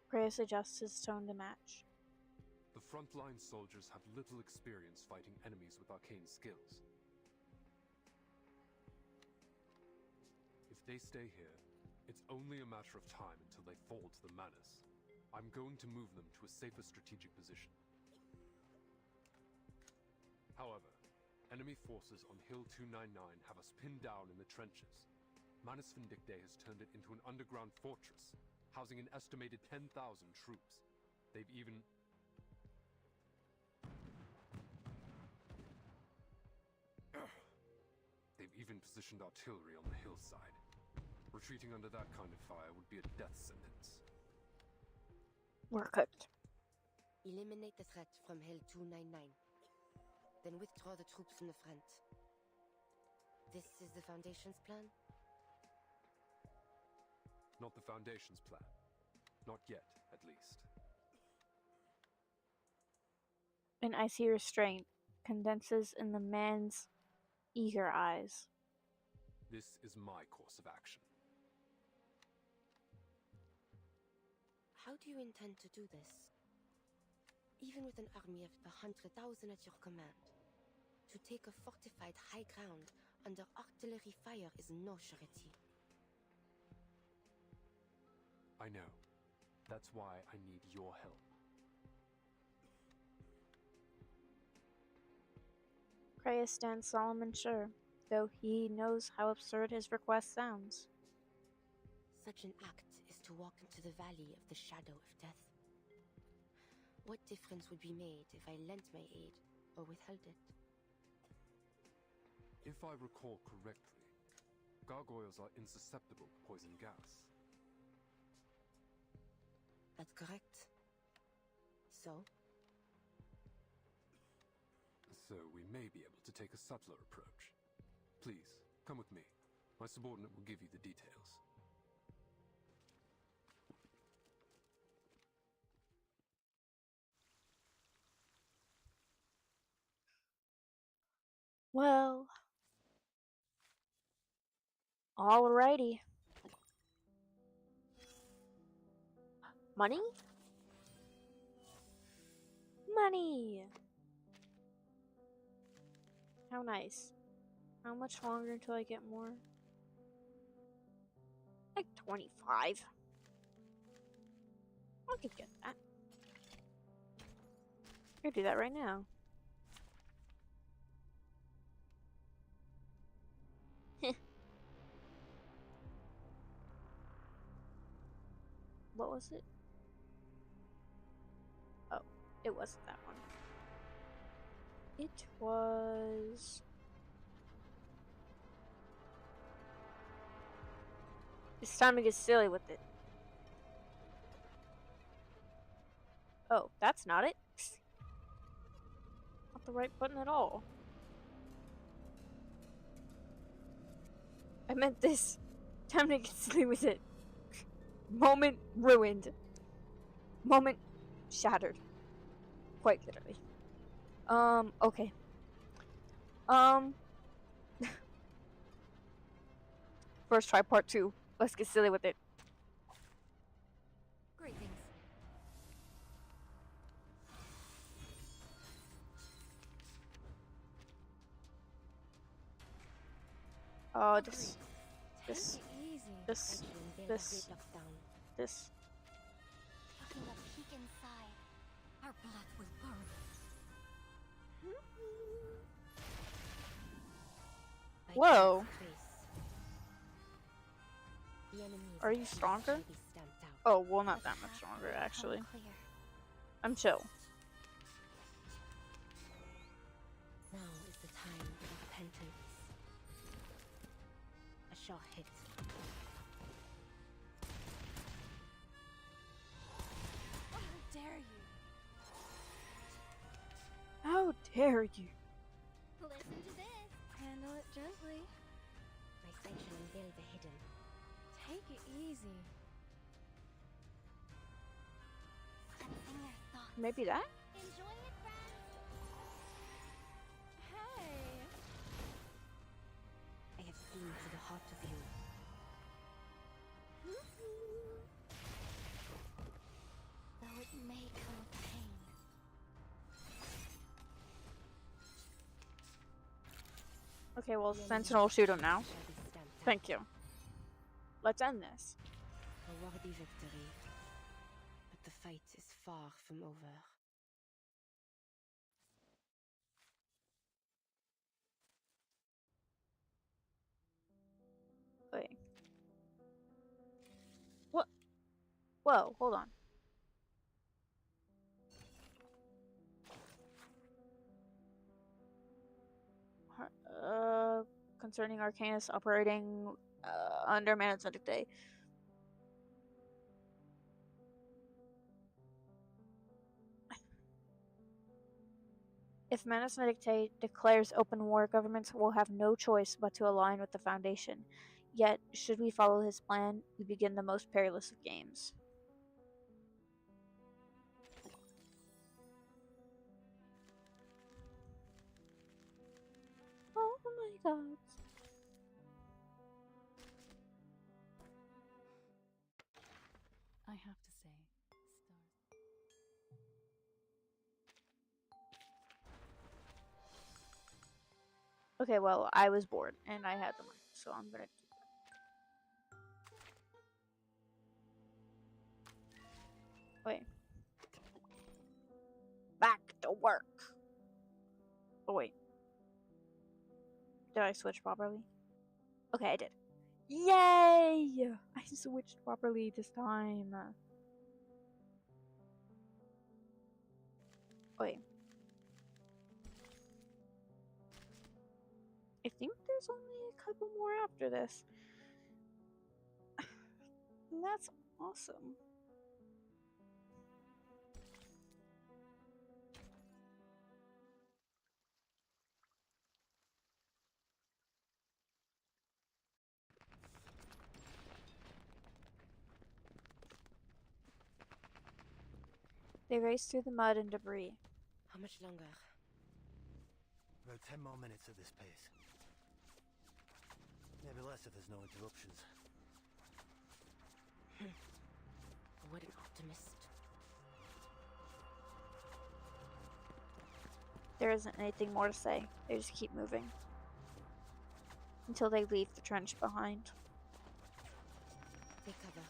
Speaker 1: Kreas adjusts his tone to match.
Speaker 8: The frontline soldiers have little experience fighting enemies with arcane skills. If they stay here, it's only a matter of time until they fall to the Manus. I'm going to move them to a safer strategic position. However, enemy forces on Hill 299 have us pinned down in the trenches. Manus Vindictae has turned it into an underground fortress, housing an estimated 10,000 troops. They've even... positioned artillery on the hillside. Retreating under that kind of fire would be a death sentence.
Speaker 1: We're cooked.
Speaker 7: Eliminate the threat from Hill 299. Then withdraw the troops from the front. This is the Foundation's plan?
Speaker 8: Not the Foundation's plan. Not yet, at least.
Speaker 1: An icy restraint condenses in the man's eager eyes.
Speaker 8: This is my course of action.
Speaker 7: How do you intend to do this? Even with an army of 100,000 at your command, to take a fortified high ground under artillery fire is no surety.
Speaker 8: I know. That's why I need your help.
Speaker 1: Kreas stands solemn and sure, though he knows how absurd his request sounds.
Speaker 7: Such an act is to walk into the valley of the shadow of death. What difference would be made if I lent my aid or withheld it?
Speaker 8: If I recall correctly, gargoyles are insusceptible to poison gas.
Speaker 7: That's correct. So?
Speaker 8: So we may be able to take a subtler approach. Please, come with me. My subordinate will give you the details.
Speaker 1: Well, alrighty. Money? Money! How nice. How much longer until I get more? Like 25. I could get that. I could do that right now. What was it? Oh, it wasn't that one. It was... It's time to get silly with it. Oh, that's not it. Not the right button at all. I meant this. Time to get silly with it. Moment ruined. Moment shattered. Quite literally. Okay. First try part 2. Let's get silly with it.
Speaker 3: Greetings.
Speaker 1: Oh, this.
Speaker 11: Take it easy.
Speaker 1: This.
Speaker 19: Taking a peek inside, our blood will burn.
Speaker 1: Whoa.
Speaker 19: The enemy's
Speaker 1: Are you
Speaker 19: peace
Speaker 1: stronger?
Speaker 19: shall be stamped out.
Speaker 1: Oh, well, not that much stronger, actually.
Speaker 19: Clear.
Speaker 1: I'm chill.
Speaker 19: Now is the time of repentance. A shot hit.
Speaker 11: How dare you?
Speaker 1: How dare you?
Speaker 11: Listen to this. Handle it gently.
Speaker 19: My sight shall unveil the hidden.
Speaker 11: Take it easy.
Speaker 19: Sensing their thoughts.
Speaker 1: Maybe that?
Speaker 19: Enjoy it, friends.
Speaker 11: Hey.
Speaker 19: I have seen to the heart of you. Though it may come with pain.
Speaker 1: Okay, well, Sentinel, shoot him now. Thank you. Let's end this.
Speaker 19: A worthy victory. But the fight is far from over.
Speaker 1: Wait. What? Whoa, hold on. Concerning Arcanus operating under Manus Vindictae. If Manus Vindictae declares open war, governments will have no choice but to align with the Foundation. Yet, should we follow his plan, we begin the most perilous of games. Oh my god.
Speaker 22: I have to say, stars.
Speaker 1: Okay, well, I was bored and I had the money, so I'm gonna do that. Wait. Back to work. Oh, wait. Did I switch properly? Okay, I did. Yay! I switched properly this time. Wait. I think there's only a couple more after this. That's awesome. They race through the mud and debris.
Speaker 7: How much longer?
Speaker 20: About 10 more minutes at this pace. Maybe less if there's no interruptions.
Speaker 7: What an optimist.
Speaker 1: There isn't anything more to say. They just keep moving. Until they leave the trench behind.
Speaker 7: Take cover.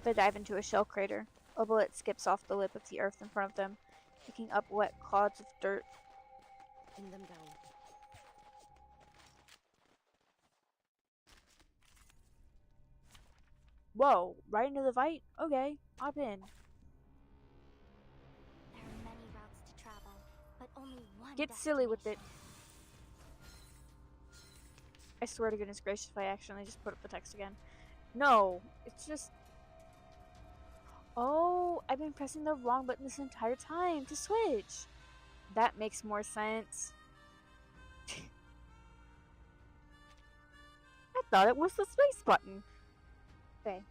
Speaker 1: They dive into a shell crater. A bullet skips off the lip of the earth in front of them, picking up wet clods of dirt.
Speaker 7: Pin them down.
Speaker 1: Whoa, right into the fight? Okay, hop in.
Speaker 19: There are many routes to travel, but only one.
Speaker 1: Get silly with it. I swear to goodness gracious if I accidentally just put up the text again. No, it's just... Oh, I've been pressing the wrong button this entire time to switch. That makes more sense. I thought it was the space button. Okay.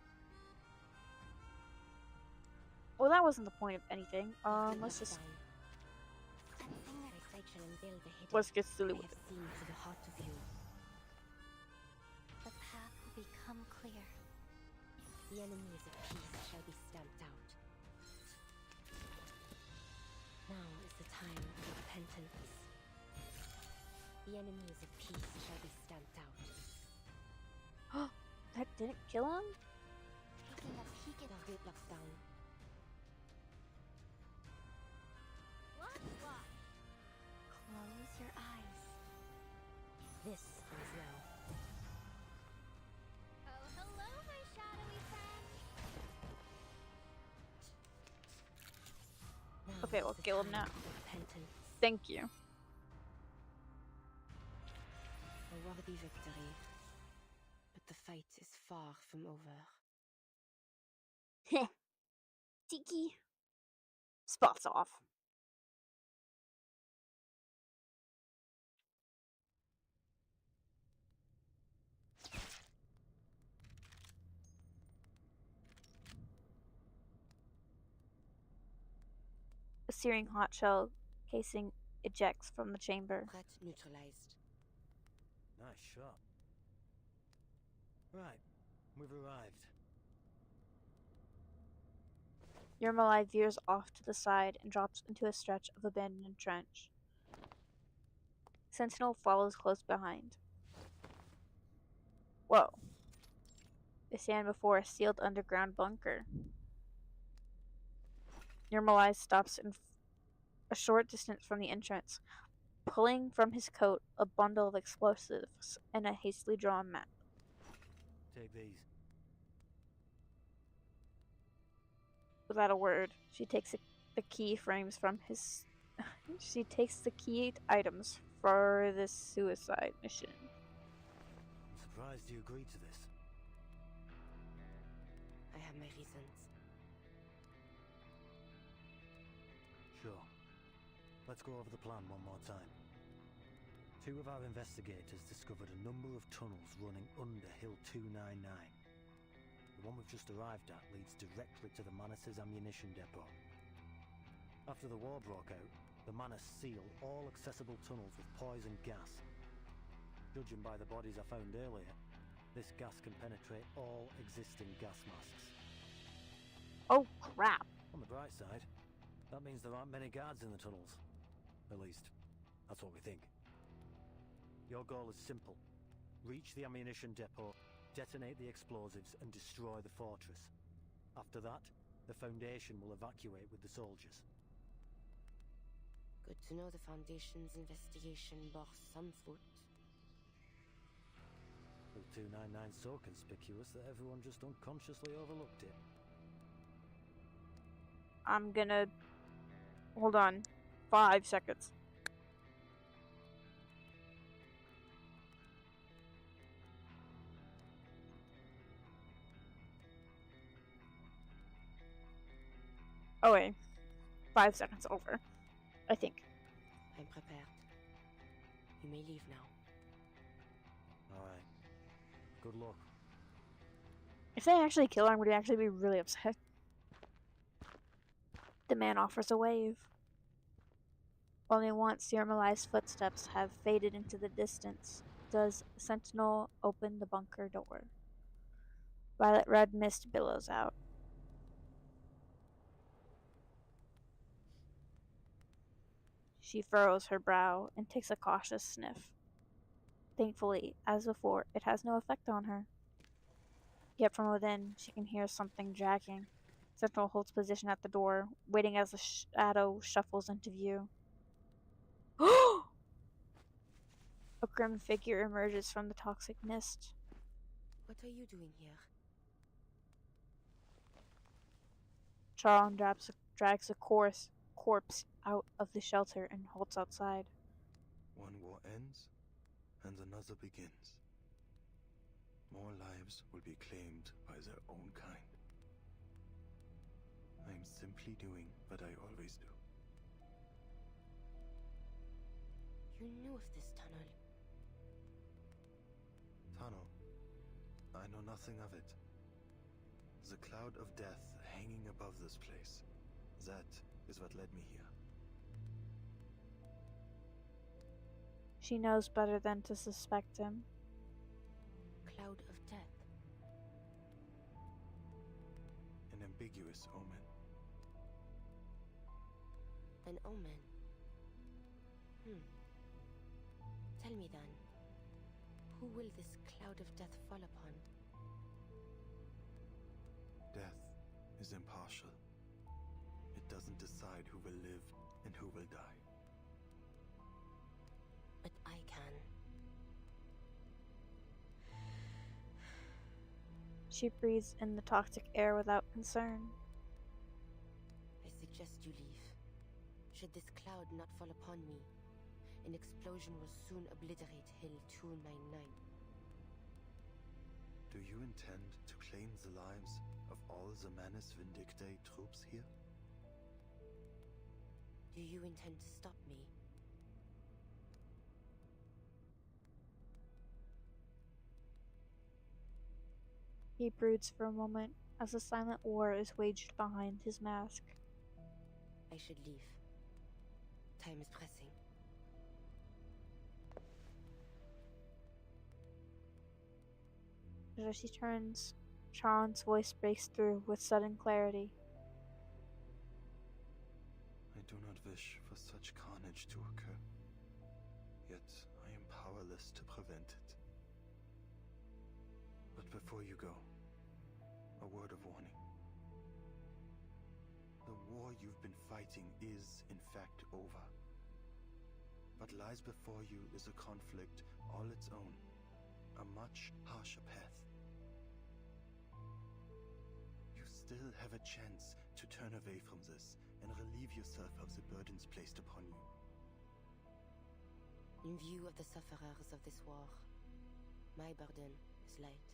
Speaker 1: Well, that wasn't the point of anything. Let's just... Let's get silly with it.
Speaker 19: The path will become clear.
Speaker 7: The enemies of peace shall be stamped out. Now is the time of repentance.
Speaker 19: The enemies of peace shall be stamped out.
Speaker 1: That didn't kill him?
Speaker 19: Taking a peek at target locked down.
Speaker 3: What?
Speaker 19: Close your eyes. This is now.
Speaker 3: Oh, hello, my shadowy friend.
Speaker 19: Now
Speaker 1: Okay, we'll
Speaker 19: is the
Speaker 1: kill him
Speaker 19: time
Speaker 1: now.
Speaker 19: for repentance.
Speaker 1: Thank you.
Speaker 7: A worthy victory. But the fight is far from over.
Speaker 1: Heh. Tiki. Spots off. A searing hot shell casing ejects from the chamber.
Speaker 7: Threat neutralized.
Speaker 20: Nice shot. Right, we've arrived.
Speaker 1: Yermolai veers off to the side and drops into a stretch of abandoned trench. Sentinel follows close behind. Whoa. They stand before a sealed underground bunker. Yermolai stops a short distance from the entrance, pulling from his coat a bundle of explosives and a hastily drawn map.
Speaker 20: Take these.
Speaker 1: Without a word, she takes the key frames from his. She takes the key items for this suicide mission.
Speaker 20: I'm surprised you agreed to this.
Speaker 7: I have my reasons.
Speaker 20: Sure. Let's go over the plan one more time. 2 of our investigators discovered a number of tunnels running under Hill 299. The one we've just arrived at leads directly to the Manus' ammunition depot. After the war broke out, the Manus sealed all accessible tunnels with poison gas. Judging by the bodies I found earlier, this gas can penetrate all existing gas masks.
Speaker 1: Oh crap!
Speaker 20: On the bright side, that means there aren't many guards in the tunnels. At least, that's what we think. Your goal is simple. Reach the ammunition depot, detonate the explosives, and destroy the fortress. After that, the Foundation will evacuate with the soldiers.
Speaker 7: Good to know the Foundation's investigation bore some fruit.
Speaker 20: Route 299's so conspicuous that everyone just unconsciously overlooked it.
Speaker 1: I'm gonna. Hold on. 5 seconds. Oh wait. 5 seconds over. I think.
Speaker 7: I'm prepared. You may leave now.
Speaker 20: Alright. Good luck.
Speaker 1: If they actually kill her, I'm gonna actually be really upset. The man offers a wave. Only once Yermolai's footsteps have faded into the distance does Sentinel open the bunker door. Violet red mist billows out. She furrows her brow and takes a cautious sniff. Thankfully, as before, it has no effect on her. Yet from within, she can hear something dragging. Sentinel holds position at the door, waiting as the shadow shuffles into view. A grim figure emerges from the toxic mist.
Speaker 7: What are you doing here?
Speaker 1: Charlon drags a corpse out of the shelter and holds outside.
Speaker 12: One war ends, and another begins. More lives will be claimed by their own kind. I'm simply doing what I always do.
Speaker 7: You knew of this tunnel.
Speaker 12: Tunnel. I know nothing of it. The cloud of death hanging above this place. That is what led me here.
Speaker 1: She knows better than to suspect him.
Speaker 7: Cloud of death.
Speaker 12: An ambiguous omen.
Speaker 7: An omen. Tell Tell me then, who will this cloud of death fall upon?
Speaker 12: Death is impartial. It doesn't decide who will live and who will die.
Speaker 7: But I can.
Speaker 1: She breathes in the toxic air without concern.
Speaker 7: I suggest you leave. Should this cloud not fall upon me, an explosion will soon obliterate Hill 299.
Speaker 12: Do you intend to claim the lives of all the Manus Vindictae troops here?
Speaker 7: Do you intend to stop me?
Speaker 1: He broods for a moment as a silent war is waged behind his mask.
Speaker 7: I should leave. Time is pressing.
Speaker 1: As she turns, Charon's voice breaks through with sudden clarity.
Speaker 12: I do not wish for such carnage to occur. Yet I am powerless to prevent it. But before you go, a word of warning. The war you've been fighting is, in fact, over. What lies before you is a conflict all its own, a much harsher path. You still have a chance to turn away from this and relieve yourself of the burdens placed upon you.
Speaker 7: In view of the sufferers of this war, my burden is light.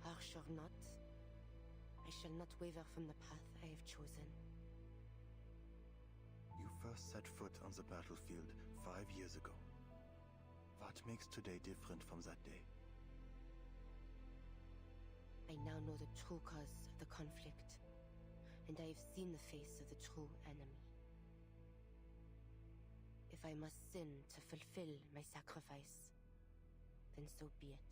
Speaker 7: Harsh or not, I shall not waver from the path I have chosen.
Speaker 12: You first set foot on the battlefield 5 years ago. What makes today different from that day?
Speaker 7: I now know the true cause of the conflict, and I have seen the face of the true enemy. If I must sin to fulfill my sacrifice, then so be it.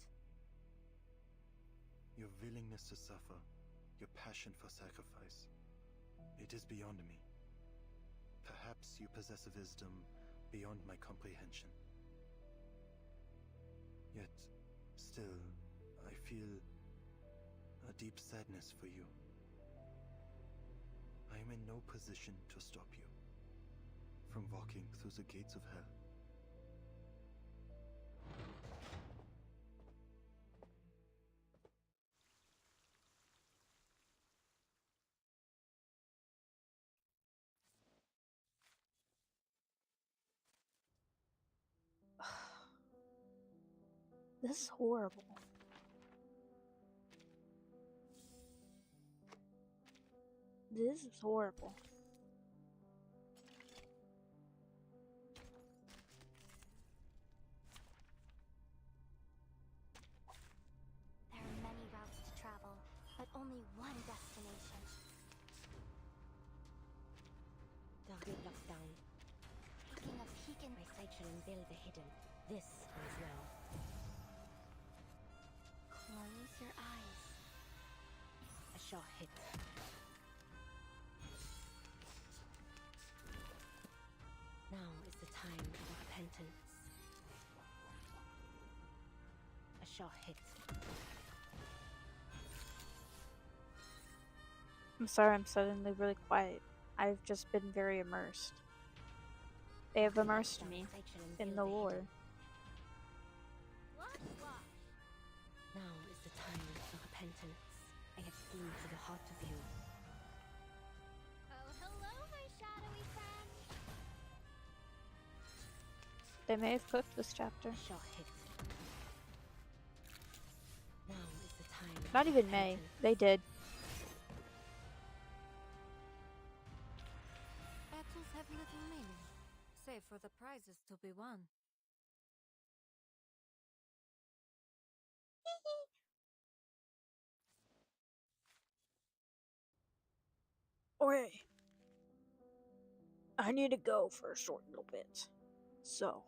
Speaker 12: Your willingness to suffer, your passion for sacrifice, it is beyond me. Perhaps you possess a wisdom beyond my comprehension. Yet, still, I feel a deep sadness for you. I am in no position to stop you from walking through the gates of hell.
Speaker 1: This is horrible. This is horrible.
Speaker 9: There are many routes to travel, but only one destination.
Speaker 7: Target locked down.
Speaker 9: Looking a peek in.
Speaker 7: My sight shall unveil the hidden. This is well.
Speaker 9: Close your eyes.
Speaker 7: A shot hit. Now is the time of repentance. A shot hit.
Speaker 1: I'm sorry I'm suddenly really quiet. I've just been very immersed. They have immersed me in the lore.
Speaker 7: Now is the time for repentance. I have seen to the heart of you.
Speaker 9: Oh, hello, my shadowy friend.
Speaker 1: They may have cooked this chapter.
Speaker 7: Shot hit. Now is the time.
Speaker 1: Not even may. They did.
Speaker 2: Battles have little meaning, save for the prizes to be won.
Speaker 1: Okay. I need to go for a short little bit. So,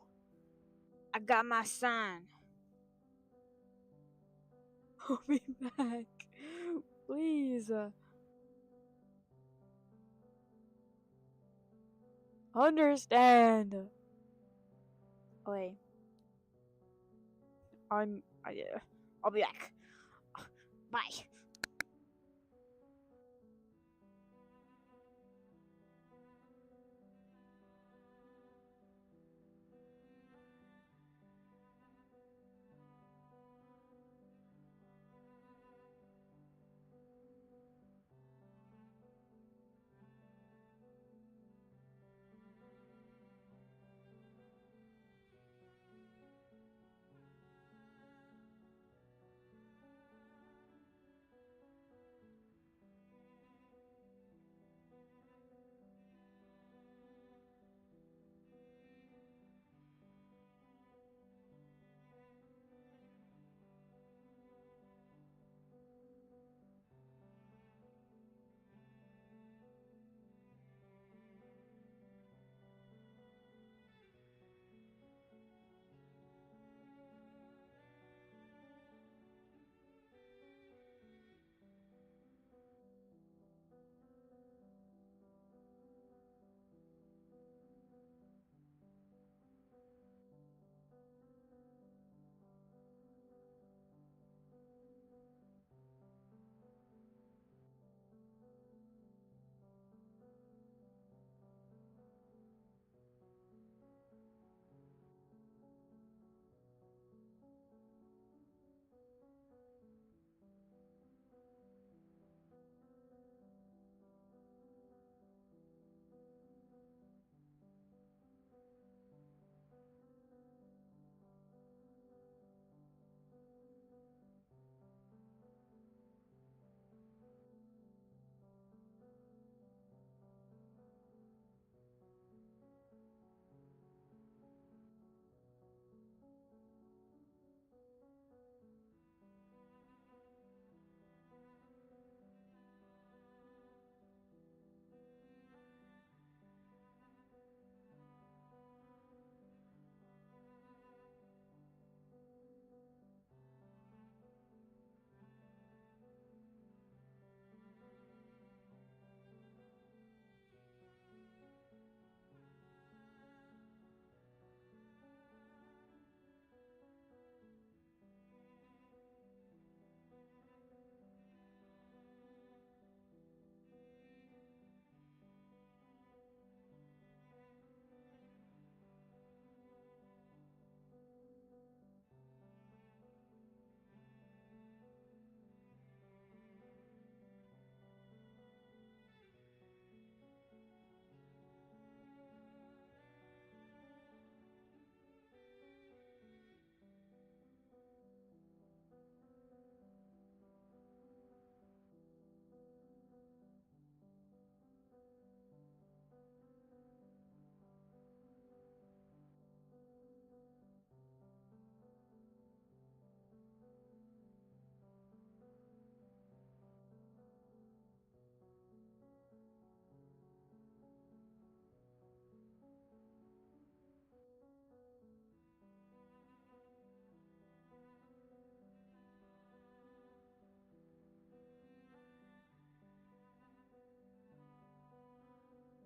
Speaker 1: I got my sign. I'll be back. Please. Understand. Wait. I'll be back. Bye.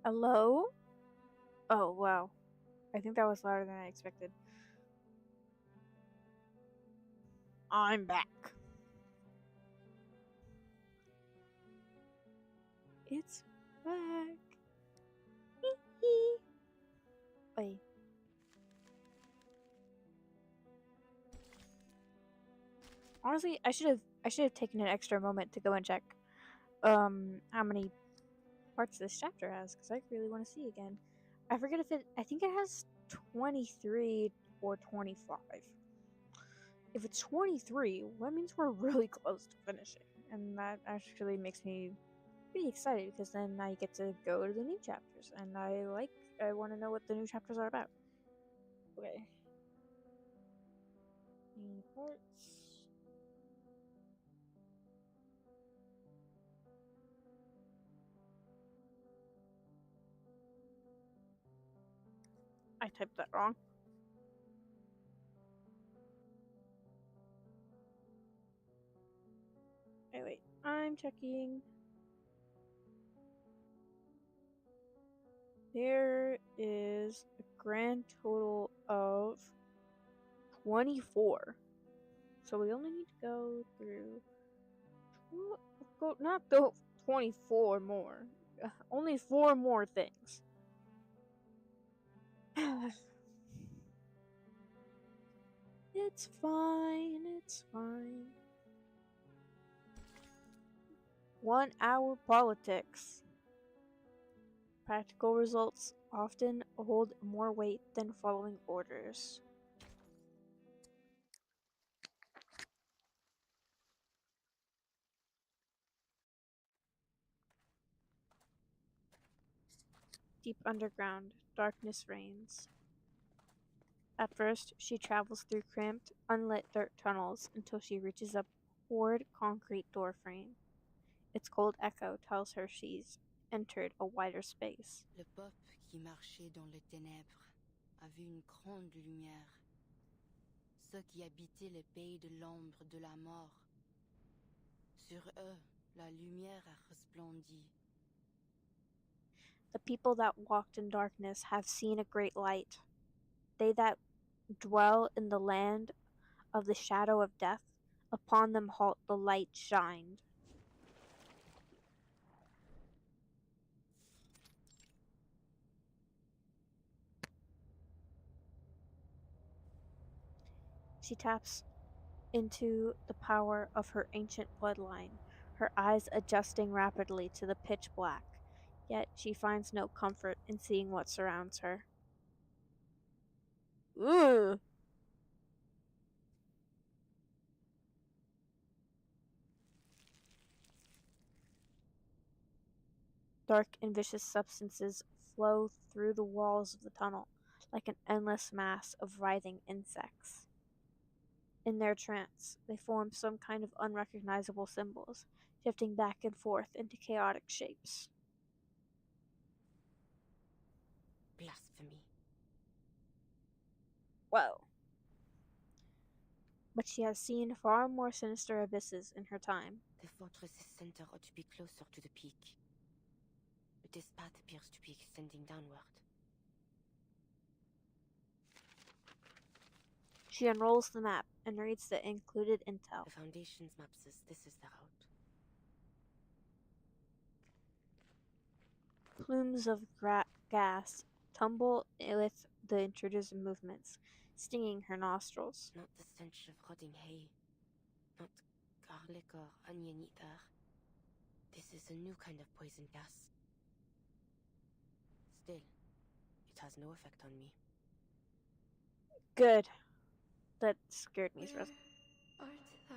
Speaker 1: Hello? Oh, wow. I think that was louder than I expected. I'm back. It's back. Wait. Honestly, I should have taken an extra moment to go and check how many parts this chapter has, because I really want to see again. I forget if I think it has 23 or 25. If it's 23, that means we're really close to finishing, and that actually makes me pretty excited, because then I get to go to the new chapters, and I want to know what the new chapters are about. Okay. New parts. I typed that wrong. Okay, wait. I'm checking. There is a grand total of 24. So we only need to go through not go 24 more. Only 4 more things. It's fine, it's fine. 1 hour politics. Practical results often hold more weight than following orders. Deep underground, darkness reigns. At first, she travels through cramped, unlit dirt tunnels until she reaches a poured concrete doorframe. Its cold echo tells her she's entered a wider space.
Speaker 7: Le peuple qui marchait dans les ténèbres a vu une grande lumière. Ceux qui habitaient le pays de l'ombre de la mort. Sur eux, la lumière a resplendi.
Speaker 1: The people that walked in darkness have seen a great light. They that dwell in the land of the shadow of death, upon them halt the light shined. She taps into the power of her ancient bloodline, her eyes adjusting rapidly to the pitch black, yet she finds no comfort in seeing what surrounds her. Ooh! Dark and vicious substances flow through the walls of the tunnel, like an endless mass of writhing insects. In their trance, they form some kind of unrecognizable symbols, shifting back and forth into chaotic shapes.
Speaker 7: Blasphemy.
Speaker 1: Whoa. But she has seen far more sinister abysses in her time.
Speaker 7: The fortress's center ought to be closer to the peak. But this path appears to be extending downward.
Speaker 1: She unrolls the map and reads the included intel.
Speaker 7: The Foundation's map says this is the route.
Speaker 1: Plumes of gas tumble with the intruder's movements, stinging her nostrils.
Speaker 7: Not the stench of rotting hay. Not garlic or onion either. This is a new kind of poison gas. Still, it has no effect on me.
Speaker 1: Good. That scared me.
Speaker 13: Where art thou?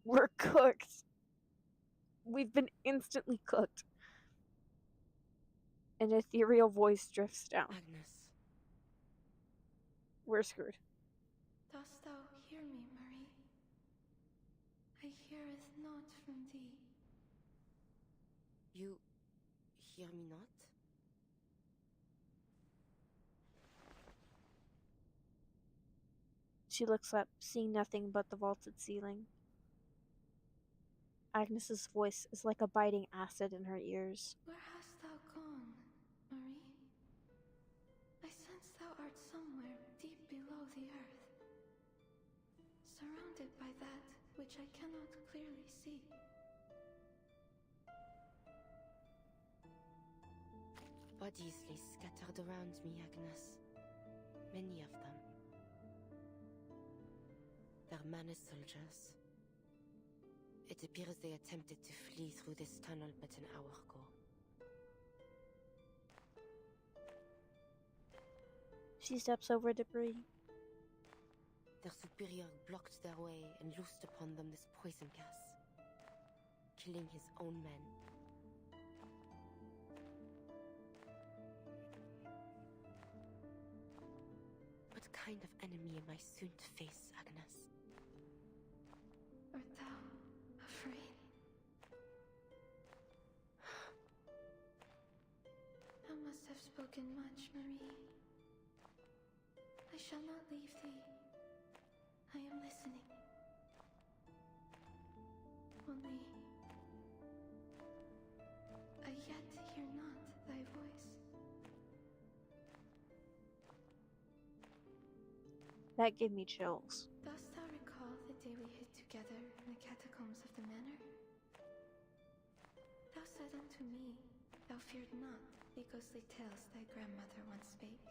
Speaker 1: We're cooked. We've been instantly cooked. An ethereal voice drifts down.
Speaker 7: Agnes.
Speaker 1: We're screwed.
Speaker 13: Dost thou hear me, Marie? I hear it not from thee.
Speaker 7: You hear me not?
Speaker 1: She looks up, seeing nothing but the vaulted ceiling. Agnes's voice is like a biting acid in her ears.
Speaker 13: Where hast thou gone, Marie? I sense thou art somewhere deep below the earth, surrounded by that which I cannot clearly see.
Speaker 7: Bodies lay scattered around me, Agnes. Many of them. They're Manus soldiers. It appears they attempted to flee through this tunnel but an hour ago.
Speaker 1: She steps over debris.
Speaker 7: Their superior blocked their way and loosed upon them this poison gas, killing his own men. What kind of enemy am I soon to face, Agnes?
Speaker 13: Art thou afraid? Thou must have spoken much, Marie. I shall not leave thee. I am listening. Only I yet hear not
Speaker 1: That gave me chills.
Speaker 13: Dost thou recall the day we hid together in the catacombs of the manor? Thou said unto me, thou feared not the ghostly tales thy grandmother once spake.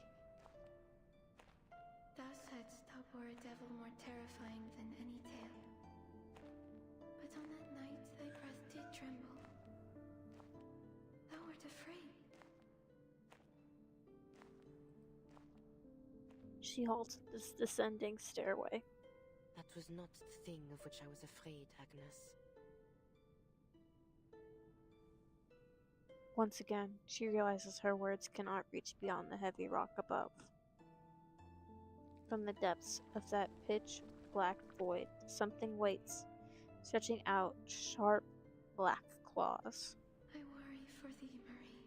Speaker 13: Thou saidst thou bore a devil more terrifying than any tale. But on that night thy breath did tremble. Thou wert afraid.
Speaker 1: She halted this descending stairway.
Speaker 7: That was not the thing of which I was afraid, Agnes.
Speaker 1: Once again, she realizes her words cannot reach beyond the heavy rock above. From the depths of that pitch-black void, something waits, stretching out sharp, black claws.
Speaker 13: I worry for thee, Marie.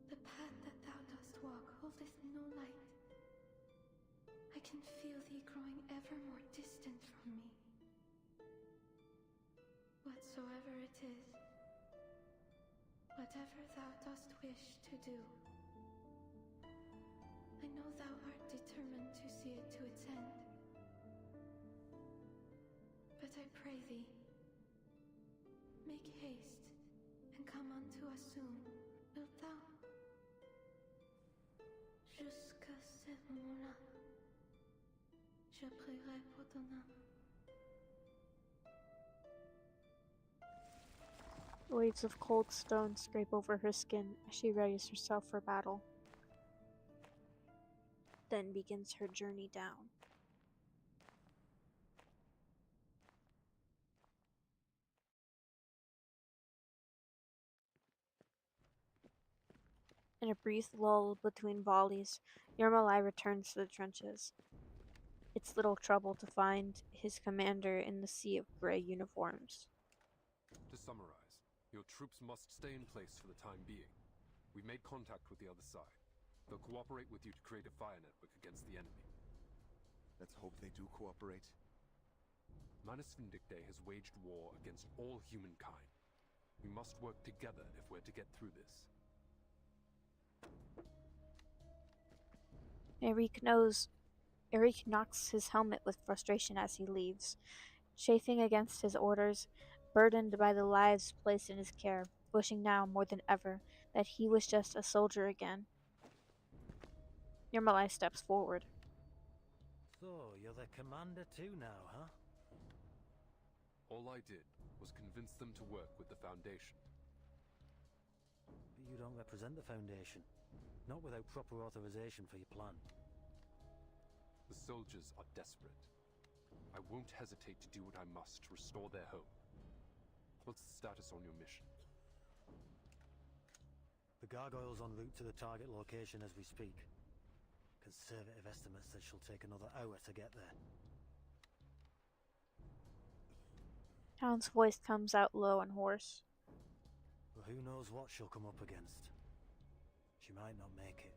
Speaker 13: The path that thou dost walk holdeth no light. I can feel thee growing ever more distant from me. Whatsoever it is, whatever thou dost wish to do, I know thou art determined to see it to its end. But I pray thee, make haste and come unto us soon, wilt thou? Jusqu'à ce moment-là, je prierai pour ton âme.
Speaker 1: Waves of cold stone scrape over her skin as she readies herself for battle. Then begins her journey down. In a brief lull between volleys, Yermolai returns to the trenches. It's little trouble to find his commander in the sea of gray uniforms.
Speaker 8: To summarize, your troops must stay in place for the time being. We've made contact with the other side. They'll cooperate with you to create a fire network against the enemy.
Speaker 6: Let's hope they do cooperate.
Speaker 8: Manus Vindicte has waged war against all humankind. We must work together if we're to get through this.
Speaker 1: Eric knocks his helmet with frustration as he leaves, chafing against his orders, burdened by the lives placed in his care, wishing now more than ever that he was just a soldier again. Yermolai steps forward.
Speaker 20: So, you're the commander too now, huh?
Speaker 8: All I did was convince them to work with the Foundation.
Speaker 20: But you don't represent the Foundation. Not without proper authorization for your plan.
Speaker 8: The soldiers are desperate. I won't hesitate to do what I must to restore their home. What's the status on your mission?
Speaker 20: The gargoyle's en route to the target location as we speak. Conservative estimates that she'll take another hour to get there.
Speaker 1: Hound's voice comes out low and hoarse.
Speaker 20: But who knows what she'll come up against. She might not make it.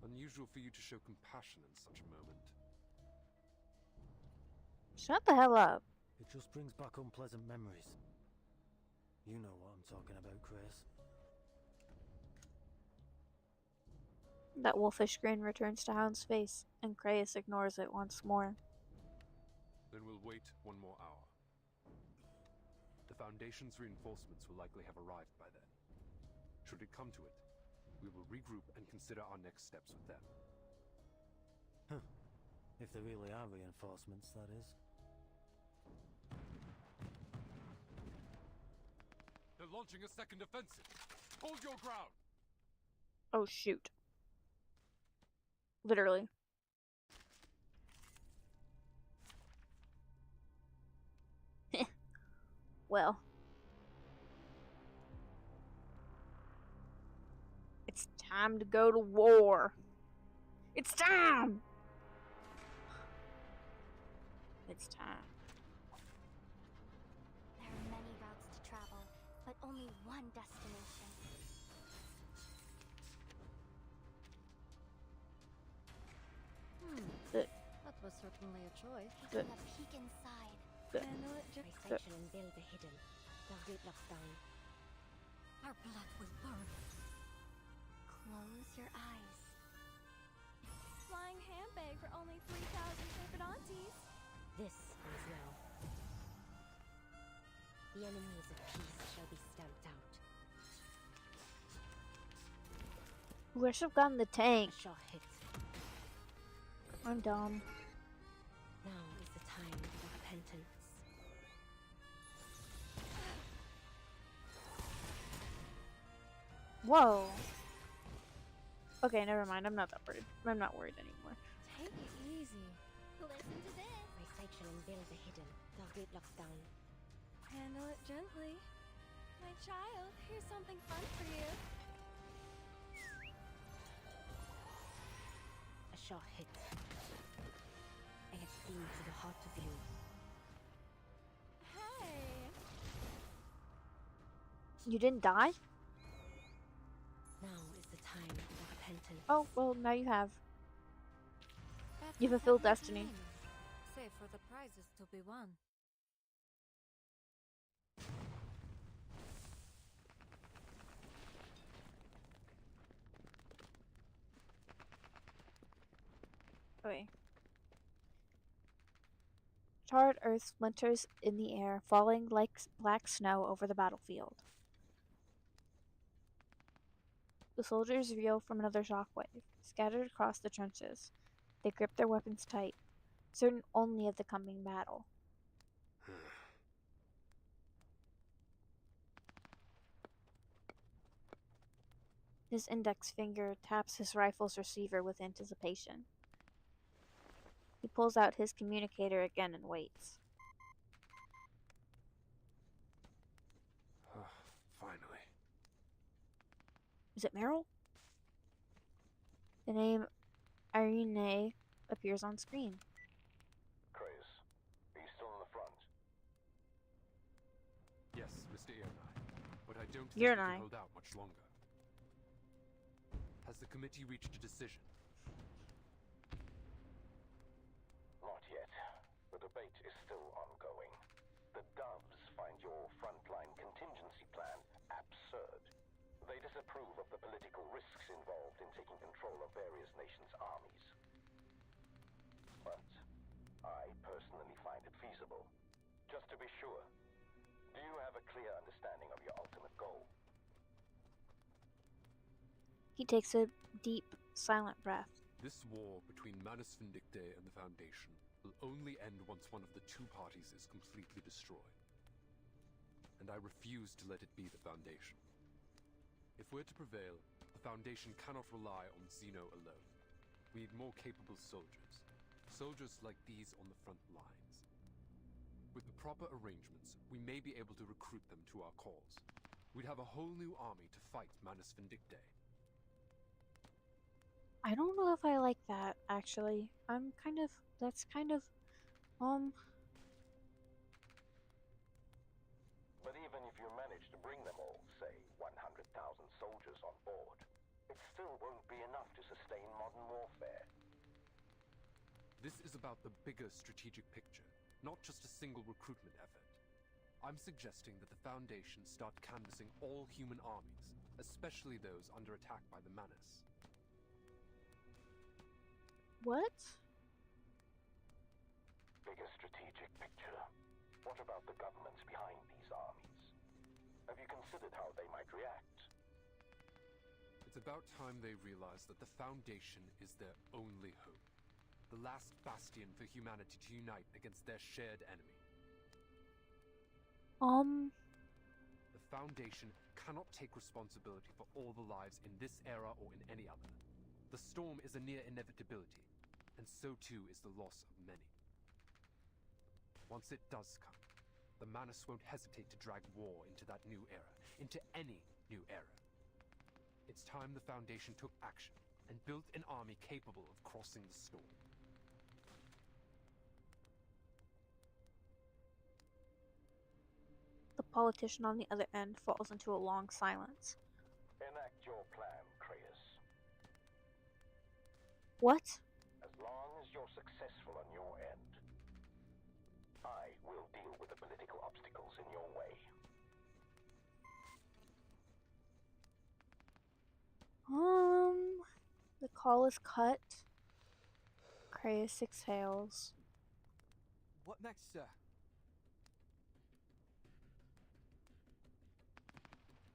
Speaker 8: Unusual for you to show compassion in such a moment.
Speaker 1: Shut the hell up.
Speaker 20: It just brings back unpleasant memories. You know what I'm talking about, Chris.
Speaker 1: That wolfish grin returns to Hound's face, and Crais ignores it once more.
Speaker 8: Then we'll wait one more hour. The Foundation's reinforcements will likely have arrived by then. Should it come to it, we will regroup and consider our next steps with them.
Speaker 20: Huh. If there really are reinforcements, that is.
Speaker 8: They're launching a second offensive. Hold your ground!
Speaker 1: Oh shoot. Literally. Well. It's time to go to war. It's time! It's time.
Speaker 9: There are many routes to travel, but only one destination.
Speaker 22: That was certainly a choice.
Speaker 1: Good.
Speaker 9: Taking a peek inside.
Speaker 1: Good.
Speaker 19: Dissection and build the hidden. Target locked down.
Speaker 3: Our blood will burn.
Speaker 9: Close your eyes.
Speaker 3: Flying hand buffet for only 3,000 Serpenantes.
Speaker 19: This is now. The enemies of peace shall be stamped out.
Speaker 1: Ooh, I should have gotten the tank.
Speaker 19: A shot hit.
Speaker 1: I'm dumb.
Speaker 19: Now is the time for repentance.
Speaker 1: Whoa. Okay, never mind. I'm not that worried. I'm not worried anymore.
Speaker 3: Take it easy. Listen to this.
Speaker 19: My sight shall unveil the hidden. Target locked down.
Speaker 3: Handle it gently. My child, here's something fun for you.
Speaker 19: A shot hit. I have seen to the heart of you.
Speaker 3: Hey!
Speaker 1: You didn't die?
Speaker 19: Now is the time for repentance.
Speaker 1: Oh, well, now you have.
Speaker 2: That's
Speaker 1: You
Speaker 2: what
Speaker 1: fulfilled
Speaker 2: happened
Speaker 1: destiny.
Speaker 2: to me. Save for the prizes to be won.
Speaker 1: Okay. Charred earth splinters in the air, falling like black snow over the battlefield. The soldiers reel from another shockwave, scattered across the trenches. They grip their weapons tight, certain only of the coming battle. His index finger taps his rifle's receiver with anticipation. He pulls out his communicator again and waits.
Speaker 8: Finally.
Speaker 1: Is it Meryl? The name Irene appears on screen.
Speaker 5: Kratos, are you still in the front?
Speaker 8: Yes, Mr. Ironeye. But I don't think we
Speaker 1: Ironeye.
Speaker 8: can hold out much longer. Has the committee reached a decision?
Speaker 5: Not yet. The debate is still ongoing. The Doves find your frontline contingency plan absurd. They disapprove of the political risks involved in taking control of various nations' armies. But I personally find it feasible. Just to be sure, do you have a clear understanding of your ultimate goal?
Speaker 1: He takes a deep, silent breath.
Speaker 8: This war between Manus Vindictae and the Foundation will only end once one of the two parties is completely destroyed. And I refuse to let it be the Foundation. If we're to prevail, the Foundation cannot rely on Xeno alone. We need more capable soldiers. Soldiers like these on the front lines. With the proper arrangements, we may be able to recruit them to our cause. We'd have a whole new army to fight Manus Vindictae.
Speaker 1: I don't know if I like that, actually. That's kind of,
Speaker 5: But even if you manage to bring them all, say, 100,000 soldiers on board, it still won't be enough to sustain modern warfare.
Speaker 8: This is about the bigger strategic picture, not just a single recruitment effort. I'm suggesting that the Foundation start canvassing all human armies, especially those under attack by the Manus.
Speaker 1: what?
Speaker 5: Bigger strategic picture. What about the governments behind these armies? Have you considered how they might react?
Speaker 8: It's about time they realize that the Foundation is their only hope. The last bastion for humanity to unite against their shared enemy. The Foundation cannot take responsibility for all the lives in this era or in any other. The storm is a near inevitability, and so too is the loss of many. Once it does come, the Manus won't hesitate to drag war into that new era, into any new era. It's time the Foundation took action and built an army capable of crossing the storm.
Speaker 1: The politician on the other end falls into a long silence.
Speaker 5: Enact your plan, Kratos.
Speaker 1: What?
Speaker 5: As long as you're successful on your end, I will deal with the political obstacles in your way.
Speaker 1: The call is cut. Creius exhales.
Speaker 17: What next, sir?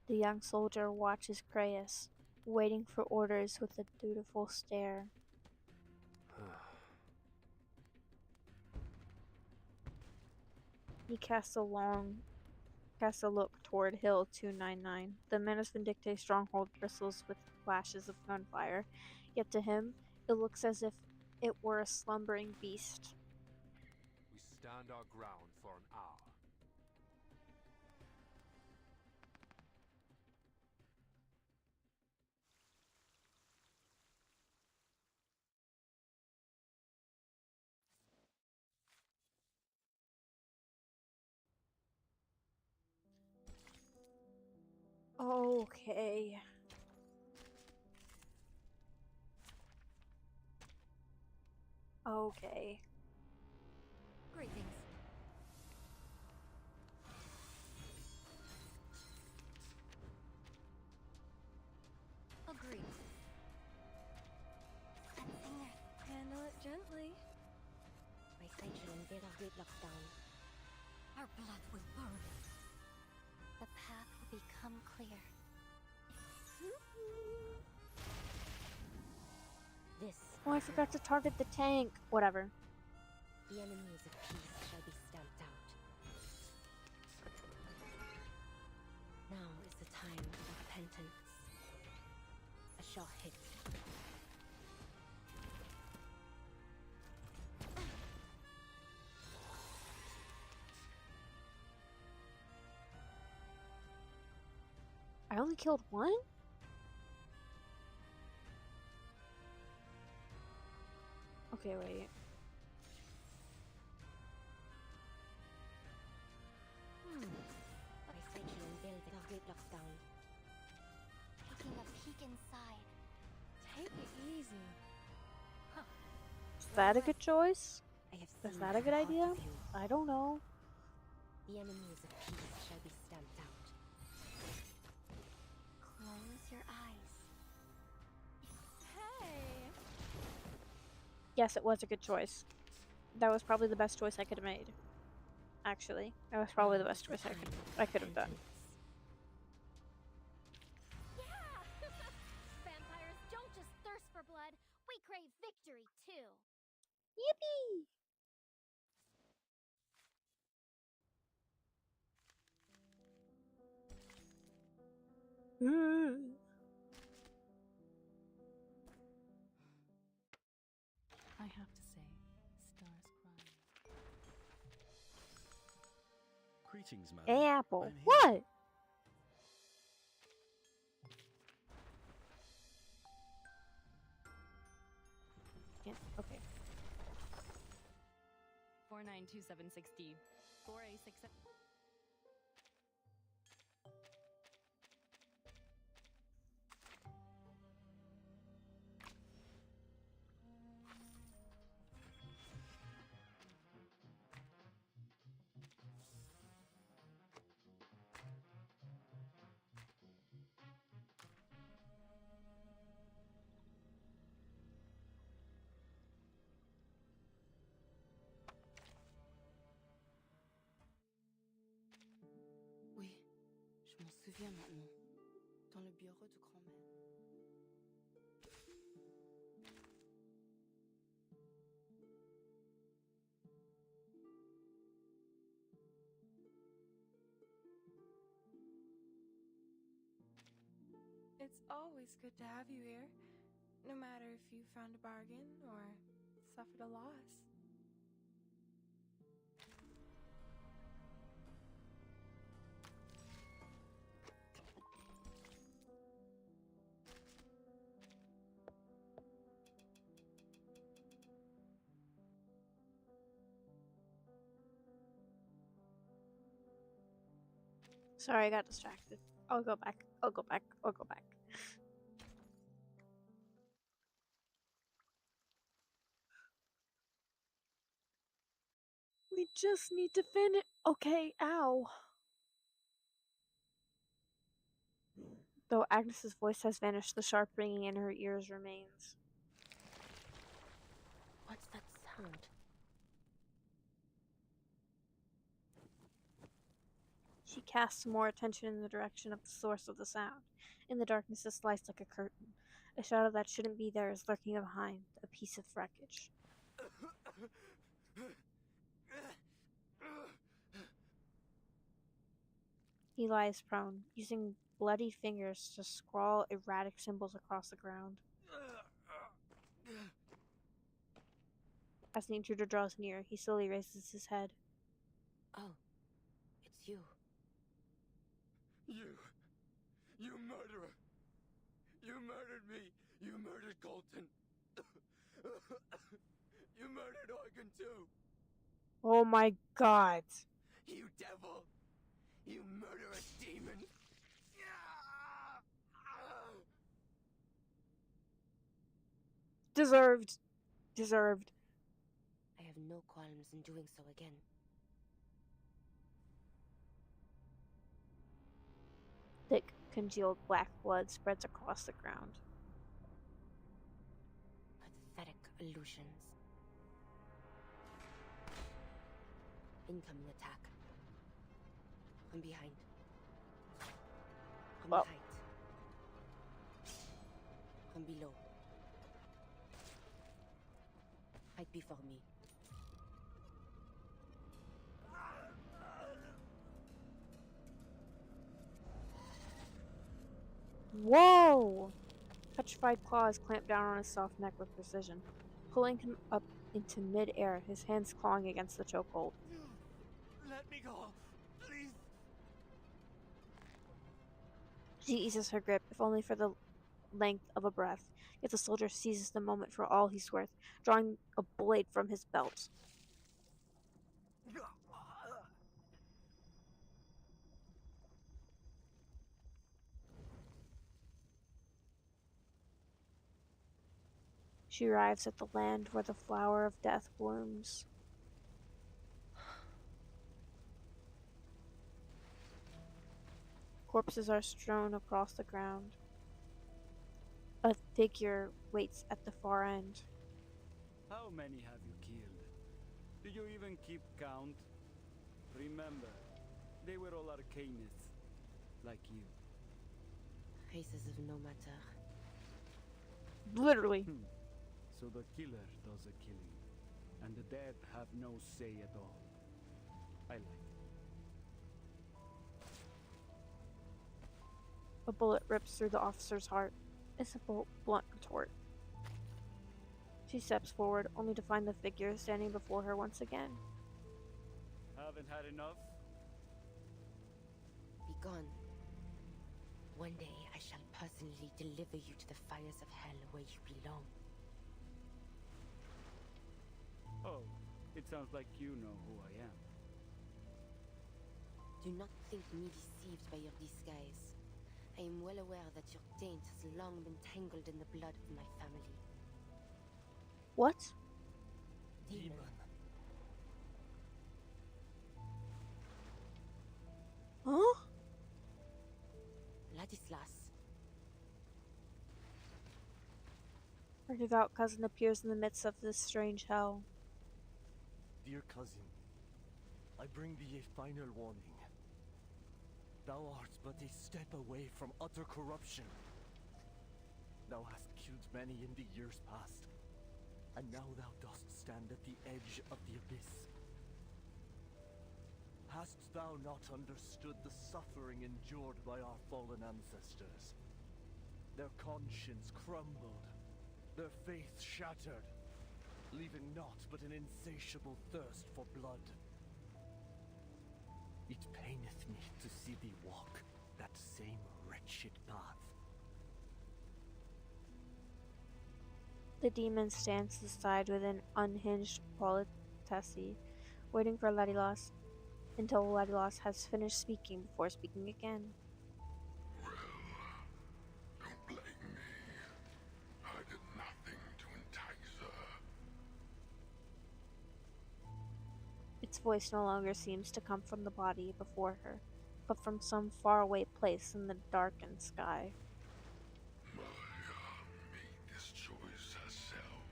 Speaker 1: The young soldier watches Creius, waiting for orders with a dutiful stare. He casts a look toward Hill 299. The Manus Vindictae stronghold bristles with flashes of gunfire, yet to him it looks as if it were a slumbering beast.
Speaker 8: We stand our ground for an hour.
Speaker 1: Okay. Okay.
Speaker 3: Greetings. Agreed.
Speaker 13: Handle it gently.
Speaker 19: My Seichel and Vera gridlocks down.
Speaker 3: Our blood will burn.
Speaker 9: The path will become clear.
Speaker 19: This.
Speaker 1: Oh, I forgot to target the tank. Whatever.
Speaker 19: The enemies of peace shall be stamped out. Now is the time of repentance. A shot hit.
Speaker 1: I only killed one? Okay, wait.
Speaker 19: My Seichel and Vera gridlocks down.
Speaker 9: Taking a peek inside.
Speaker 13: Take it easy.
Speaker 1: Is that a good choice?
Speaker 19: I have
Speaker 1: Is
Speaker 19: seen
Speaker 1: that a good
Speaker 19: the heart
Speaker 1: idea?
Speaker 19: of you.
Speaker 1: I don't know.
Speaker 19: The enemies of peace shall be stamped out.
Speaker 9: Close your eyes.
Speaker 13: Hey!
Speaker 1: Yes, it was a good choice. That was probably the best choice I could have made. Actually, that was probably the best choice I could have done.
Speaker 9: Yeah! Vampires don't just thirst for blood, we crave victory too.
Speaker 1: Yippee!
Speaker 22: I have to say, stars cry.
Speaker 14: Greetings, madam.
Speaker 1: Hey, Apple.
Speaker 14: I'm here.
Speaker 1: What? Yeah, okay.
Speaker 22: 492760. 4A67.
Speaker 7: Oui, je m'en souviens maintenant. Dans le bureau de grand-mère.
Speaker 13: It's always good to have you here, no matter if you found a bargain or suffered a loss.
Speaker 1: Sorry, I got distracted. I'll go back. I'll go back. I'll go back. We just need to finish. Okay, ow. Though Agnes's voice has vanished, the sharp ringing in her ears remains.
Speaker 7: What's that
Speaker 19: sound.
Speaker 1: She casts more attention in the direction of the source of the sound. In the darkness, it sliced like a curtain. A shadow that shouldn't be there is lurking behind, a piece of wreckage. He lies prone, using bloody fingers to scrawl erratic symbols across the ground. As the intruder draws near, he slowly raises his head.
Speaker 7: Oh, it's you.
Speaker 17: You murderer! You murdered me! You murdered Colton! You murdered Eugen too!
Speaker 1: Oh my god!
Speaker 17: You devil! You murderous demon!
Speaker 1: Deserved. Deserved.
Speaker 7: I have no qualms in doing so again.
Speaker 1: Thick, congealed black blood spreads across the ground.
Speaker 7: Pathetic illusions. Incoming attack. From behind. From the height. From below. Fight before me.
Speaker 1: Whoa! Petrified claws clamp down on his soft neck with precision, pulling him up into mid-air, his hands clawing against the chokehold.
Speaker 17: Let me go! Please!
Speaker 1: She eases her grip, if only for the length of a breath, yet the soldier seizes the moment for all he's worth, drawing a blade from his belt. She arrives at the land where the flower of death blooms. Corpses are strewn across the ground. A figure waits at the far end.
Speaker 17: How many have you killed? Do you even keep count? Remember, they were all arcanists, like you.
Speaker 7: Races of no matter.
Speaker 1: Literally.
Speaker 17: So the killer does the killing, and the dead have no say at all. I like it.
Speaker 1: A bullet rips through the officer's heart. A simple, blunt retort. She steps forward, only to find the figure standing before her once again.
Speaker 17: Haven't had enough?
Speaker 7: Be gone. One day I shall personally deliver you to the fires of hell where you belong.
Speaker 17: Oh, it sounds like you know who I am.
Speaker 7: Do not think me deceived by your disguise. I am well aware that your taint has long been tangled in the blood of my family.
Speaker 1: What?
Speaker 7: Demon.
Speaker 1: Huh?
Speaker 7: Ladislas.
Speaker 1: Her devout cousin appears in the midst of this strange hell.
Speaker 4: Dear cousin, I bring thee a final warning. Thou art but a step away from utter corruption. Thou hast killed many in the years past, and now thou dost stand at the edge of the abyss. Hast thou not understood the suffering endured by our fallen ancestors? Their conscience crumbled, their faith shattered, leaving naught but an insatiable thirst for blood. It paineth me to see thee walk that same wretched path.
Speaker 1: The demon stands aside with an unhinged politesse, waiting for Ladislas until Ladislas has finished speaking before speaking again.
Speaker 16: Don't blame me. I did nothing to entice her.
Speaker 1: Its voice no longer seems to come from the body before her, but from some faraway place in the darkened sky.
Speaker 16: Maya made this choice herself.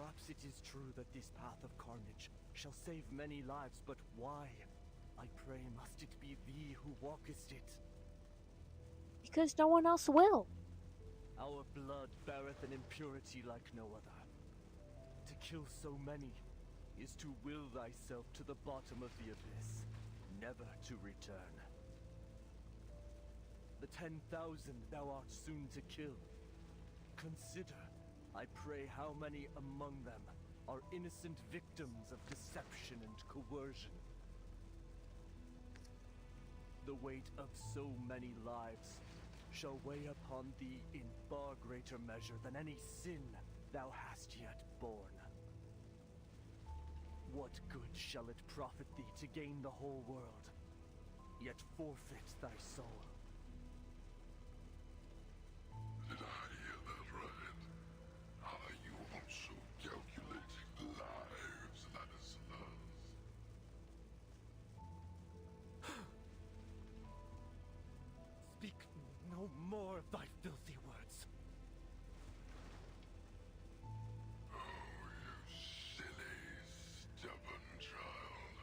Speaker 4: Perhaps it is true that this path of carnage shall save many lives, but why? I pray must it be thee who walkest it?
Speaker 1: Because no one else will.
Speaker 4: Our blood beareth an impurity like no other. To kill so many is to will thyself to the bottom of the abyss, never to return. The 10,000 thou art soon to kill. Consider, I pray, how many among them are innocent victims of deception and coercion. The weight of so many lives shall weigh upon thee in far greater measure than any sin thou hast yet borne. What good shall it profit thee to gain the whole world, yet forfeit thy soul?
Speaker 16: Did I hear that right? Are you also calculating the lives, Ladislas?
Speaker 4: Speak no more of thy filthy words.
Speaker 16: Oh, you silly, stubborn child.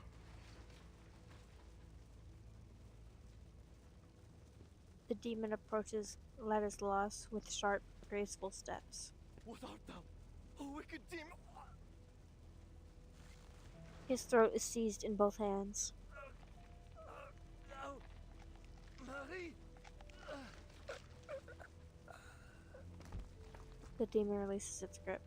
Speaker 1: The demon approaches Ladislas with sharp, graceful steps.
Speaker 4: What art thou, O wicked demon?
Speaker 1: His throat is seized in both hands.
Speaker 4: No, Marie!
Speaker 1: The demon releases its grip.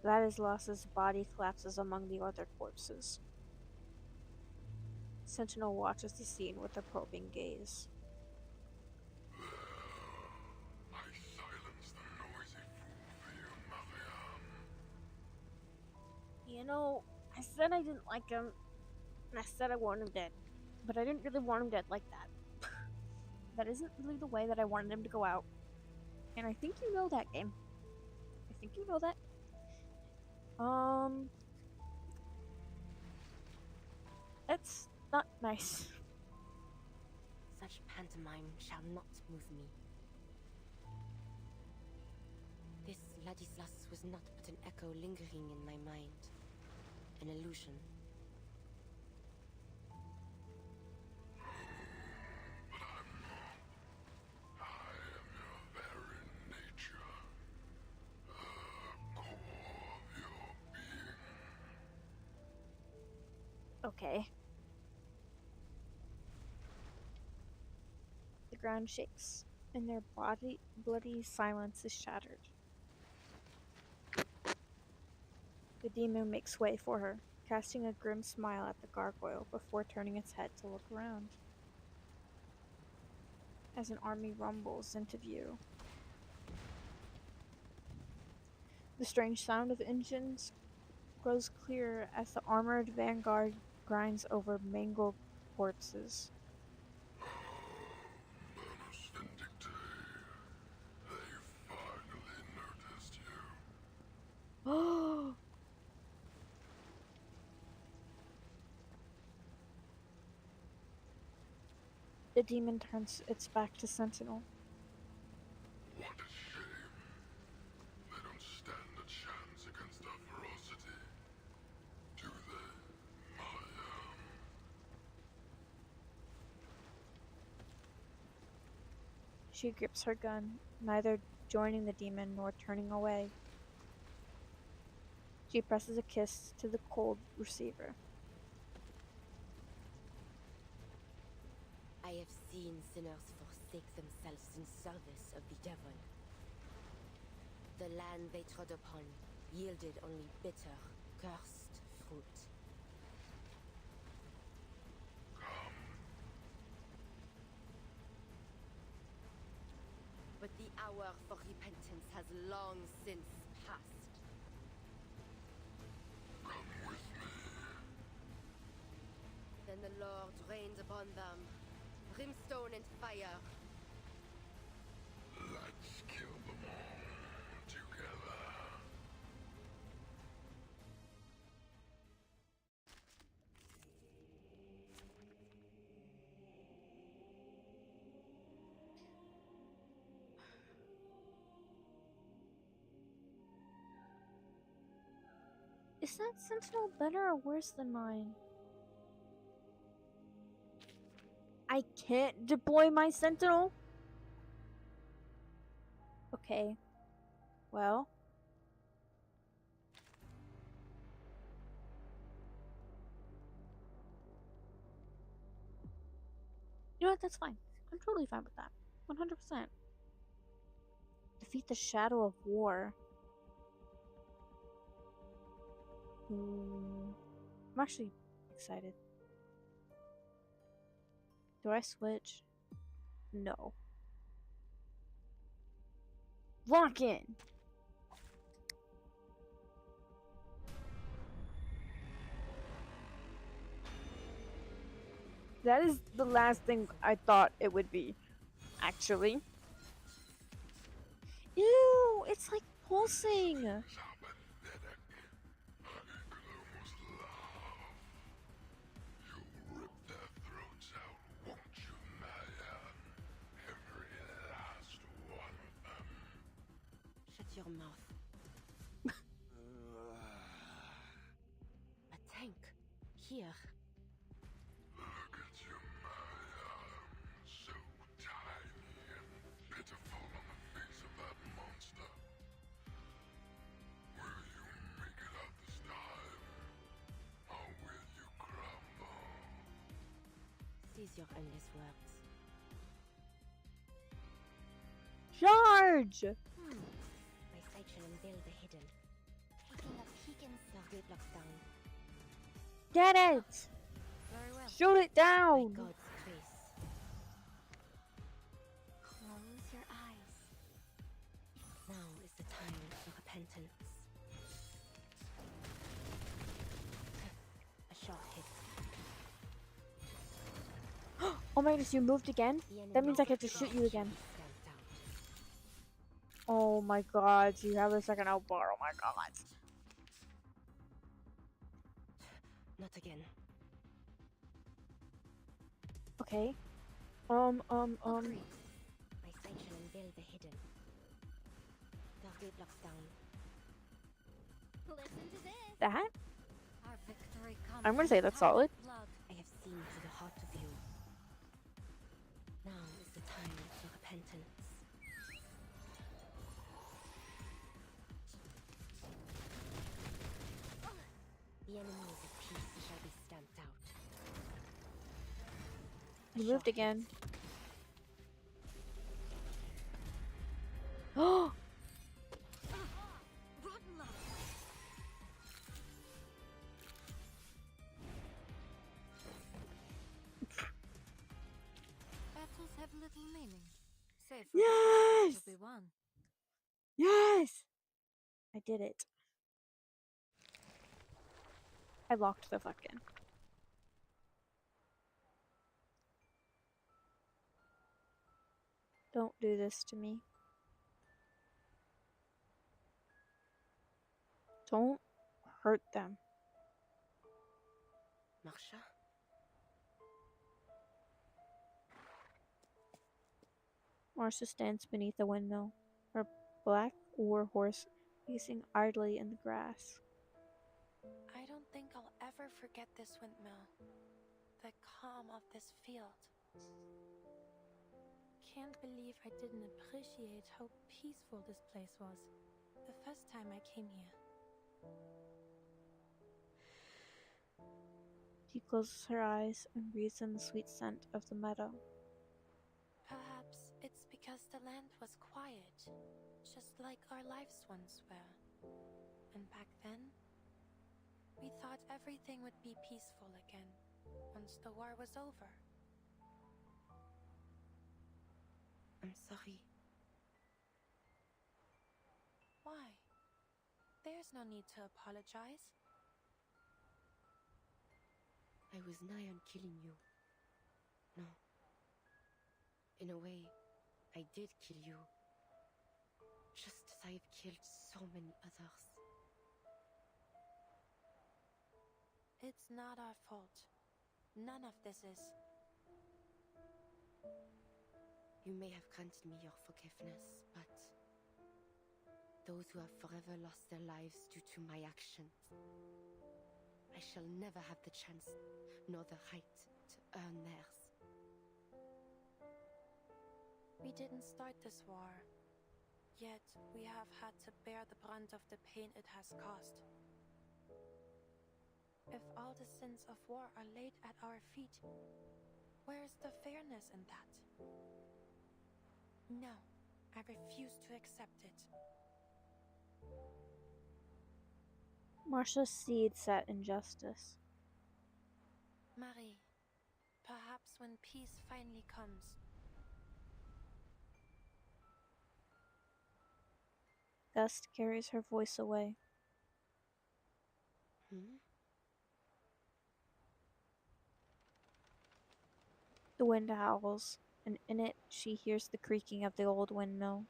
Speaker 1: Ladislas's body collapses among the other corpses. Sentinel watches the scene with a probing gaze.
Speaker 16: I silenced the noisy fool for you, Mariam.
Speaker 1: You know, I said I didn't like him, and I said I want him dead. But I didn't really want him dead like that. That isn't really the way that I wanted him to go out. And I think you know that, game. I think you know that. That's not nice.
Speaker 7: Such pantomime shall not move me. This Ladislas was not but an echo lingering in my mind. An illusion.
Speaker 1: Okay. The ground shakes, and their bloody silence is shattered. The demon makes way for her, casting a grim smile at the gargoyle before turning its head to look around. As an army rumbles into view. The strange sound of engines grows clearer as the armored vanguard grinds over mangled corpses.
Speaker 16: Manus Vindictae, they finally noticed you.
Speaker 1: Oh! The demon turns its back to Sentinel.
Speaker 16: What a shame. They don't stand a chance against our ferocity. Do they, Mariam?
Speaker 1: She grips her gun, neither joining the demon nor turning away. She presses a kiss to the cold receiver.
Speaker 7: I have seen sinners forsake themselves in service of the devil. The land they trod upon yielded only bitter, cursed fruit. But the hour for repentance has long since passed.
Speaker 16: Come with me.
Speaker 7: Then the Lord rained upon them brimstone and fire.
Speaker 16: Let's kill them all together.
Speaker 1: Is that sentinel better or worse than mine? I can't deploy my sentinel? Okay. Well. You know what? That's fine. I'm totally fine with that. 100%. Defeat the Shadow of War. I'm actually excited. Do I switch? No. Lock in! That is the last thing I thought it would be, actually. Ew, it's like pulsing.
Speaker 7: Shut your mouth. A tank. Here.
Speaker 16: Look at you, Maya. So tiny and pitiful on the face of that monster. Will you make it out this time? Or will you crumble?
Speaker 7: Cease your endless words.
Speaker 1: Charge!
Speaker 19: My sight shall unveil the hidden. Taking a peek in
Speaker 7: Target lockdown.
Speaker 1: Get it!
Speaker 19: Very well.
Speaker 1: Shoot it down!
Speaker 7: By God's grace.
Speaker 19: Close your eyes.
Speaker 7: Now is the time for repentance. A short hit.
Speaker 1: Oh my goodness, you moved again? That means I get to shoot you again. Oh my god, you have a second outbar, oh my god.
Speaker 7: Not again.
Speaker 1: Okay.
Speaker 19: Agreed. My sight shall unveil the hidden.
Speaker 7: Target lockdown.
Speaker 9: Listen to this.
Speaker 1: That?
Speaker 2: Our victory comes
Speaker 1: I'm gonna say that's solid.
Speaker 2: blood.
Speaker 7: I have seen to the heart of you. Now is the time for repentance. The enemy is at peace shall be stamped out.
Speaker 1: You moved again. Oh!
Speaker 2: Rotten luck. Battles have little meaning. Save for
Speaker 1: Yes!
Speaker 2: to be won.
Speaker 1: Yes! I did it. I locked the fuck in. Don't do this to me. Don't hurt them.
Speaker 7: Marsha?
Speaker 1: Marcia stands beneath a windmill, her black war horse pacing idly in the grass.
Speaker 2: I don't think I'll ever forget this windmill. The calm of this field. Can't believe I didn't appreciate how peaceful this place was the first time I came here.
Speaker 1: She closes her eyes and breathes in the sweet scent of the meadow.
Speaker 2: Perhaps it's because the land was quiet, just like our lives once were. And back then, we thought everything would be peaceful again once the war was over.
Speaker 7: I'm sorry.
Speaker 2: Why? There's no need to apologize.
Speaker 7: I was nigh on killing you. No. In a way, I did kill you. Just as I've killed so many others.
Speaker 2: It's not our fault. None of this is.
Speaker 7: You may have granted me your forgiveness, but those who have forever lost their lives due to my actions. I shall never have the chance, nor the right, to earn theirs.
Speaker 2: We didn't start this war, yet we have had to bear the brunt of the pain it has caused. If all the sins of war are laid at our feet, where is the fairness in that? No, I refuse to accept it.
Speaker 1: Marcia seethes at injustice.
Speaker 2: Marie, perhaps when peace finally comes,
Speaker 1: Gust carries her voice away. The wind howls, and in it she hears the creaking of the old windmill.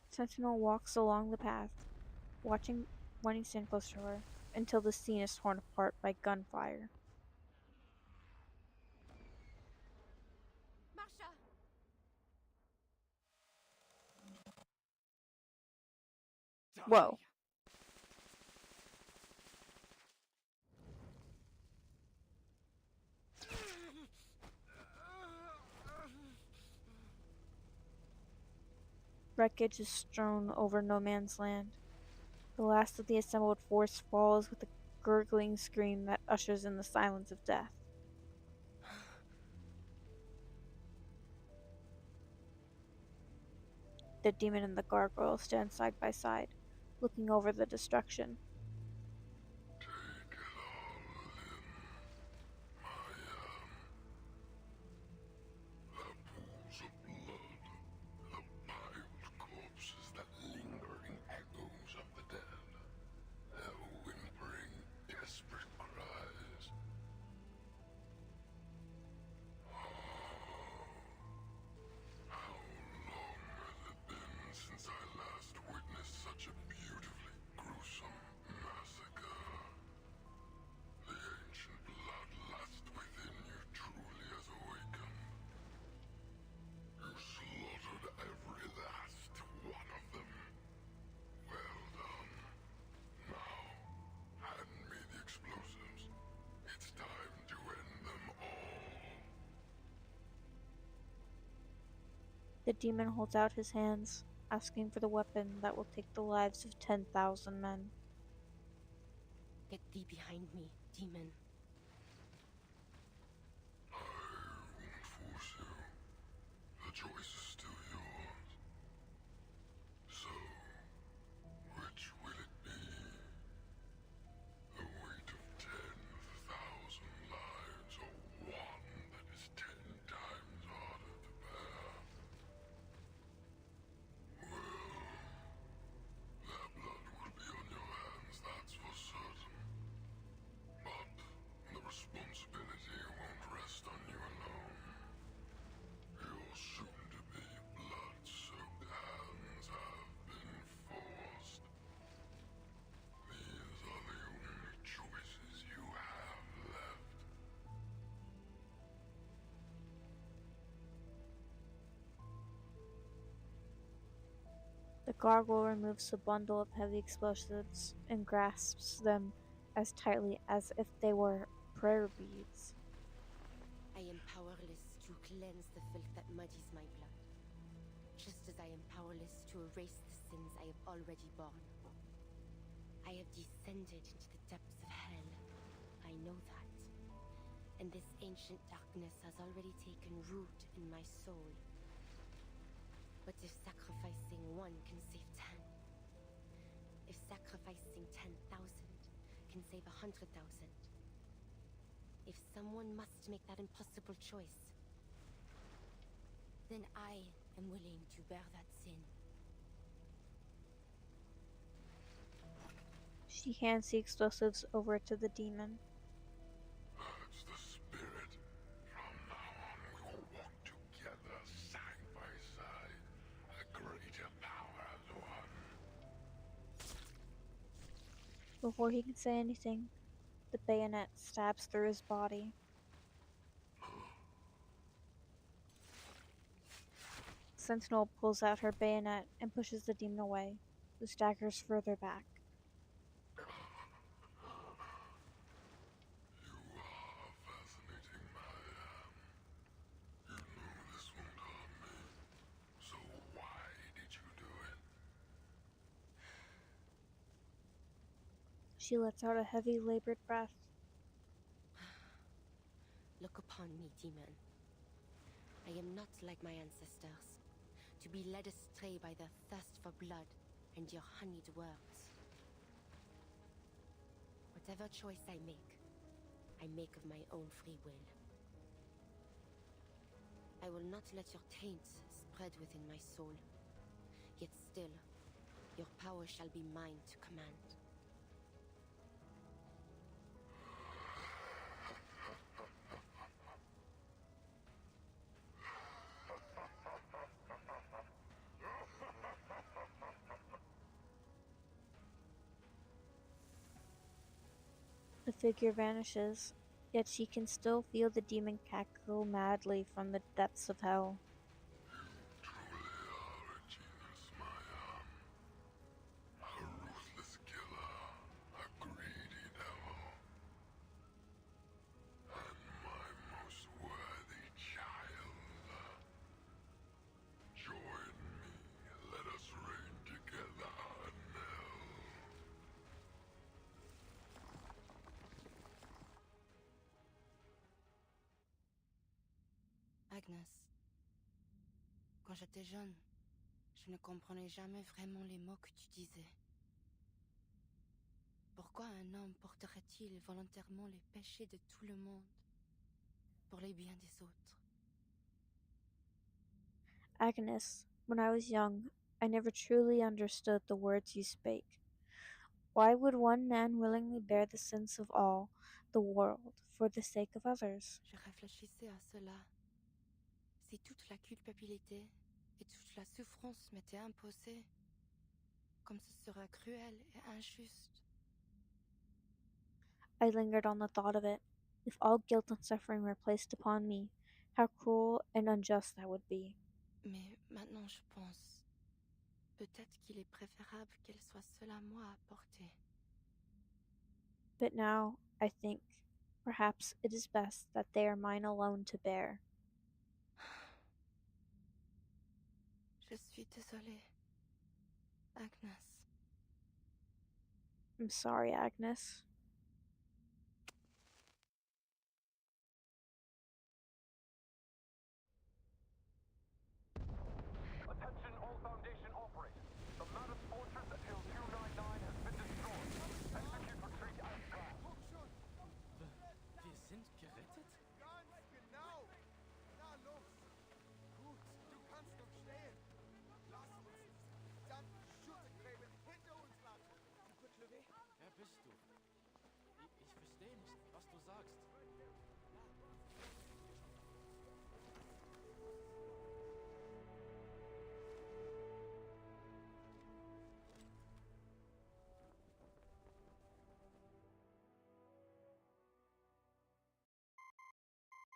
Speaker 1: Sentinel walks along the path, wanting to stand close to her, until the scene is torn apart by gunfire.
Speaker 2: Masha!
Speaker 1: Whoa. Wreckage is strewn over no man's land. The last of the assembled force falls with a gurgling scream that ushers in the silence of death. The demon and the gargoyle stand side by side, looking over the destruction.
Speaker 16: Corpses that linger in echoes of the dead, their whimpering, desperate cries. How long has it been since I last witnessed such a beautifully gruesome massacre? The ancient bloodlust within you truly has awakened. You slaughtered every last one of them. Well done. Now, hand me the explosives. It's time to end them all.
Speaker 1: The demon holds out his hands, asking for the weapon that will take the lives of 10,000 men.
Speaker 7: Get thee behind me, demon.
Speaker 16: I won't force you. The choice is still yours. So, which will it be? The weight of 10,000 lives, or one that is 10 times harder to bear? Well, their blood will be on your hands, that's for certain. But the responsibility won't rest on you alone. Your soon-to-be blood-soaked hands have been forced. These are the only choices you have left.
Speaker 1: The gargoyle removes a bundle of heavy explosives and grasps them as tightly as if they were prayer beads.
Speaker 7: I am powerless to cleanse the filth that muddies my blood, just as I am powerless to erase the sins I have already borne. I have descended into the depths of hell. I know that. And this ancient darkness has already taken root in my soul. But if sacrificing one can save 10, if sacrificing 10,000 can save 100,000, if someone must make that impossible choice, then I am willing to bear that sin.
Speaker 1: She hands the explosives over to the demon.
Speaker 16: That's the spirit. From now on, we will walk together, side by side. A greater power as one.
Speaker 1: Before he can say anything, the bayonet stabs through his body. Sentinel pulls out her bayonet and pushes the demon away, who staggers further back.
Speaker 16: So why did you do it?
Speaker 1: She lets out a heavy, labored breath.
Speaker 7: Look upon me, demon. I am not like my ancestors, to be led astray by their thirst for blood and your honeyed words. Whatever choice I make of my own free will. I will not let your taint spread within my soul. Yet still, your power shall be mine to command.
Speaker 1: The figure vanishes, yet she can still feel the demon cackle madly from the depths of hell.
Speaker 16: A ruthless killer, a greedy devil, and my most worthy child. Join me, let us reign together in hell.
Speaker 7: Agnes, quand j'étais jeune, je ne comprenais jamais vraiment les mots que tu disais. Pourquoi un homme porterait-il volontairement les péchés de tout le monde pour les biens des autres?
Speaker 1: Agnes, when I was young, I never truly understood the words you spake. Why would one man willingly bear the sins of all the world for the sake of others?
Speaker 7: Je réfléchissais à cela. Si toute la culpabilité et toute la souffrance m'étaient imposées, comme ce serait cruel et injuste.
Speaker 1: I lingered on the thought of it. If all guilt and suffering were placed upon me, how cruel and unjust that would be.
Speaker 7: Mais maintenant je pense, peut-être qu'il est préférable qu'elle soit seule à moi à porter.
Speaker 1: But now, I think, perhaps it is best that they are mine alone to bear.
Speaker 7: Je suis désolée, Agnes.
Speaker 1: I'm sorry, Agnes.
Speaker 5: Attention all Foundation operators. The Manus Fortress at Hill 299 has been destroyed. Execute retreat as planned.
Speaker 18: Wir sind gerettet?
Speaker 6: Ganz genau. Na los. Gut, du kannst noch stehen. Lass uns diese verdammten Schuttergräben hinter uns lassen.
Speaker 18: Wer bist du? Ich verstehe nicht, was du sagst.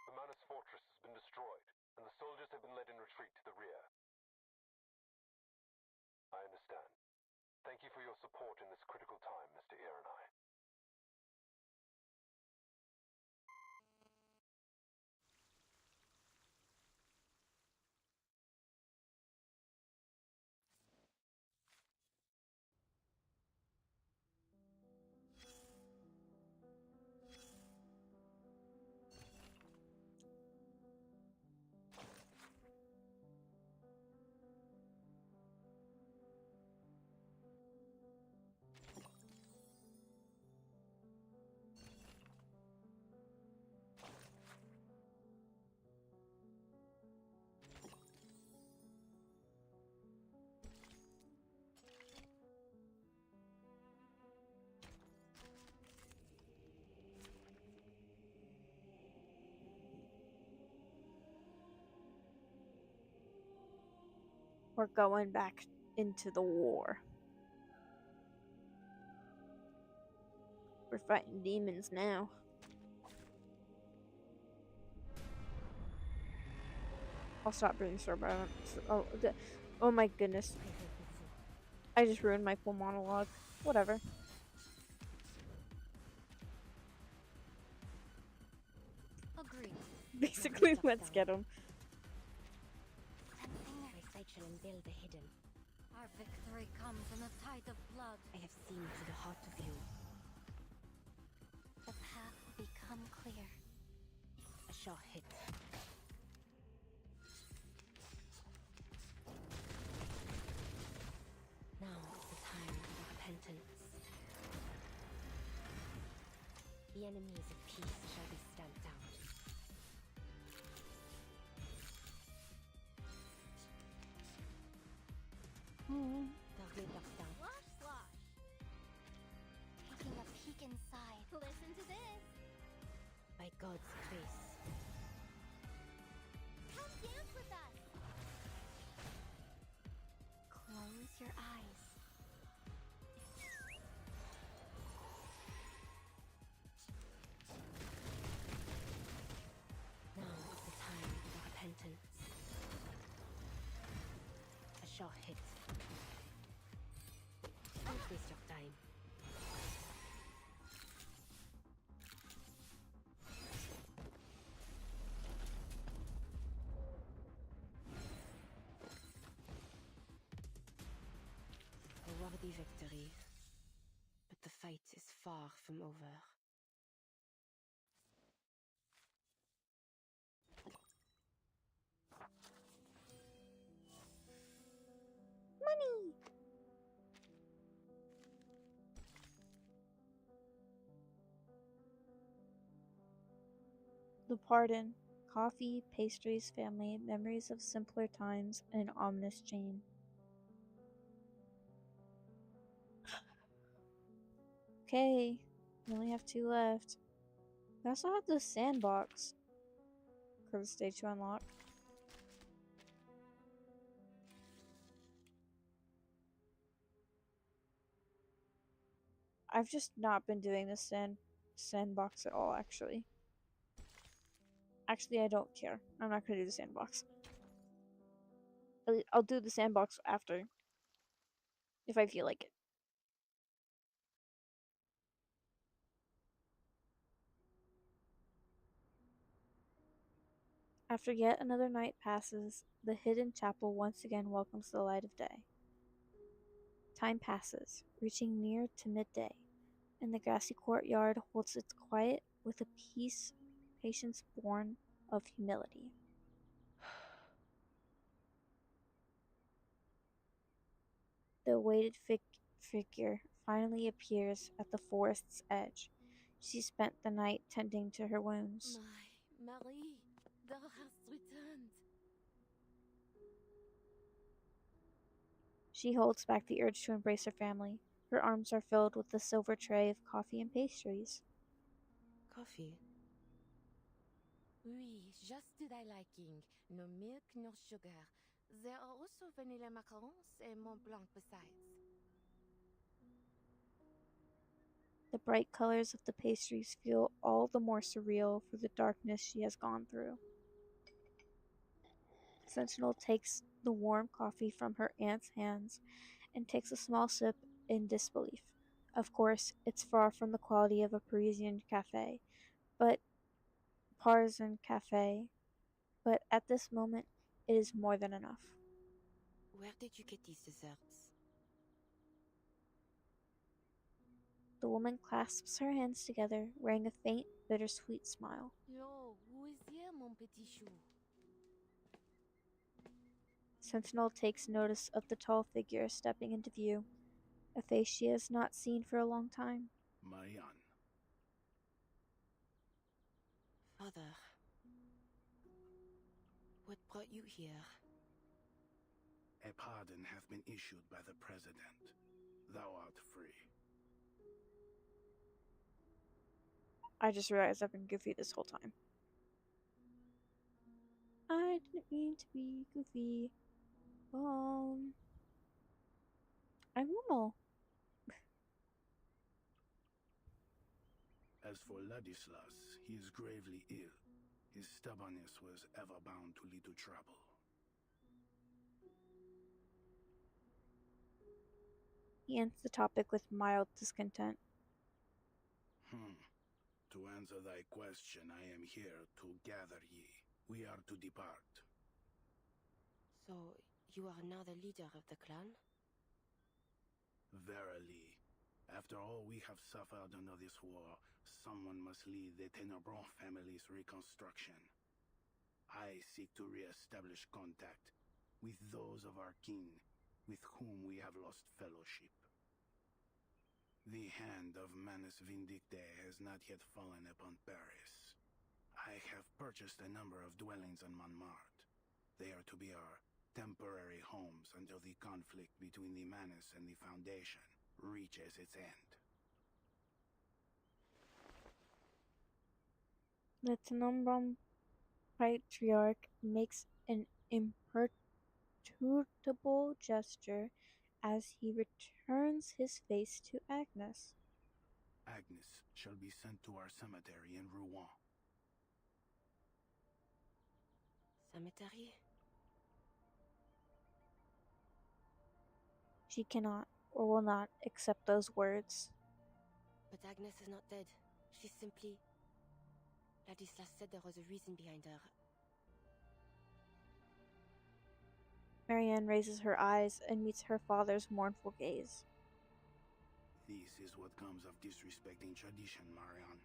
Speaker 5: The Manus Fortress has been destroyed, and the soldiers have been led in retreat to the rear. I understand. Thank you for your support in this critical time, Mr. Ironeye.
Speaker 1: We're going back into the war. We're fighting demons now. I'll stop being so violent. Oh my goodness. I just ruined my full monologue. Whatever.
Speaker 19: Agreed.
Speaker 1: Basically, let's get him.
Speaker 19: Recital and build the hidden.
Speaker 2: Our victory comes in a tide of blood.
Speaker 19: I have seen to the heart of you.
Speaker 2: The path will become clear.
Speaker 19: A sure hit. Now is the time for repentance. The enemies of peace shall be stamped out. Darkly blocks down.
Speaker 9: Slosh, slosh.
Speaker 2: Taking a peek inside.
Speaker 9: Listen to this.
Speaker 19: By God's grace.
Speaker 9: Come dance with us.
Speaker 2: Close your eyes.
Speaker 19: Now is the time for repentance. A sure hit. Don't waste your time. A worthy victory. But the fight is far from over.
Speaker 1: Money! The Pardon. Coffee, pastries, family, memories of simpler times, and an ominous chain. Okay, we only have 2 left. We also have the sandbox for the stage to unlock. I've just not been doing the sandbox at all, actually. Actually, I don't care. I'm not gonna do the sandbox. I'll do the sandbox after. If I feel like it. After yet another night passes, the hidden chapel once again welcomes the light of day. Time passes, reaching near to midday, and the grassy courtyard holds its quiet with a patience born of humility. The awaited figure finally appears at the forest's edge. She spent the night tending to her wounds.
Speaker 2: My Marie, thou hast returned.
Speaker 1: She holds back the urge to embrace her family. Her arms are filled with the silver tray of coffee and pastries.
Speaker 7: Coffee?
Speaker 2: Oui, just to thy liking. No milk, no sugar. There are also vanilla macarons and Mont Blanc besides.
Speaker 1: The bright colors of the pastries feel all the more surreal for the darkness she has gone through. Sentinel takes the warm coffee from her aunt's hands and takes a small sip in disbelief. Of course, it's far from the quality of a Parisian cafe, but at this moment, it is more than enough.
Speaker 7: Where did you get these desserts?
Speaker 1: The woman clasps her hands together, wearing a faint, bittersweet smile.
Speaker 2: Yo, who is here, mon petit chou?
Speaker 1: Sentinel takes notice of the tall figure stepping into view, a face she has not seen for a long time.
Speaker 16: Marianne.
Speaker 7: Father, what brought you here?
Speaker 16: A pardon hath been issued by the President. Thou art free.
Speaker 1: I just realized I've been goofy this whole time. I didn't mean to be goofy. I'm normal.
Speaker 16: As for Ladislas, he is gravely ill. His stubbornness was ever bound to lead to trouble.
Speaker 1: He ends the topic with mild discontent.
Speaker 16: To answer thy question, I am here to gather ye. We are to depart.
Speaker 7: So, you are now the leader of the clan?
Speaker 16: Verily. After all we have suffered under this war, someone must lead the Tenebron family's reconstruction. I seek to re-establish contact with those of our kin with whom we have lost fellowship. The hand of Manus Vindictae has not yet fallen upon Paris. I have purchased a number of dwellings on Montmartre. They are to be our temporary homes until the conflict between the Manus and the Foundation reaches its end.
Speaker 1: The Tenebron patriarch makes an imperturbable gesture as he returns his face to Agnes.
Speaker 16: Agnes shall be sent to our cemetery in Rouen.
Speaker 7: Cemetery?
Speaker 1: She cannot or will not accept those words.
Speaker 7: But Agnes is not dead. She's simply... Ladislas said there was a reason behind her.
Speaker 1: Marianne raises her eyes and meets her father's mournful gaze.
Speaker 16: This is what comes of disrespecting tradition, Marianne.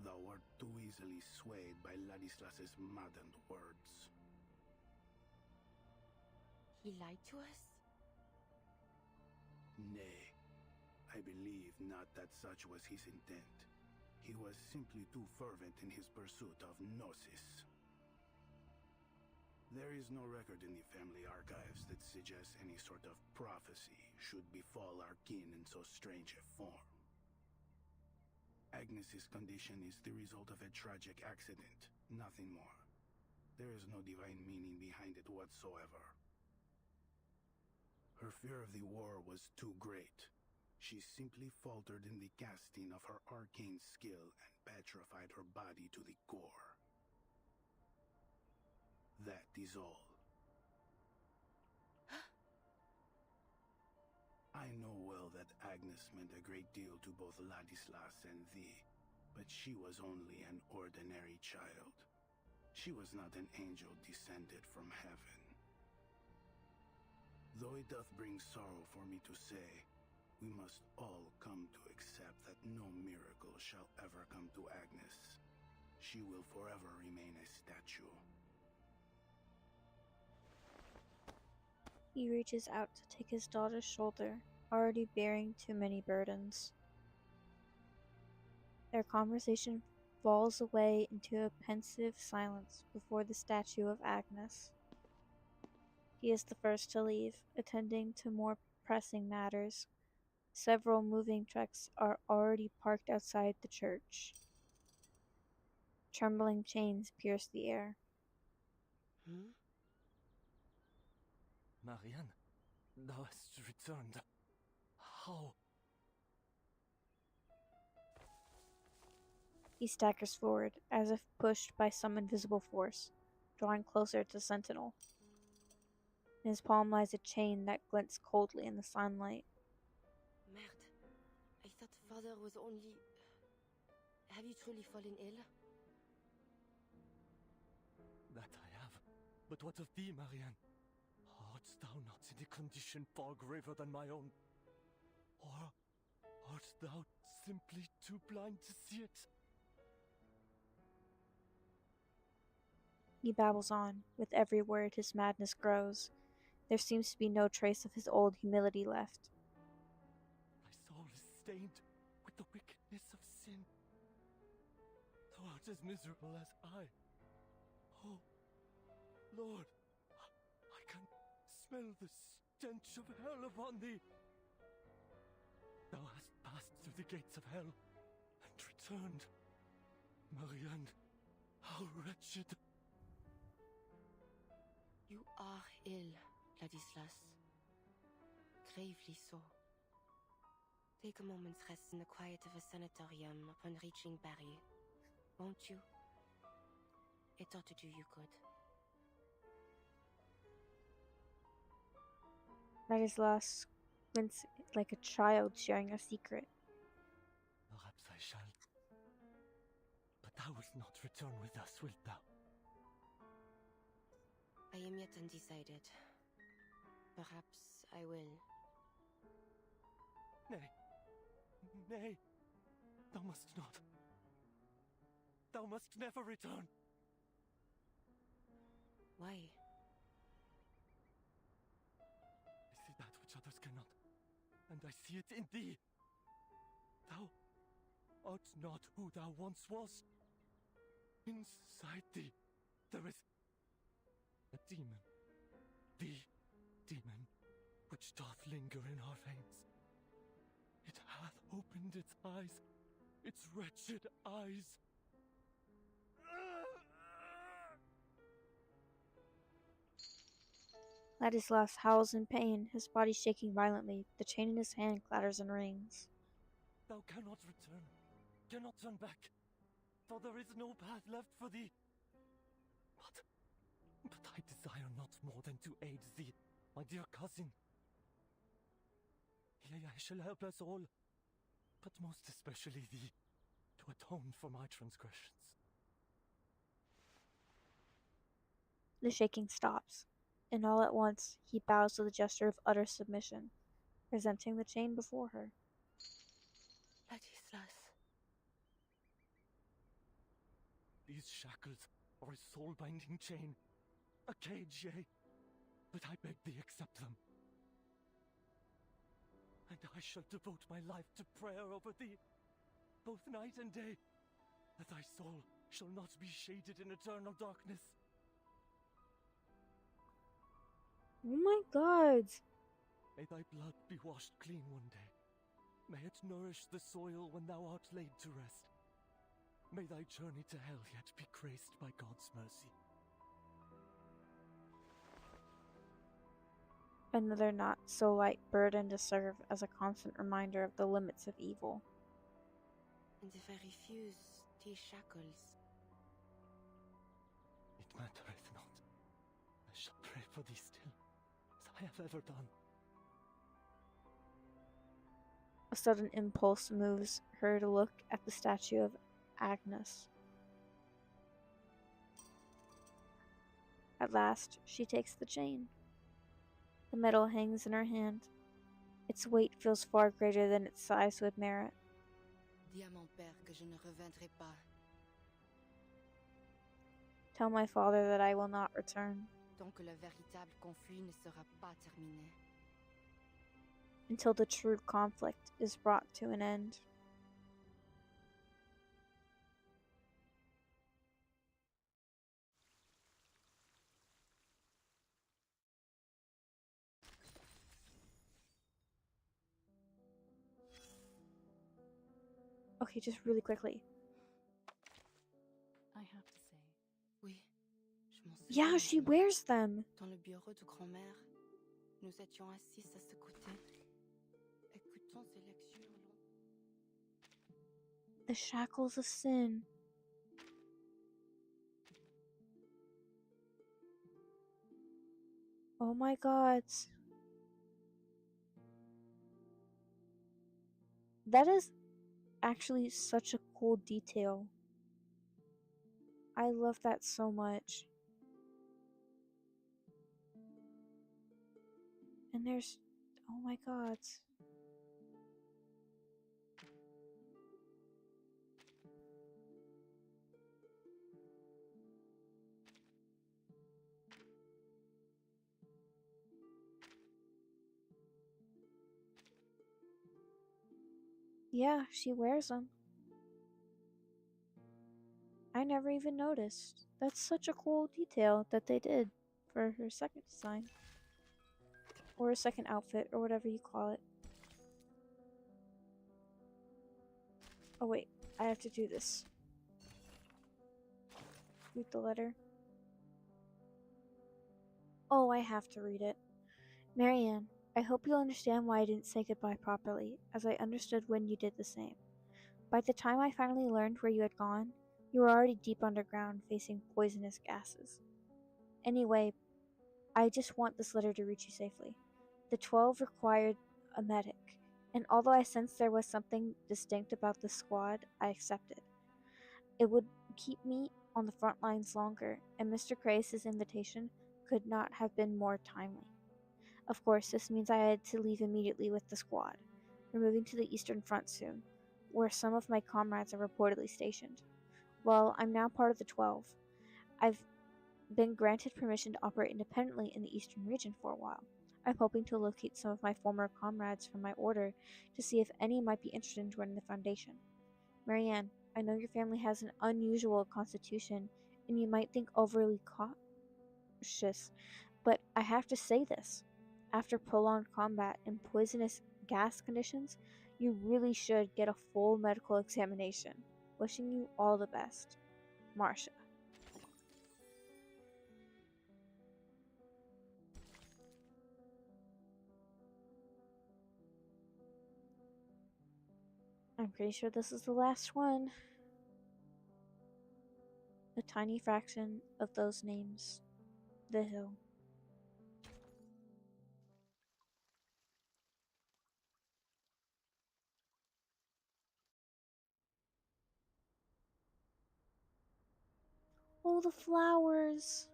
Speaker 16: Thou wert too easily swayed by Ladislas's maddened words.
Speaker 7: He lied to us?
Speaker 16: Nay, I believe not that such was his intent. He was simply too fervent in his pursuit of Gnosis. There is no record in the family archives that suggests any sort of prophecy should befall our kin in so strange a form. Agnes's condition is the result of a tragic accident, nothing more. There is no divine meaning behind it whatsoever. Her fear of the war was too great. She simply faltered in the casting of her arcane skill and petrified her body to the core. That is all. I know well that Agnes meant a great deal to both Ladislas and thee, but she was only an ordinary child. She was not an angel descended from heaven. Though it doth bring sorrow for me to say, we must all come to accept that no miracle shall ever come to Agnes. She will forever remain a statue.
Speaker 1: He reaches out to take his daughter's shoulder, already bearing too many burdens. Their conversation falls away into a pensive silence before the statue of Agnes. He is the first to leave, attending to more pressing matters. Several moving trucks are already parked outside the church. Trembling chains pierce the air.
Speaker 4: Marianne, thou hast returned. How?
Speaker 1: He staggers forward, as if pushed by some invisible force, drawing closer to Sentinel. In his palm lies a chain that glints coldly in the sunlight.
Speaker 7: Merde. I thought father was only... Have you truly fallen ill?
Speaker 4: That I have. But what of thee, Marianne? Art thou not in a condition far graver than my own? Or art thou simply too blind to see it?
Speaker 1: He babbles on. With every word, his madness grows. There seems to be no trace of his old humility left.
Speaker 4: Thy soul is stained with the wickedness of sin. Thou art as miserable as I. Oh, Lord, I can smell the stench of hell upon thee. Thou hast passed through the gates of hell and returned. Marianne, how wretched.
Speaker 7: You are ill, Ladislas. Gravely so. Take a moment's rest in the quiet of a sanatorium upon reaching Paris, won't you? It ought to do you good.
Speaker 1: Ladislas squints like a child sharing a secret.
Speaker 4: Perhaps I shall. But thou wilt not return with us, wilt thou?
Speaker 7: I am yet undecided. Perhaps I will.
Speaker 4: Nay. Nay. Thou must not. Thou must never return.
Speaker 7: Why?
Speaker 4: I see that which others cannot, and I see it in thee. Thou art not who thou once wast. Inside thee, there is a demon. The demon which doth linger in our veins. It hath opened its eyes, its wretched eyes.
Speaker 1: Ladislas howls in pain, his body shaking violently. The chain in his hand clatters and rings.
Speaker 4: Thou cannot return, cannot turn back, for there is no path left for thee. But I desire not more than to aid thee, my dear cousin. Yea, I shall help us all, but most especially thee, to atone for my transgressions.
Speaker 1: The shaking stops, and all at once he bows with a gesture of utter submission, presenting the chain before her.
Speaker 7: Ladislas.
Speaker 4: These shackles are a soul-binding chain, a cage, yea, but I beg thee accept them. And I shall devote my life to prayer over thee, both night and day, that thy soul shall not be shaded in eternal darkness.
Speaker 1: Oh my god!
Speaker 4: May thy blood be washed clean one day. May it nourish the soil when thou art laid to rest. May thy journey to hell yet be graced by God's mercy.
Speaker 1: Another not so light burden to serve as a constant reminder of the limits of evil.
Speaker 7: And if I refuse these shackles?
Speaker 4: It mattereth not. I shall pray for thee still, as I have ever done.
Speaker 1: A sudden impulse moves her to look at the statue of Agnes. At last, she takes the chain. The metal hangs in her hand. Its weight feels far greater than its size would merit.
Speaker 7: Dis à mon père que je ne reviendrai pas.
Speaker 1: Tell my father that I will not return.
Speaker 7: Tant que le véritable conflit ne sera pas terminé.
Speaker 1: Until the true conflict is brought to an end. Okay, just really quickly.
Speaker 22: I have to say.
Speaker 7: Oui, je m'en souviens.
Speaker 1: Yeah, she wears them.
Speaker 7: Dans le bureau de grand-mère, nous étions assis à ce côté, écoutant ses lectures longues.
Speaker 1: The shackles of sin. Oh my god. That is actually such a cool detail. I love that so much. And there's, oh my god. Yeah, she wears them. I never even noticed. That's such a cool detail that they did for her second design. Or a second outfit, or whatever you call it. Oh wait, I have to do this. Read the letter. Oh, I have to read it. Marianne, I hope you'll understand why I didn't say goodbye properly, as I understood when you did the same. By the time I finally learned where you had gone, you were already deep underground facing poisonous gases. Anyway, I just want this letter to reach you safely. The 12 required a medic, and although I sensed there was something distinct about the squad, I accepted. It would keep me on the front lines longer, and Mr. Crace's invitation could not have been more timely. Of course, this means I had to leave immediately with the squad. We're moving to the Eastern Front soon, where some of my comrades are reportedly stationed. Well, I'm now part of the 12. I've been granted permission to operate independently in the Eastern region for a while. I'm hoping to locate some of my former comrades from my order to see if any might be interested in joining the Foundation. Marianne, I know your family has an unusual constitution, and you might think overly cautious, but I have to say this. After prolonged combat and poisonous gas conditions, you really should get a full medical examination. Wishing you all the best. Marcia. I'm pretty sure this is the last one. A tiny fraction of those names. The Hill. Oh, the flowers!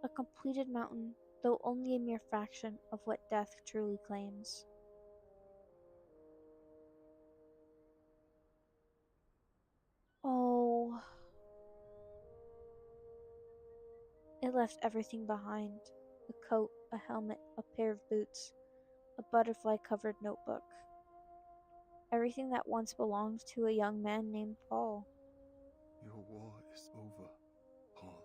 Speaker 1: A completed mountain, though only a mere fraction of what death truly claims. Oh. It left everything behind. A coat, a helmet, a pair of boots, a butterfly-covered notebook. Everything that once belonged to a young man named Paul.
Speaker 12: Your war is over, Paul.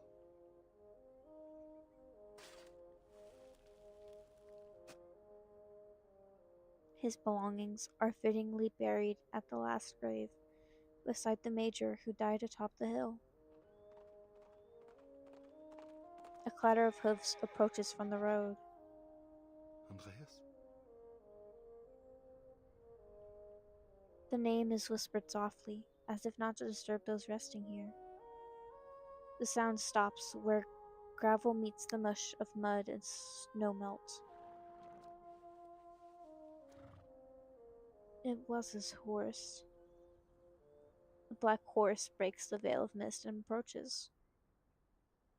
Speaker 1: His belongings are fittingly buried at the last grave, beside the major who died atop the hill. A clatter of hoofs approaches from the road.
Speaker 12: Andreas?
Speaker 1: The name is whispered softly, as if not to disturb those resting here. The sound stops where gravel meets the mush of mud and snow melt. It was his horse. The black horse breaks the veil of mist and approaches.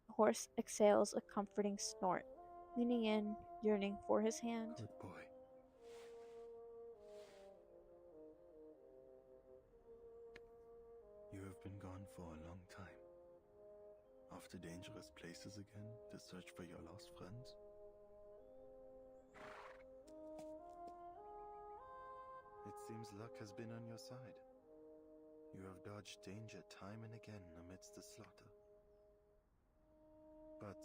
Speaker 1: The horse exhales a comforting snort, leaning in, yearning for his hand.
Speaker 12: Good boy. You have been gone for a long time. Off to dangerous places again to search for your lost friends? It seems luck has been on your side. You have dodged danger time and again amidst the slaughter. But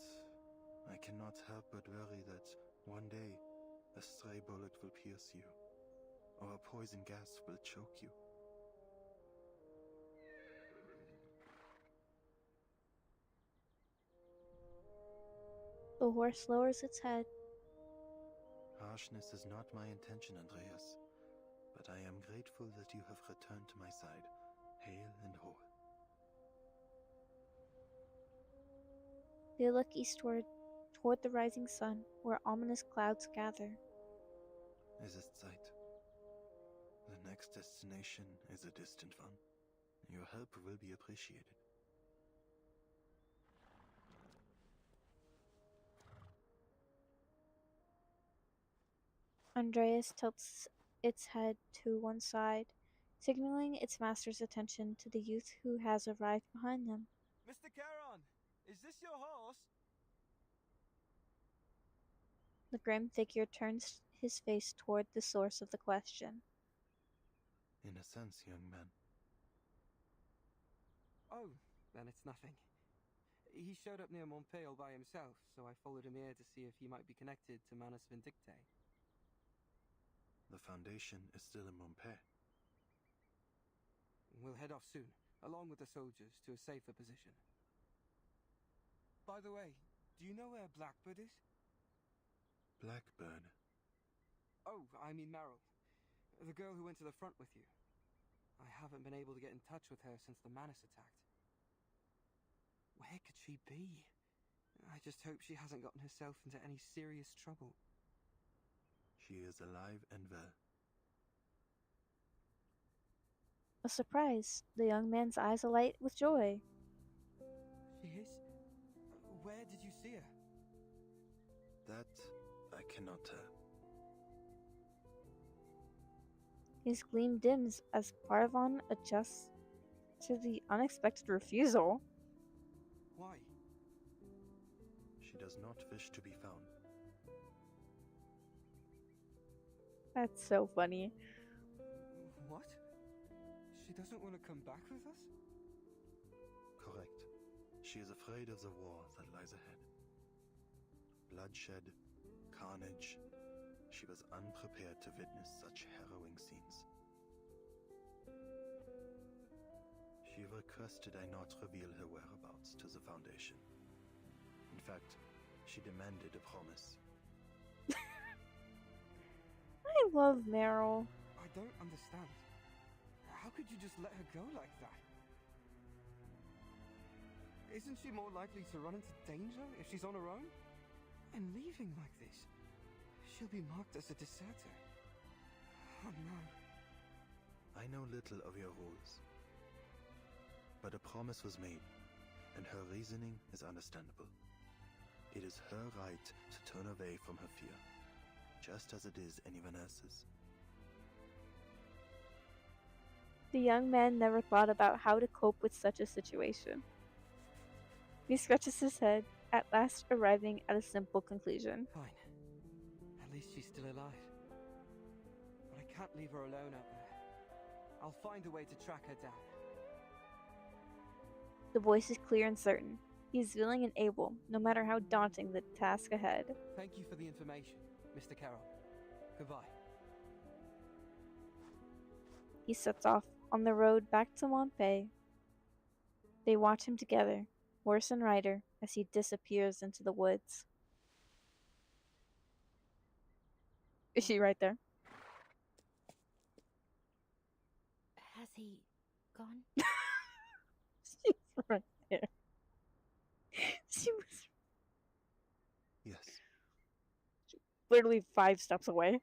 Speaker 12: I cannot help but worry that one day a stray bullet will pierce you, or a poison gas will choke you.
Speaker 1: The horse lowers its head.
Speaker 12: Harshness is not my intention, Andreas, but I am grateful that you have returned to my side, hale and whole.
Speaker 1: They look eastward, toward the rising sun, where ominous clouds gather.
Speaker 12: Es ist Zeit. The next destination is a distant one. Your help will be appreciated.
Speaker 1: Andreas tilts its head to one side, signaling its master's attention to the youth who has arrived behind them.
Speaker 17: Mr. Charon, is this your horse?
Speaker 1: The grim figure turns his face toward the source of the question.
Speaker 12: In a sense, young man.
Speaker 18: Oh, then it's nothing. He showed up near Montpay all by himself, so I followed him here to see if he might be connected to Manus Vindicte.
Speaker 12: The Foundation is still in Montpay.
Speaker 18: We'll head off soon, along with the soldiers, to a safer position.
Speaker 17: By the way, do you know where Blackbird is?
Speaker 12: Blackbird?
Speaker 18: Oh, I mean Meryl. The girl who went to the front with you. I haven't been able to get in touch with her since the Manus attacked. Where could she be? I just hope she hasn't gotten herself into any serious trouble.
Speaker 12: she is alive and well.
Speaker 1: A surprise, the young man's eyes alight with joy.
Speaker 18: She is? Where did you see her?
Speaker 12: That I cannot tell.
Speaker 1: His gleam dims as Parvon adjusts to the unexpected refusal.
Speaker 18: Why?
Speaker 12: She does not wish to be found.
Speaker 1: That's so funny.
Speaker 18: What? She doesn't want to come back with us?
Speaker 12: Correct. She is afraid of the war that lies ahead. Bloodshed, carnage. She was unprepared to witness such harrowing scenes. She requested I not reveal her whereabouts to the Foundation. In fact, she demanded a promise.
Speaker 1: I love Meryl.
Speaker 18: I don't understand. How could you just let her go like that? Isn't she more likely to run into danger if she's on her own? And leaving like this, she'll be marked as a deserter. Oh no.
Speaker 12: I know little of your rules. But a promise was made, and her reasoning is understandable. It is her right to turn away from her fear, just as it is anyone else's.
Speaker 1: The young man never thought about how to cope with such a situation. He scratches his head, at last arriving at a simple conclusion.
Speaker 18: Fine. At least she's still alive. But I can't leave her alone out there. I'll find a way to track her down.
Speaker 1: The voice is clear and certain. He is willing and able, no matter how daunting the task ahead.
Speaker 18: Thank you for the information, Mr. Carroll. Goodbye.
Speaker 1: He sets off on the road back to Montpay. They watch him together, horse and rider, as he disappears into the woods. Is she right there?
Speaker 3: Has he gone?
Speaker 1: She's right there. She was
Speaker 12: Yes.
Speaker 1: literally 5 steps away.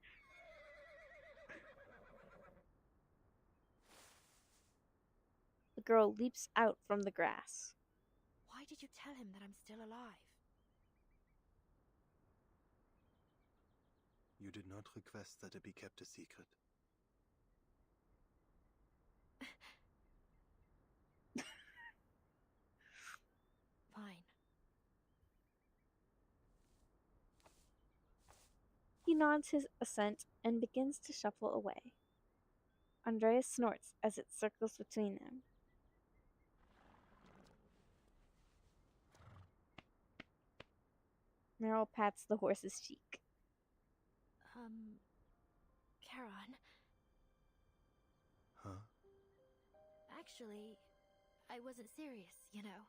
Speaker 1: The girl leaps out from the grass.
Speaker 3: Why did you tell him that I'm still alive?
Speaker 12: You did not request that it be kept a secret.
Speaker 3: Fine.
Speaker 1: He nods his assent and begins to shuffle away. Andreas snorts as it circles between them. Meryl pats the horse's cheek.
Speaker 3: Charon.
Speaker 12: Huh?
Speaker 3: Actually, I wasn't serious, you know,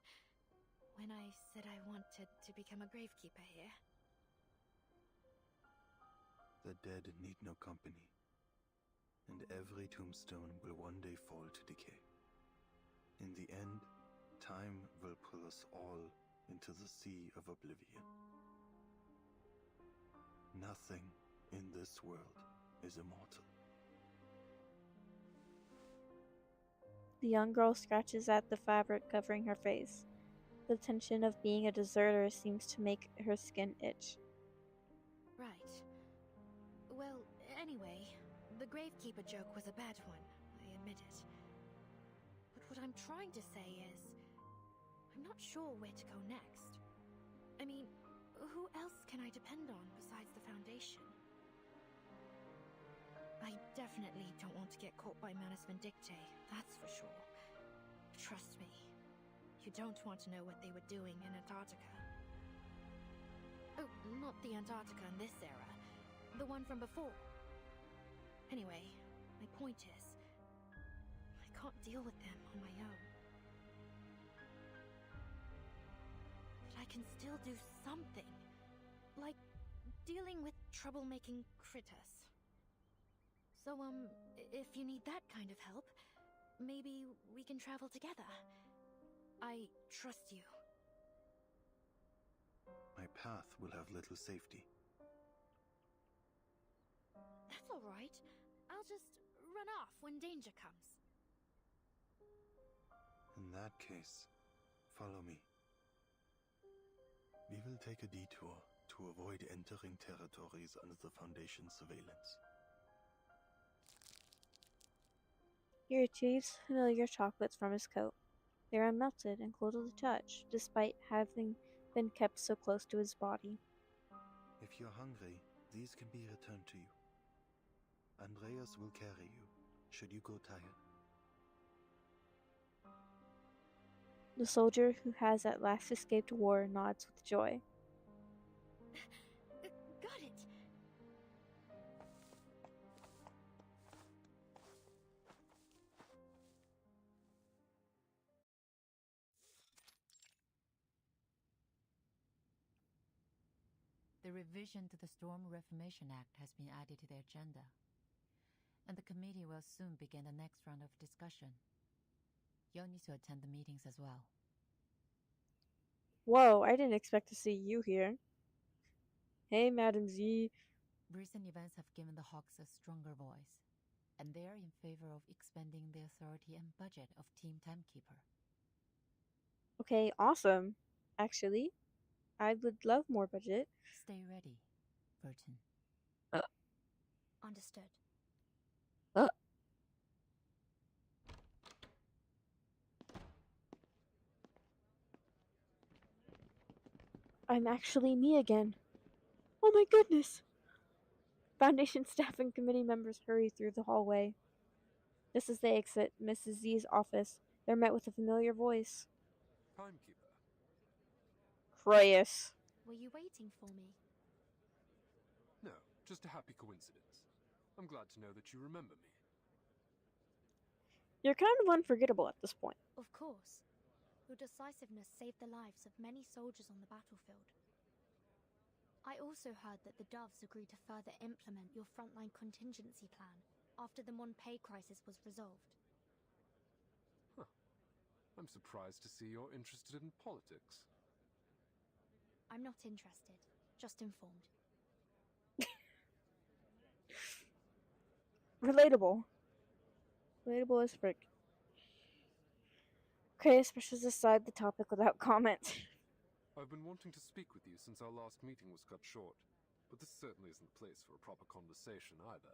Speaker 3: when I said I wanted to become a gravekeeper here.
Speaker 12: The dead need no company, and every tombstone will one day fall to decay. In the end, time will pull us all into the sea of oblivion. Nothing in this world is immortal.
Speaker 1: The young girl scratches at the fabric covering her face. The tension of being a deserter seems to make her skin itch.
Speaker 3: Right. Well, anyway, the gravekeeper joke was a bad one, I admit it. But what I'm trying to say is, I'm not sure where to go next. I mean, who else can I depend on besides the Foundation? I definitely don't want to get caught by Manus Vindictae, that's for sure. Trust me, you don't want to know what they were doing in Antarctica. Oh, not the Antarctica in this era. The one from before. Anyway, my point is, I can't deal with them on my own. But I can still do something. Like, dealing with troublemaking critters. So, if you need that kind of help, maybe we can travel together. I trust you.
Speaker 12: My path will have little safety.
Speaker 3: That's alright. I'll just run off when danger comes.
Speaker 12: In that case, follow me. We will take a detour to avoid entering territories under the Foundation's surveillance.
Speaker 1: He retrieves familiar chocolates from his coat. They are unmelted and cool to the touch, despite having been kept so close to his body.
Speaker 12: If you're hungry, these can be returned to you. Andreas will carry you, should you go tired.
Speaker 1: The soldier who has at last escaped war nods with joy.
Speaker 3: Got it!
Speaker 15: The revision to the Storm Reformation Act has been added to the agenda, and the committee will soon begin the next round of discussion. You'll need to attend the meetings as well.
Speaker 1: Whoa, I didn't expect to see you here. Hey, Madam Z.
Speaker 15: Recent events have given the Hawks a stronger voice, and they are in favor of expanding the authority and budget of Team Timekeeper.
Speaker 1: Okay, awesome. Actually, I would love more budget.
Speaker 15: Stay ready, Burton.
Speaker 3: Understood.
Speaker 1: I'm actually me again. Oh my goodness! Foundation staff and committee members hurry through the hallway. Just as they exit Mrs. Z's office, they're met with a familiar voice.
Speaker 8: Timekeeper.
Speaker 1: Creyus.
Speaker 11: Were you waiting for me?
Speaker 8: No, just a happy coincidence. I'm glad to know that you remember me.
Speaker 1: You're kind of unforgettable at this point.
Speaker 11: Of course. Your decisiveness saved the lives of many soldiers on the battlefield. I also heard that the Doves agreed to further implement your frontline contingency plan after the Monpei crisis was resolved.
Speaker 8: Huh. I'm surprised to see you're interested in politics.
Speaker 11: I'm not interested, just informed.
Speaker 1: Relatable. Relatable as frick. Creyus pushes aside the topic without comment.
Speaker 8: I've been wanting to speak with you since our last meeting was cut short, but this certainly isn't the place for a proper conversation either.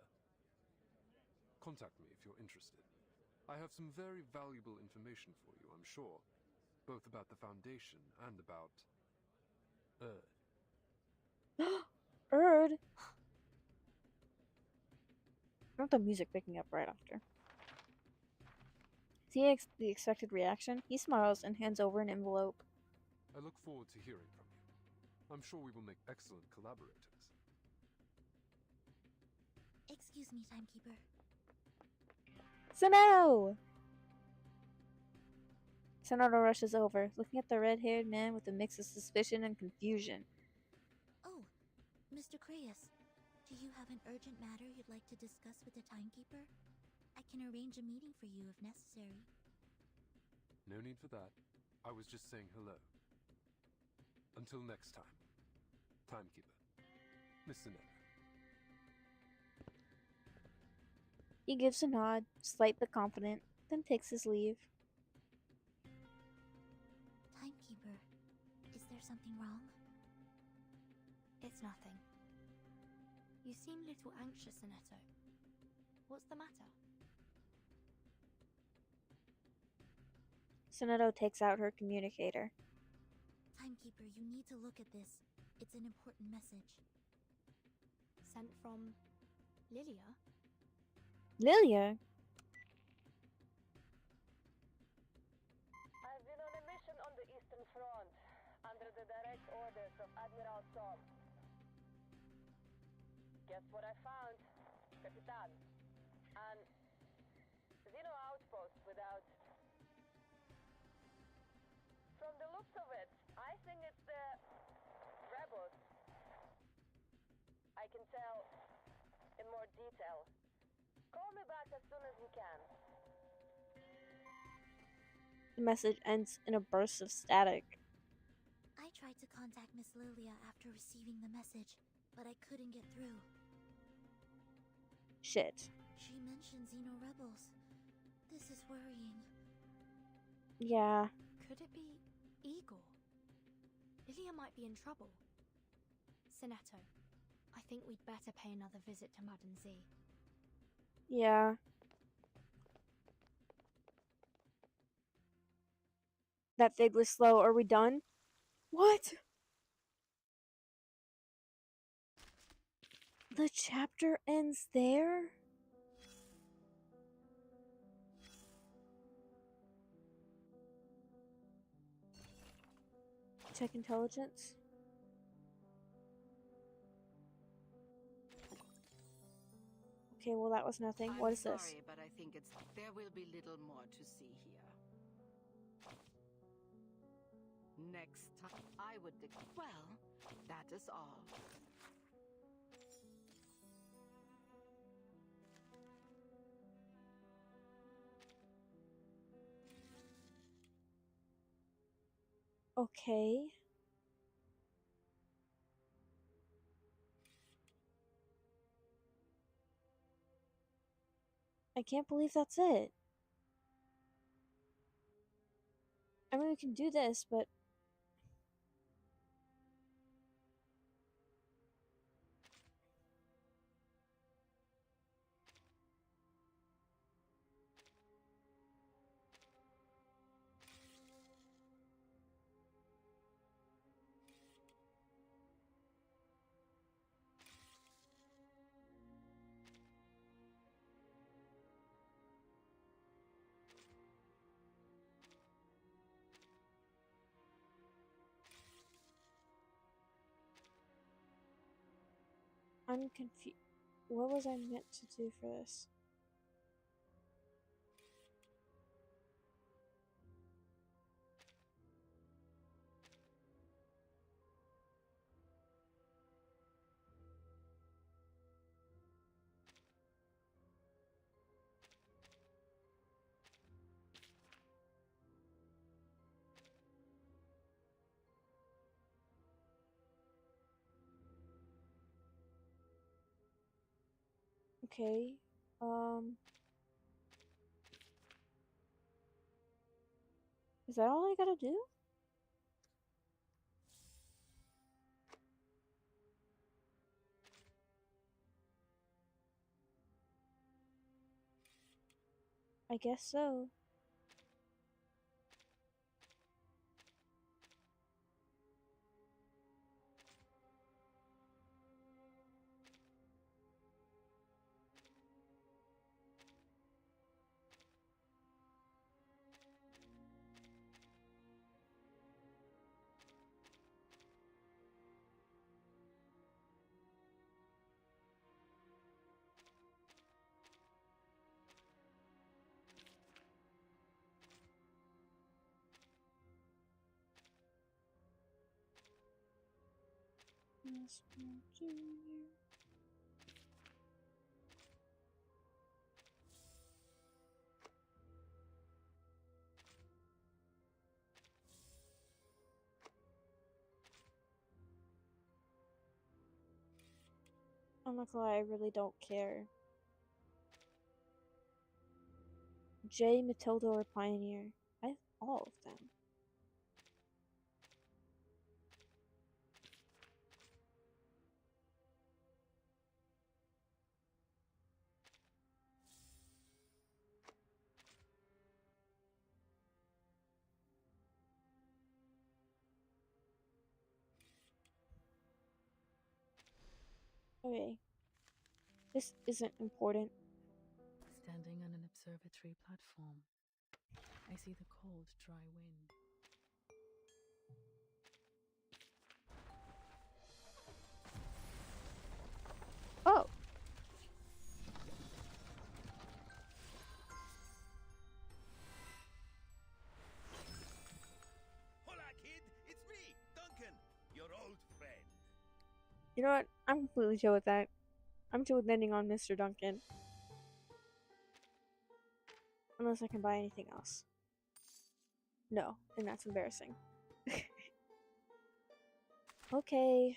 Speaker 8: Contact me if you're interested. I have some very valuable information for you, I'm sure, both about the Foundation and about Erd.
Speaker 1: Erd? Not the music picking up right after. Seeing the expected reaction, he smiles and hands over an envelope.
Speaker 8: I look forward to hearing from you. I'm sure we will make excellent collaborators.
Speaker 9: Excuse me, Timekeeper.
Speaker 1: Senado! Senado rushes over, looking at the red-haired man with a mix of suspicion and confusion.
Speaker 9: Oh, Mr. Creyus, do you have an urgent matter you'd like to discuss with the Timekeeper? I can arrange a meeting for you if necessary.
Speaker 8: No need for that. I was just saying hello. Until next time. Timekeeper. Miss Senetta.
Speaker 1: He gives a nod, slight but confident, then takes his leave.
Speaker 9: Timekeeper, is there something wrong?
Speaker 3: It's nothing. You seem a little anxious, Annetto. What's the matter?
Speaker 1: Senado takes out her communicator.
Speaker 9: Timekeeper, you need to look at this. It's an important message.
Speaker 11: Sent from Lilia?
Speaker 1: Lilia?
Speaker 21: I've been on a mission on the Eastern Front, under the direct orders of Admiral Som. Guess what I found, Capitan? An Xeno outpost without... From the looks of it, I think it's the rebels. I can tell in more detail. Call me back as soon as you can.
Speaker 1: The message ends in a burst of static.
Speaker 9: I tried to contact Miss Lilia after receiving the message, but I couldn't get through.
Speaker 1: Shit.
Speaker 9: She mentioned Xeno rebels. This is worrying.
Speaker 1: Yeah.
Speaker 11: Could it be Igor? Lilia might be in trouble. Sinetto, I think we'd better pay another visit to Madame Z.
Speaker 1: Yeah. That fade was slow. Are we done? What? The chapter ends there? Check intelligence. Okay, well that was nothing. What is this?
Speaker 10: Sorry, but I think there will be little more to see here. Next time, I would well, that is all.
Speaker 1: Okay. I can't believe that's it. I mean, we can do this, but... I'm confused. What was I meant to do for this? Okay. Is that all I gotta do? I guess so. I'm not gonna lie, I really don't care. Jay, Matilda, or Pioneer? I have all of them. Okay. This isn't important.
Speaker 22: Standing on an observatory platform, I see the cold, dry wind.
Speaker 1: Oh.
Speaker 20: Hola, kid. It's me, Duncan, your old friend.
Speaker 1: You know what? I'm completely chill with that. I'm chill with ending on Mr. Duncan. Unless I can buy anything else. No, and that's embarrassing. Okay.